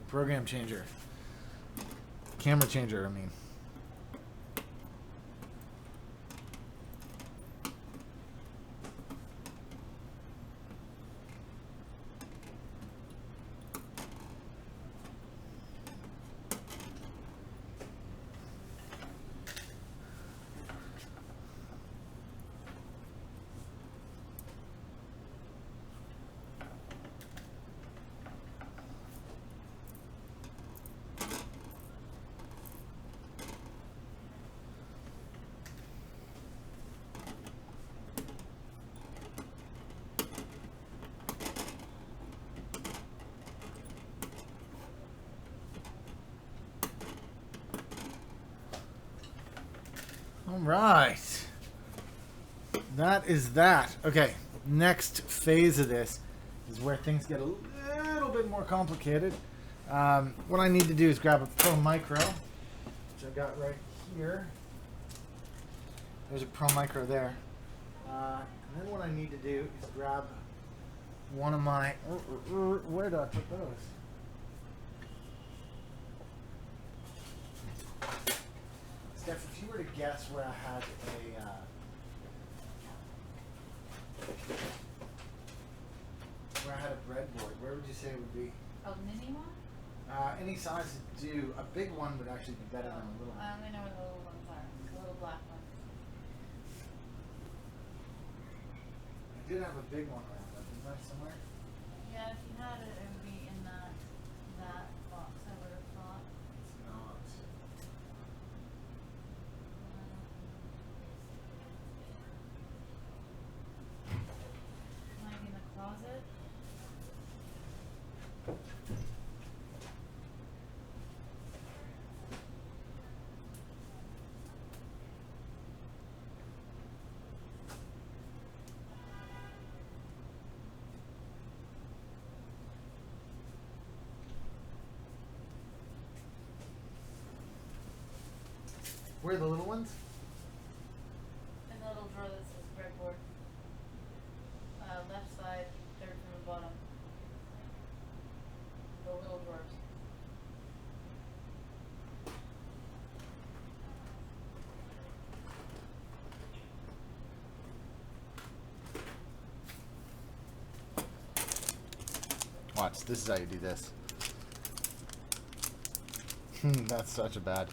Program changer. Camera changer, I mean. right. That is that. Okay, next phase of this is where things get a little bit more complicated. What I need to do is grab a Pro Micro, which I got right here. There's a Pro Micro there. And then what I need to do is grab one of my... where do I put those? Steph, if you were to guess where I had a breadboard, where would you say it would be? A mini one? Any size would do. A big one would actually be better than a little one. I only know where the little ones are. The little black ones. I did have a big one around, didn't I, somewhere? Yeah, if you had it, it would be in that box, I would have thought. It's not. Might be in the closet. Where are the little ones? In the little drawer that says breadboard. Left side, third from the bottom. The little drawers. Watch, this is how you do this. That's such a bad.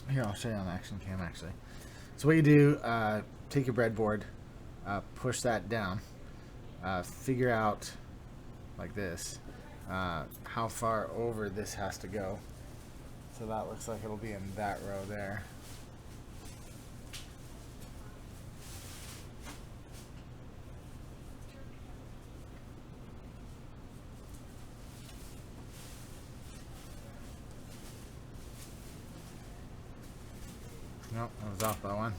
Here, I'll show you on action cam actually. So what you do, take your breadboard, push that down, figure out, like this, how far over this has to go. So that looks like it'll be in that row there. Nope, I was off by one.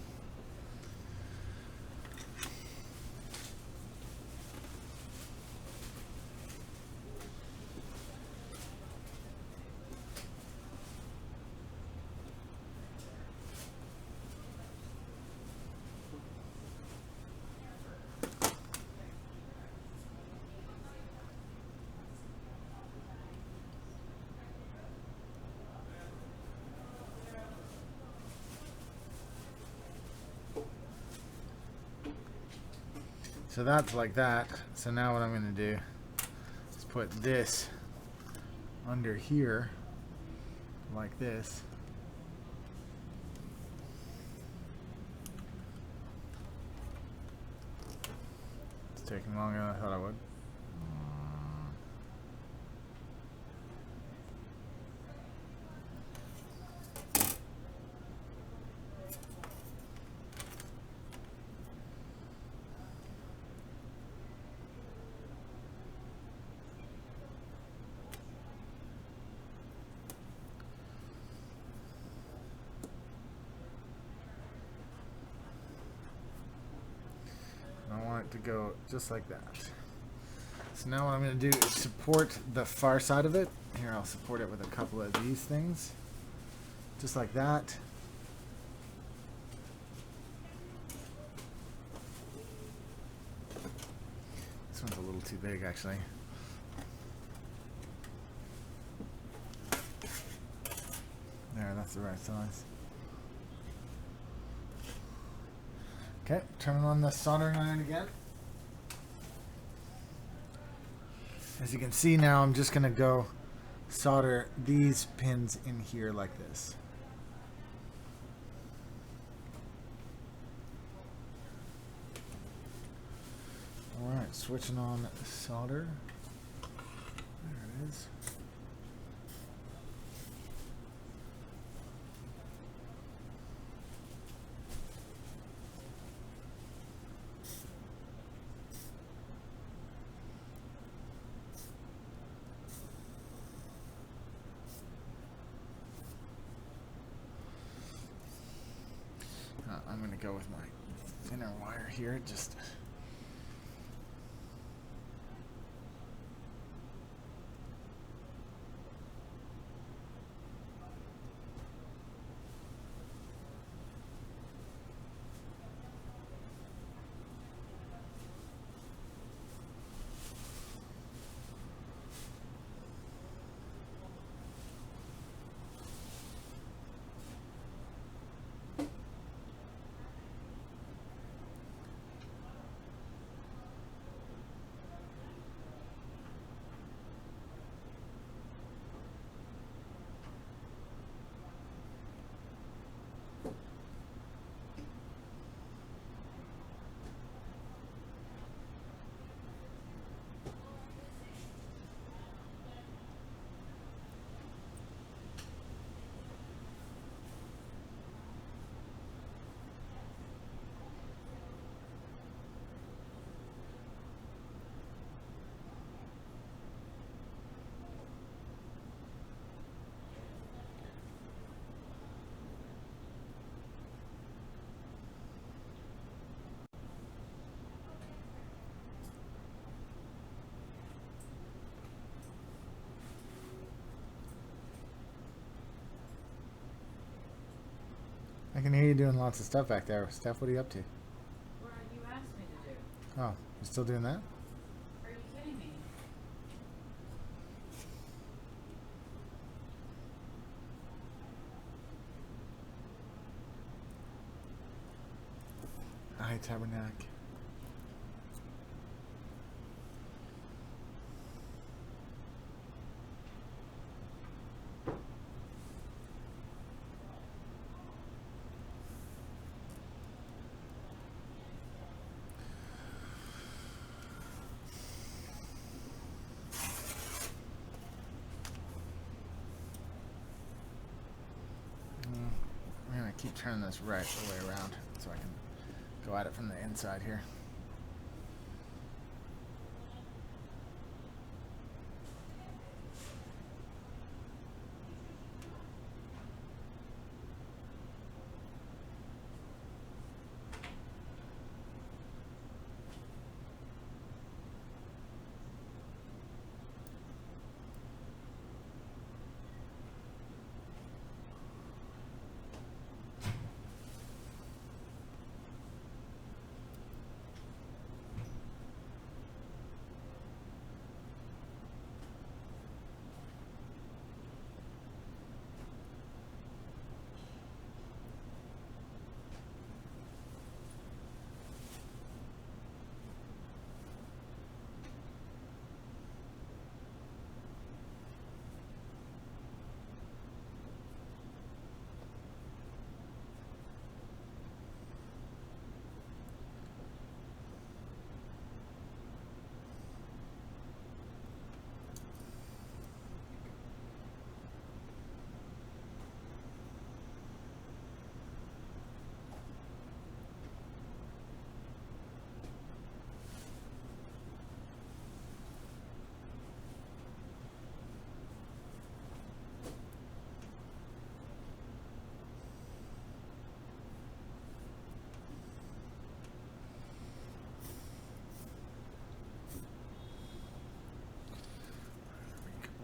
So that's like that. So now what I'm going to do is put this under here like this. It's taking longer than I thought I would. I want it to go just like that. So now what I'm going to do is support the far side of it. Here, I'll support it with a couple of these things. Just like that. This one's a little too big, actually. There, that's the right size. Okay, turning on the soldering iron again. As you can see now, I'm just going to go solder these pins in here like this. Alright, switching on solder. There it is. I'm going to go with my thinner wire here, just... I can hear you doing lots of stuff back there. Steph, what are you up to? What you asked me to do. Oh, you still doing that? Are you kidding me? Hi, Tabernacle. I'm going to keep turning this right the way around so I can go at it from the inside here.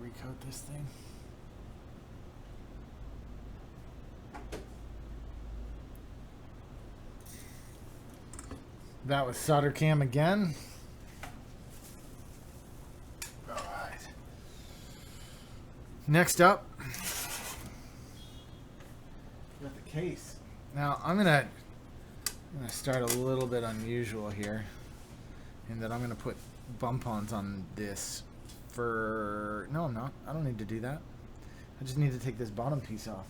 Recoat this thing. That was SolderCam again. All right. Next up, we got the case. Now I'm gonna I'm going to start a little bit unusual here, in that I'm going to put bump-ons on this for... No, I'm not. I don't need to do that. I just need to take this bottom piece off.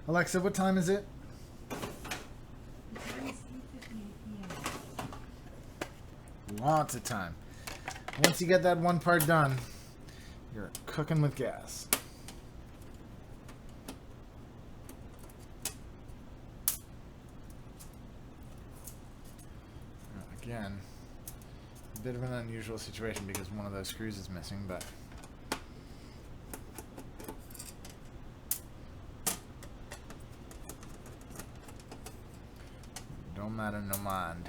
Alexa, what time is it? The time is 8:58 p.m. Lots of time. Once you get that one part done, you're cooking with gas. Again, a bit of an unusual situation because one of those screws is missing, but don't matter, no mind.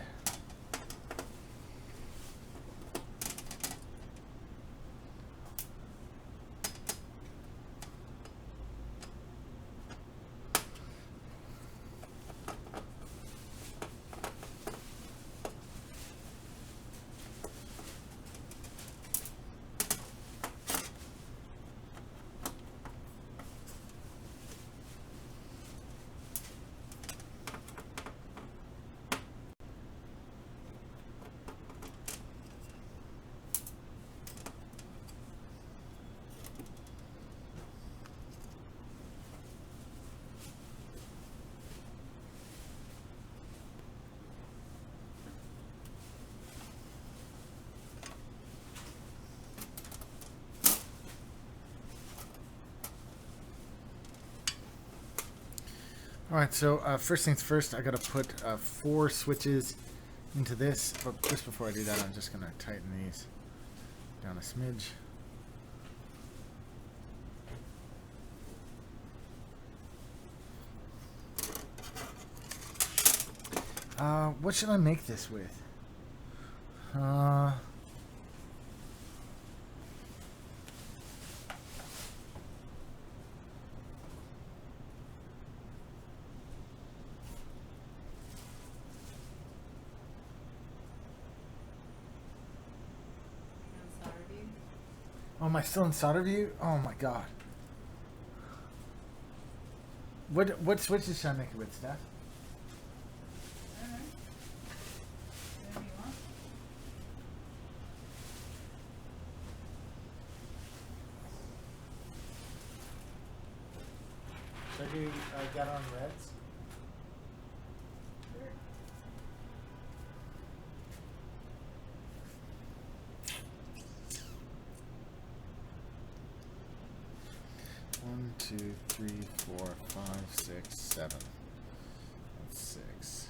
Alright, so first things first, I gotta put 4 switches into this, but just before I do that, I'm just gonna tighten these down a smidge. What should I make this with? Oh, am I still in solder view? Oh my god. What switches should I make it with, Steph? I don't know. Whatever you want. Should I do get on reds? Sure. One, 2, 3, 4, 5, 6, 7. That's 6.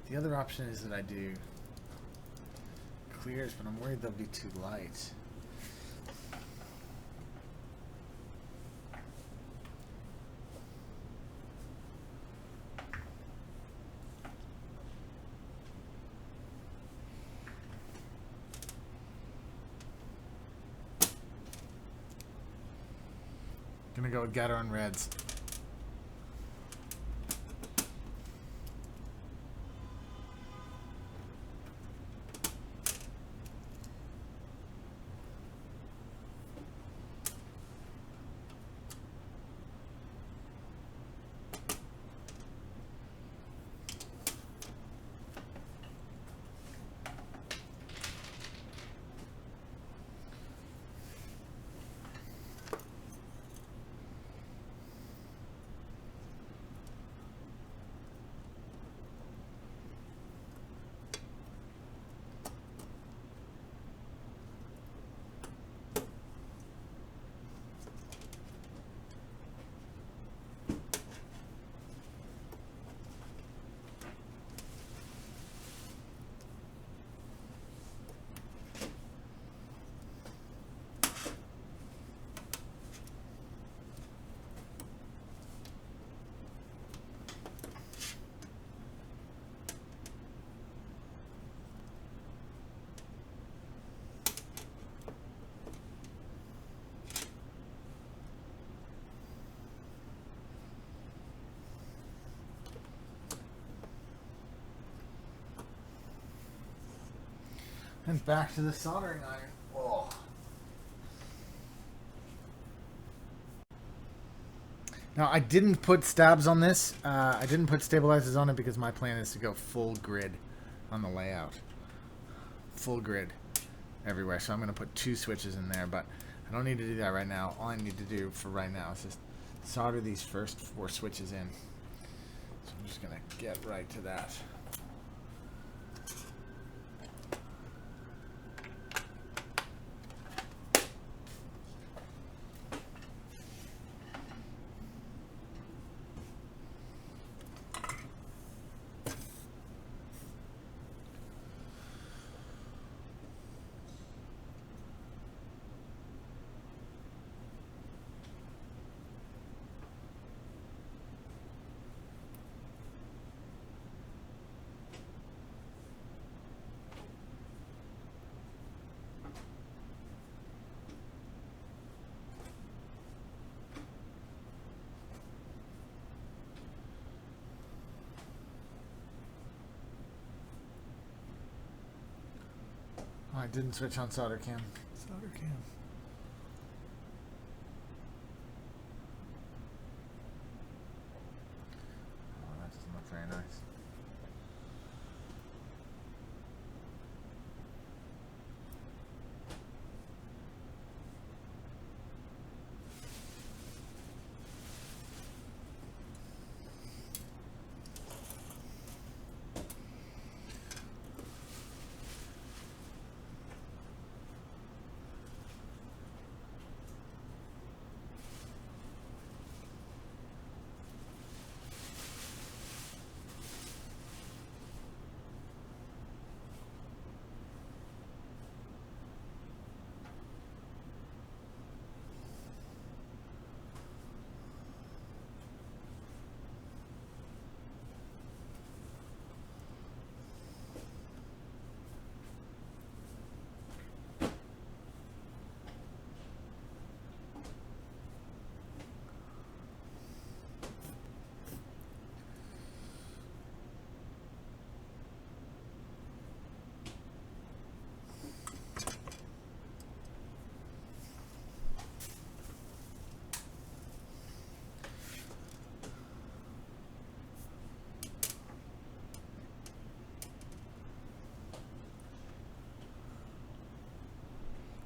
The other option is that I do clears, but I'm worried they'll be too light. Gonna go with Gator on reds. And back to the soldering iron. Oh. Now, I didn't put stabs on this. I didn't put stabilizers on it because my plan is to go full grid on the layout. Full grid everywhere. So I'm going to put 2 switches in there, but I don't need to do that right now. All I need to do for right now is just solder these first 4 switches in. So I'm just going to get right to that. Oh, I didn't switch on SolderCam. SolderCam. Oh, that doesn't look very nice.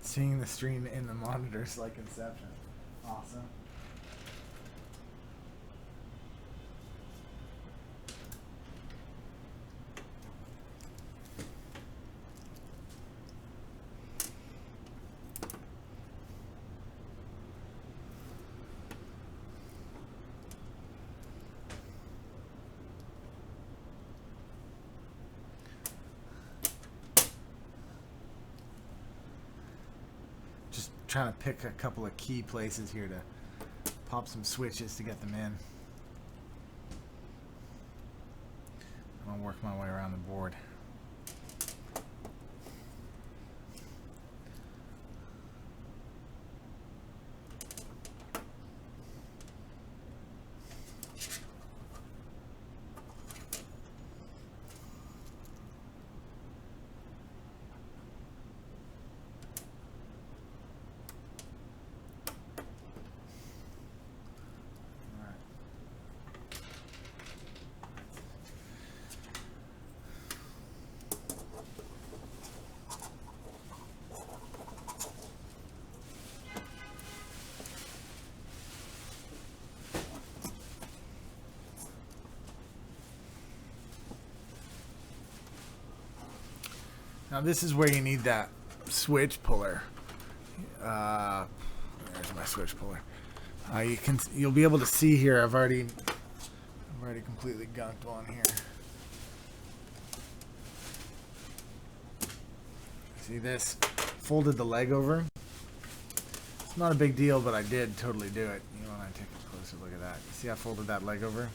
Seeing the stream in the monitors like Inception. Awesome. Trying to pick a couple of key places here to pop some switches to get them in. I'll work my way around the board. Now this is where you need that switch puller. There's my switch puller. You'll be able to see here. I've already completely gunked one here. See this? Folded the leg over. It's not a big deal, but I did totally do it. You want to take a closer look at that? You see I folded that leg over?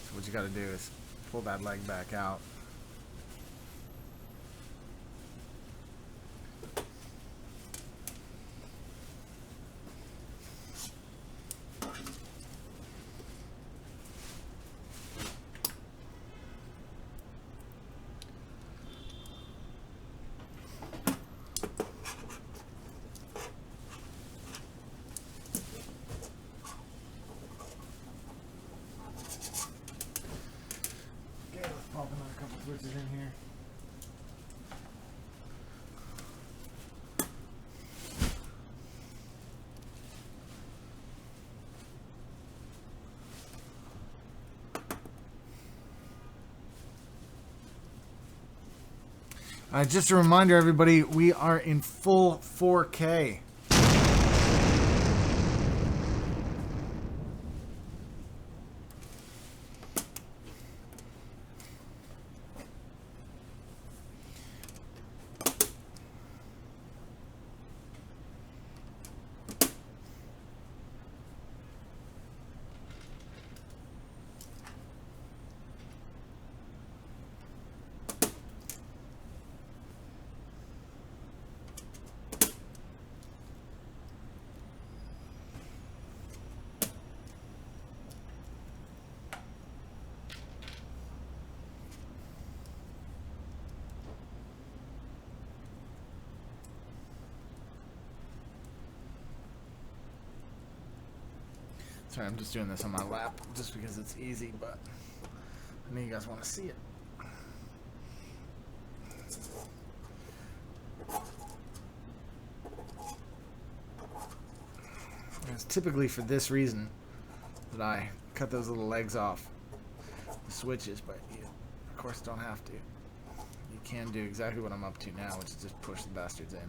So what you got to do is pull that leg back out. Just a reminder, everybody, we are in full 4K. Sorry, I'm just doing this on my lap just because it's easy, but I know you guys want to see it. It's typically for this reason that I cut those little legs off the switches, but you, of course, don't have to. You can do exactly what I'm up to now, which is just push the bastards in.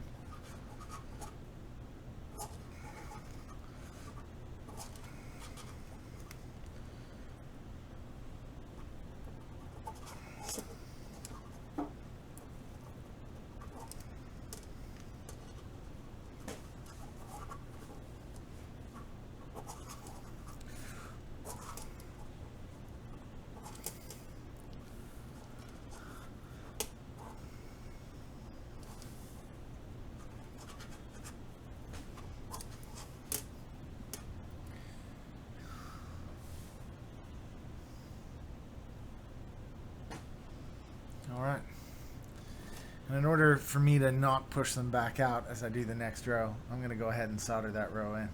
Alright. And in order for me to not push them back out as I do the next row, I'm going to go ahead and solder that row in.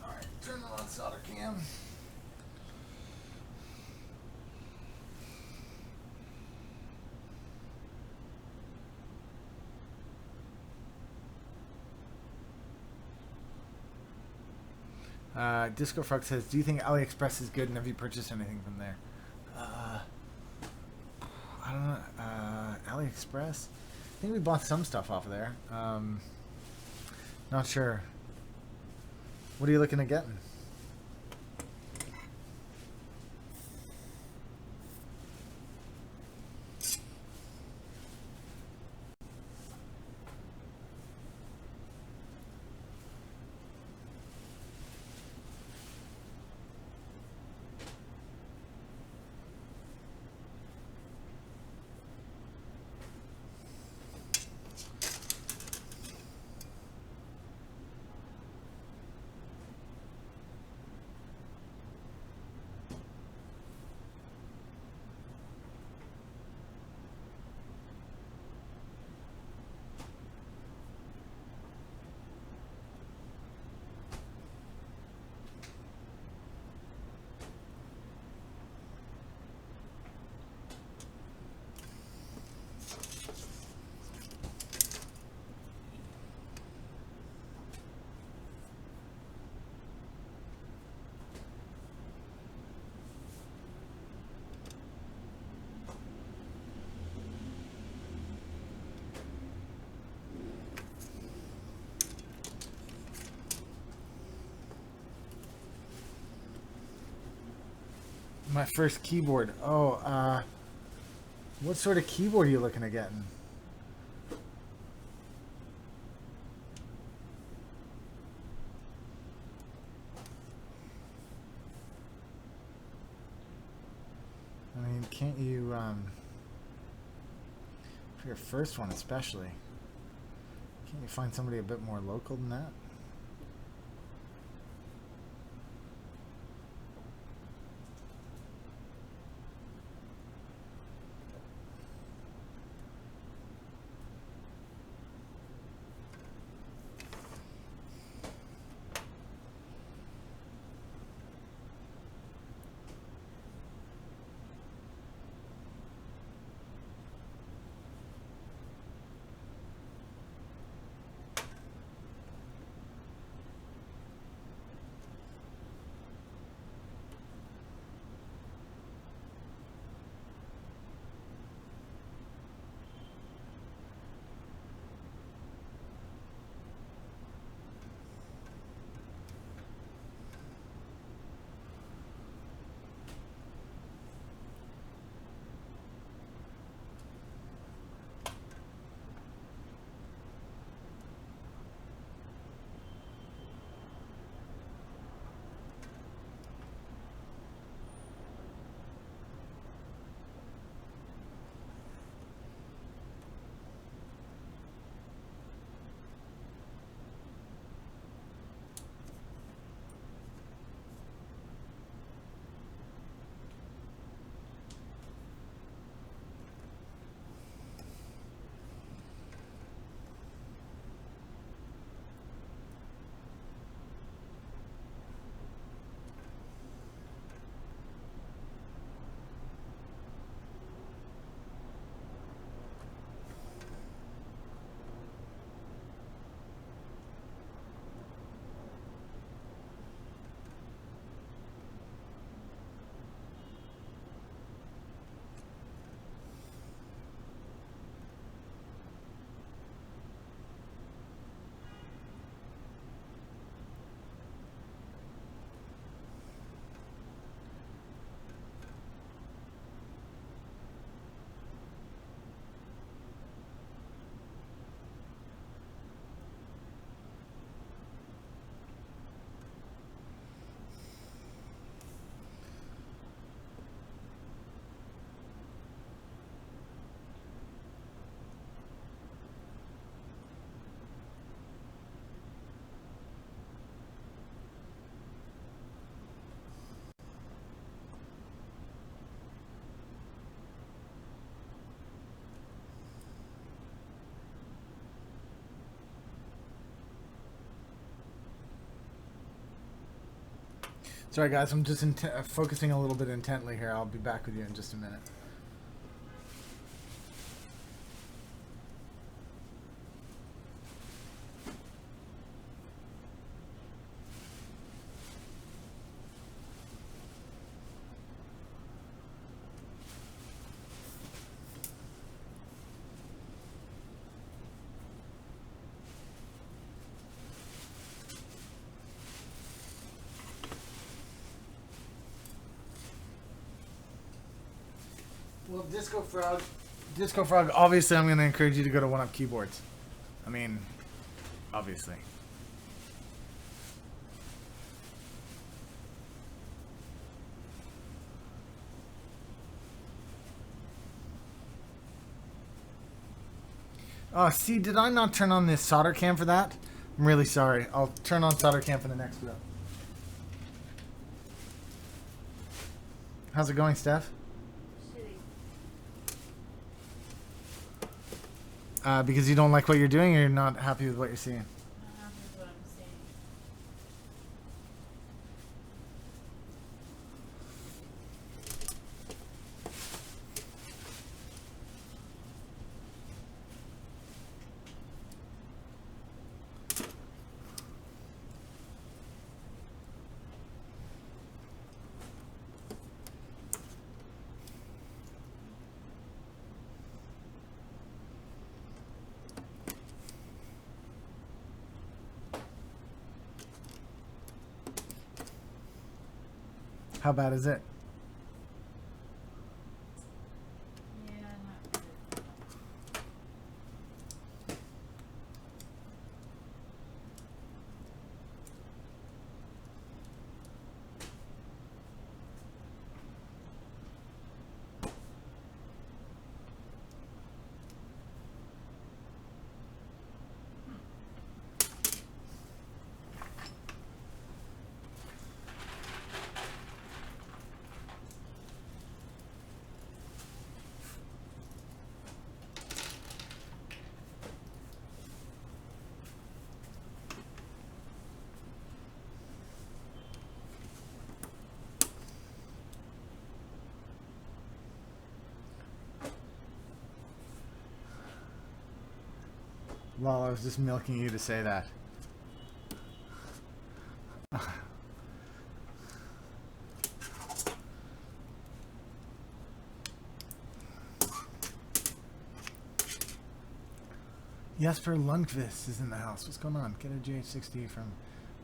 Alright, turn on SolderCam. Disco Frog says, do you think AliExpress is good and have you purchased anything from there? I don't know. AliExpress? I think we bought some stuff off of there. Not sure. What are you looking at getting? My first keyboard. Oh, what sort of keyboard are you looking at getting? I mean, can't you, for your first one especially, can't you find somebody a bit more local than that? Sorry, guys. I'm just focusing a little bit intently here. I'll be back with you in just a minute. Well, Disco Frog, obviously I'm going to encourage you to go to 1UP Keyboards. I mean, obviously. Oh, see, did I not turn on this SolderCam for that? I'm really sorry. I'll turn on SolderCam for the next video. How's it going, Steph? Because you don't like what you're doing, or you're not happy with what you're seeing? Not happy with what I'm seeing. How bad is it? Yeah, not good. Well, I was just milking you to say that. Jesper Lundqvist is in the house. What's going on? Get a GH60 from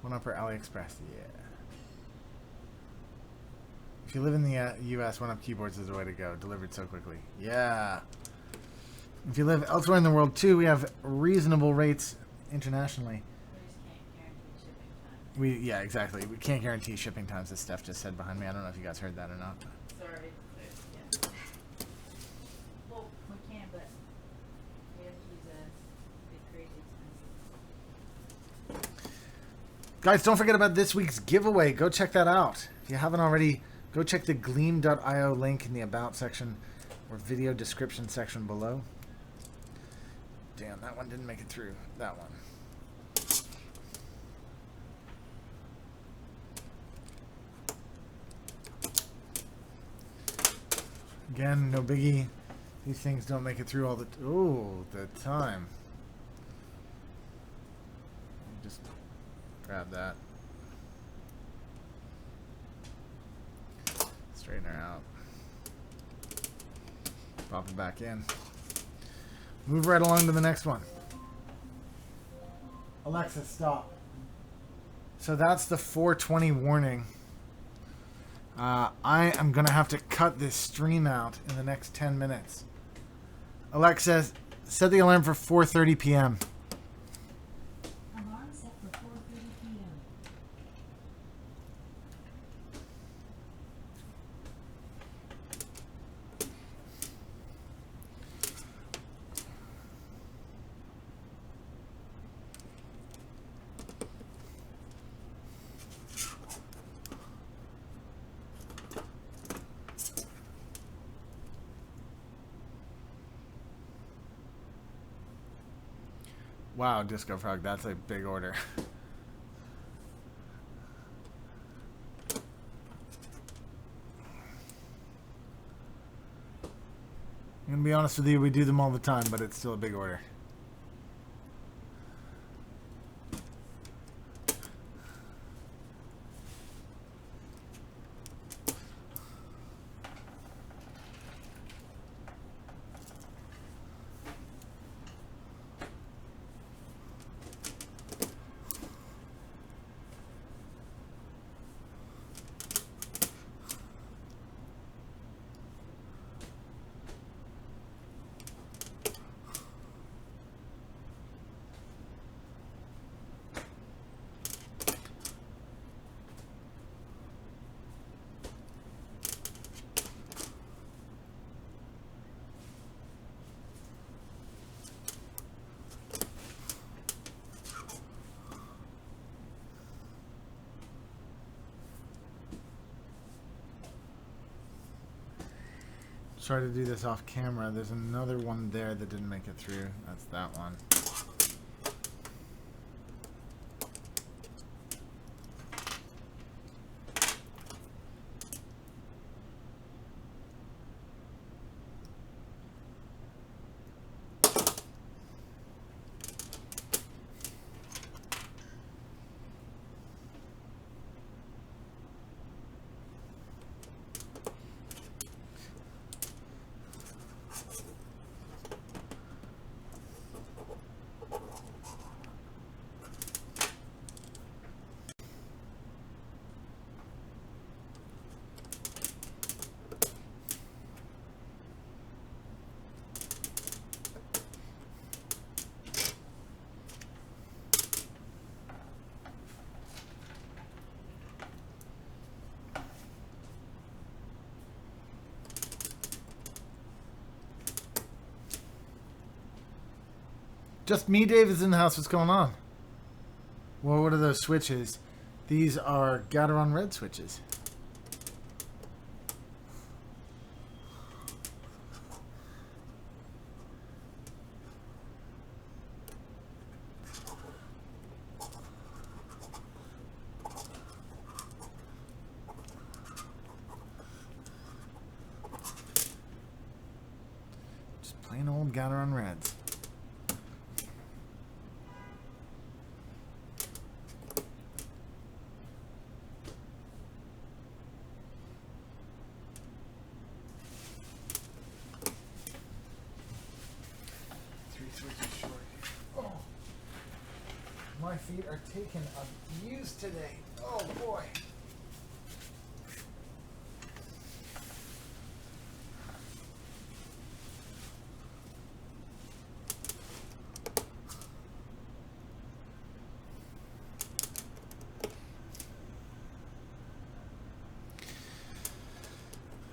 1UP or AliExpress. Yeah. If you live in the US, 1UP Keyboards is the way to go. Delivered so quickly. Yeah. If you live elsewhere in the world too, we have reasonable rates internationally. We just can't guarantee shipping time. Yeah, exactly. We can't guarantee shipping times, as Steph just said behind me. I don't know if you guys heard that or not. Sorry. Yeah. Well, we can, but we have to use a big crazy expensive. Guys, don't forget about this week's giveaway. Go check that out. If you haven't already, go check the gleam.io link in the About section or video description section below. Damn, that one didn't make it through. That one. Again, no biggie. These things don't make it through all the time. Just grab that. Straighten her out. Pop it back in. Move right along to the next one. Alexa, stop. So that's the 420 warning. I am going to have to cut this stream out in the next 10 minutes. Alexa, set the alarm for 4:30 p.m. Alarm set for 4:30 p.m. Wow, Disco Frog, that's a big order. gonna be honest with you, we do them all the time, but it's still a big order. Try to do this off camera. There's another one there that didn't make it through. That's that one. Just me, Dave, is in the house. What's going on? Well, what are those switches? These are Gateron red switches. Just plain old Gateron reds. My feet are taking abuse today. Oh boy.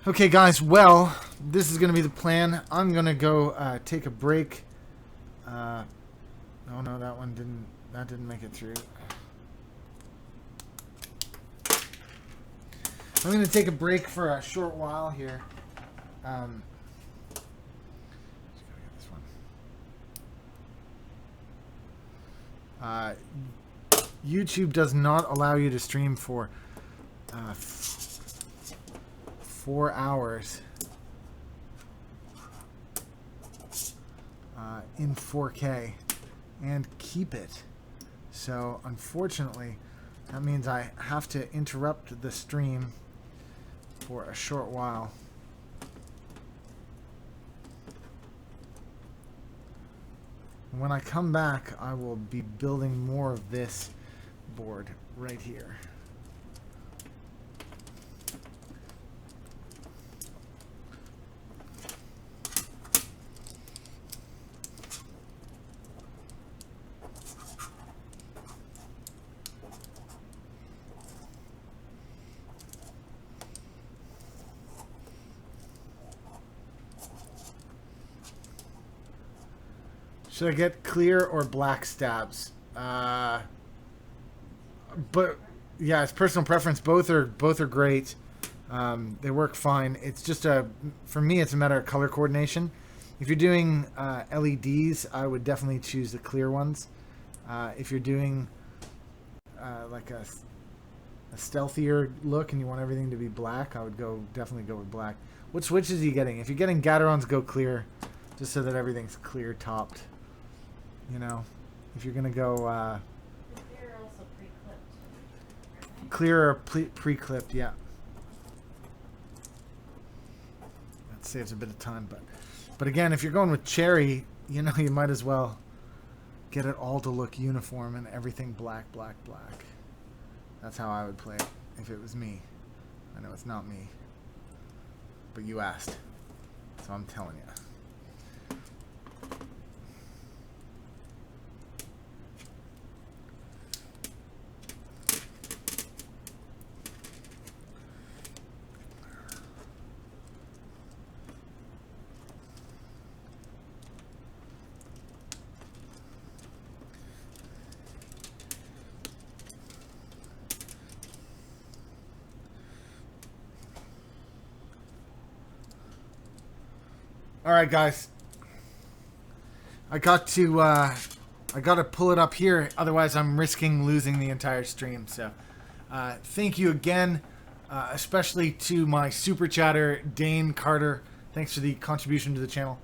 Okay guys, well, this is going to be the plan. I'm going to go take a break. Oh no, that didn't make it through. I'm going to take a break for a short while here. Just gotta get this one. YouTube does not allow you to stream for 4 hours in 4K and keep it. So unfortunately, that means I have to interrupt the stream for a short while. When I come back, I will be building more of this board right here. Should I get clear or black stabs? But yeah, it's personal preference. Both are great. They work fine. It's just for me, it's a matter of color coordination. If you're doing LEDs, I would definitely choose the clear ones. If you're doing like a stealthier look and you want everything to be black, I would definitely go with black. What switches are you getting? If you're getting Gaterons, go clear, just so that everything's clear topped. You know, if you're gonna go They're also pre-clipped. Aren't they? clear or pre-clipped, yeah. That saves a bit of time, but again, if you're going with cherry, you know, you might as well get it all to look uniform and everything black, black, black. That's how I would play it if it was me. I know it's not me, but you asked, so I'm telling you. All right, guys. I got to pull it up here. Otherwise, I'm risking losing the entire stream. So, thank you again, especially to my super chatter, Dane Carter. Thanks for the contribution to the channel.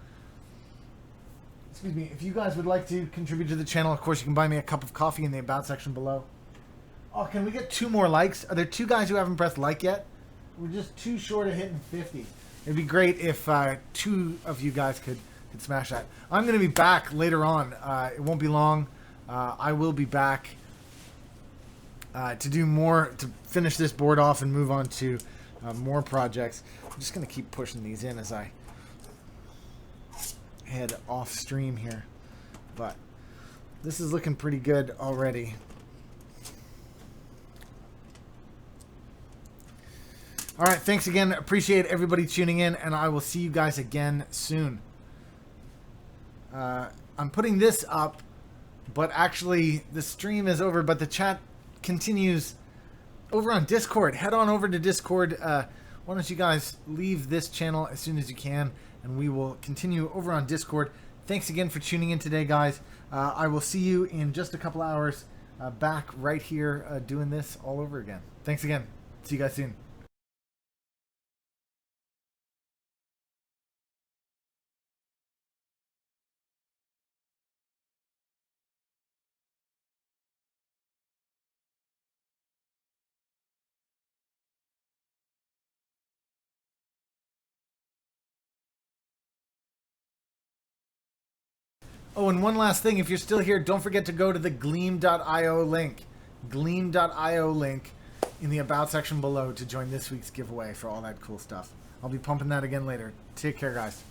Excuse me. If you guys would like to contribute to the channel, of course, you can buy me a cup of coffee in the About section below. Oh, can we get 2 more likes? Are there 2 guys who haven't pressed like yet? We're just too short of hitting 50. It'd be great if 2 of you guys could smash that. I'm going to be back later on. It won't be long. I will be back to do more, to finish this board off and move on to more projects. I'm just going to keep pushing these in as I head off stream here. But this is looking pretty good already. All right, thanks again. Appreciate everybody tuning in, and I will see you guys again soon. I'm putting this up, but actually the stream is over, but the chat continues over on Discord. Head on over to Discord. Why don't you guys leave this channel as soon as you can, and we will continue over on Discord. Thanks again for tuning in today, guys. I will see you in just a couple hours back right here doing this all over again. Thanks again. See you guys soon. Oh, and one last thing. If you're still here, don't forget to go to the gleam.io link. Gleam.io link in the About section below to join this week's giveaway for all that cool stuff. I'll be pumping that again later. Take care, guys.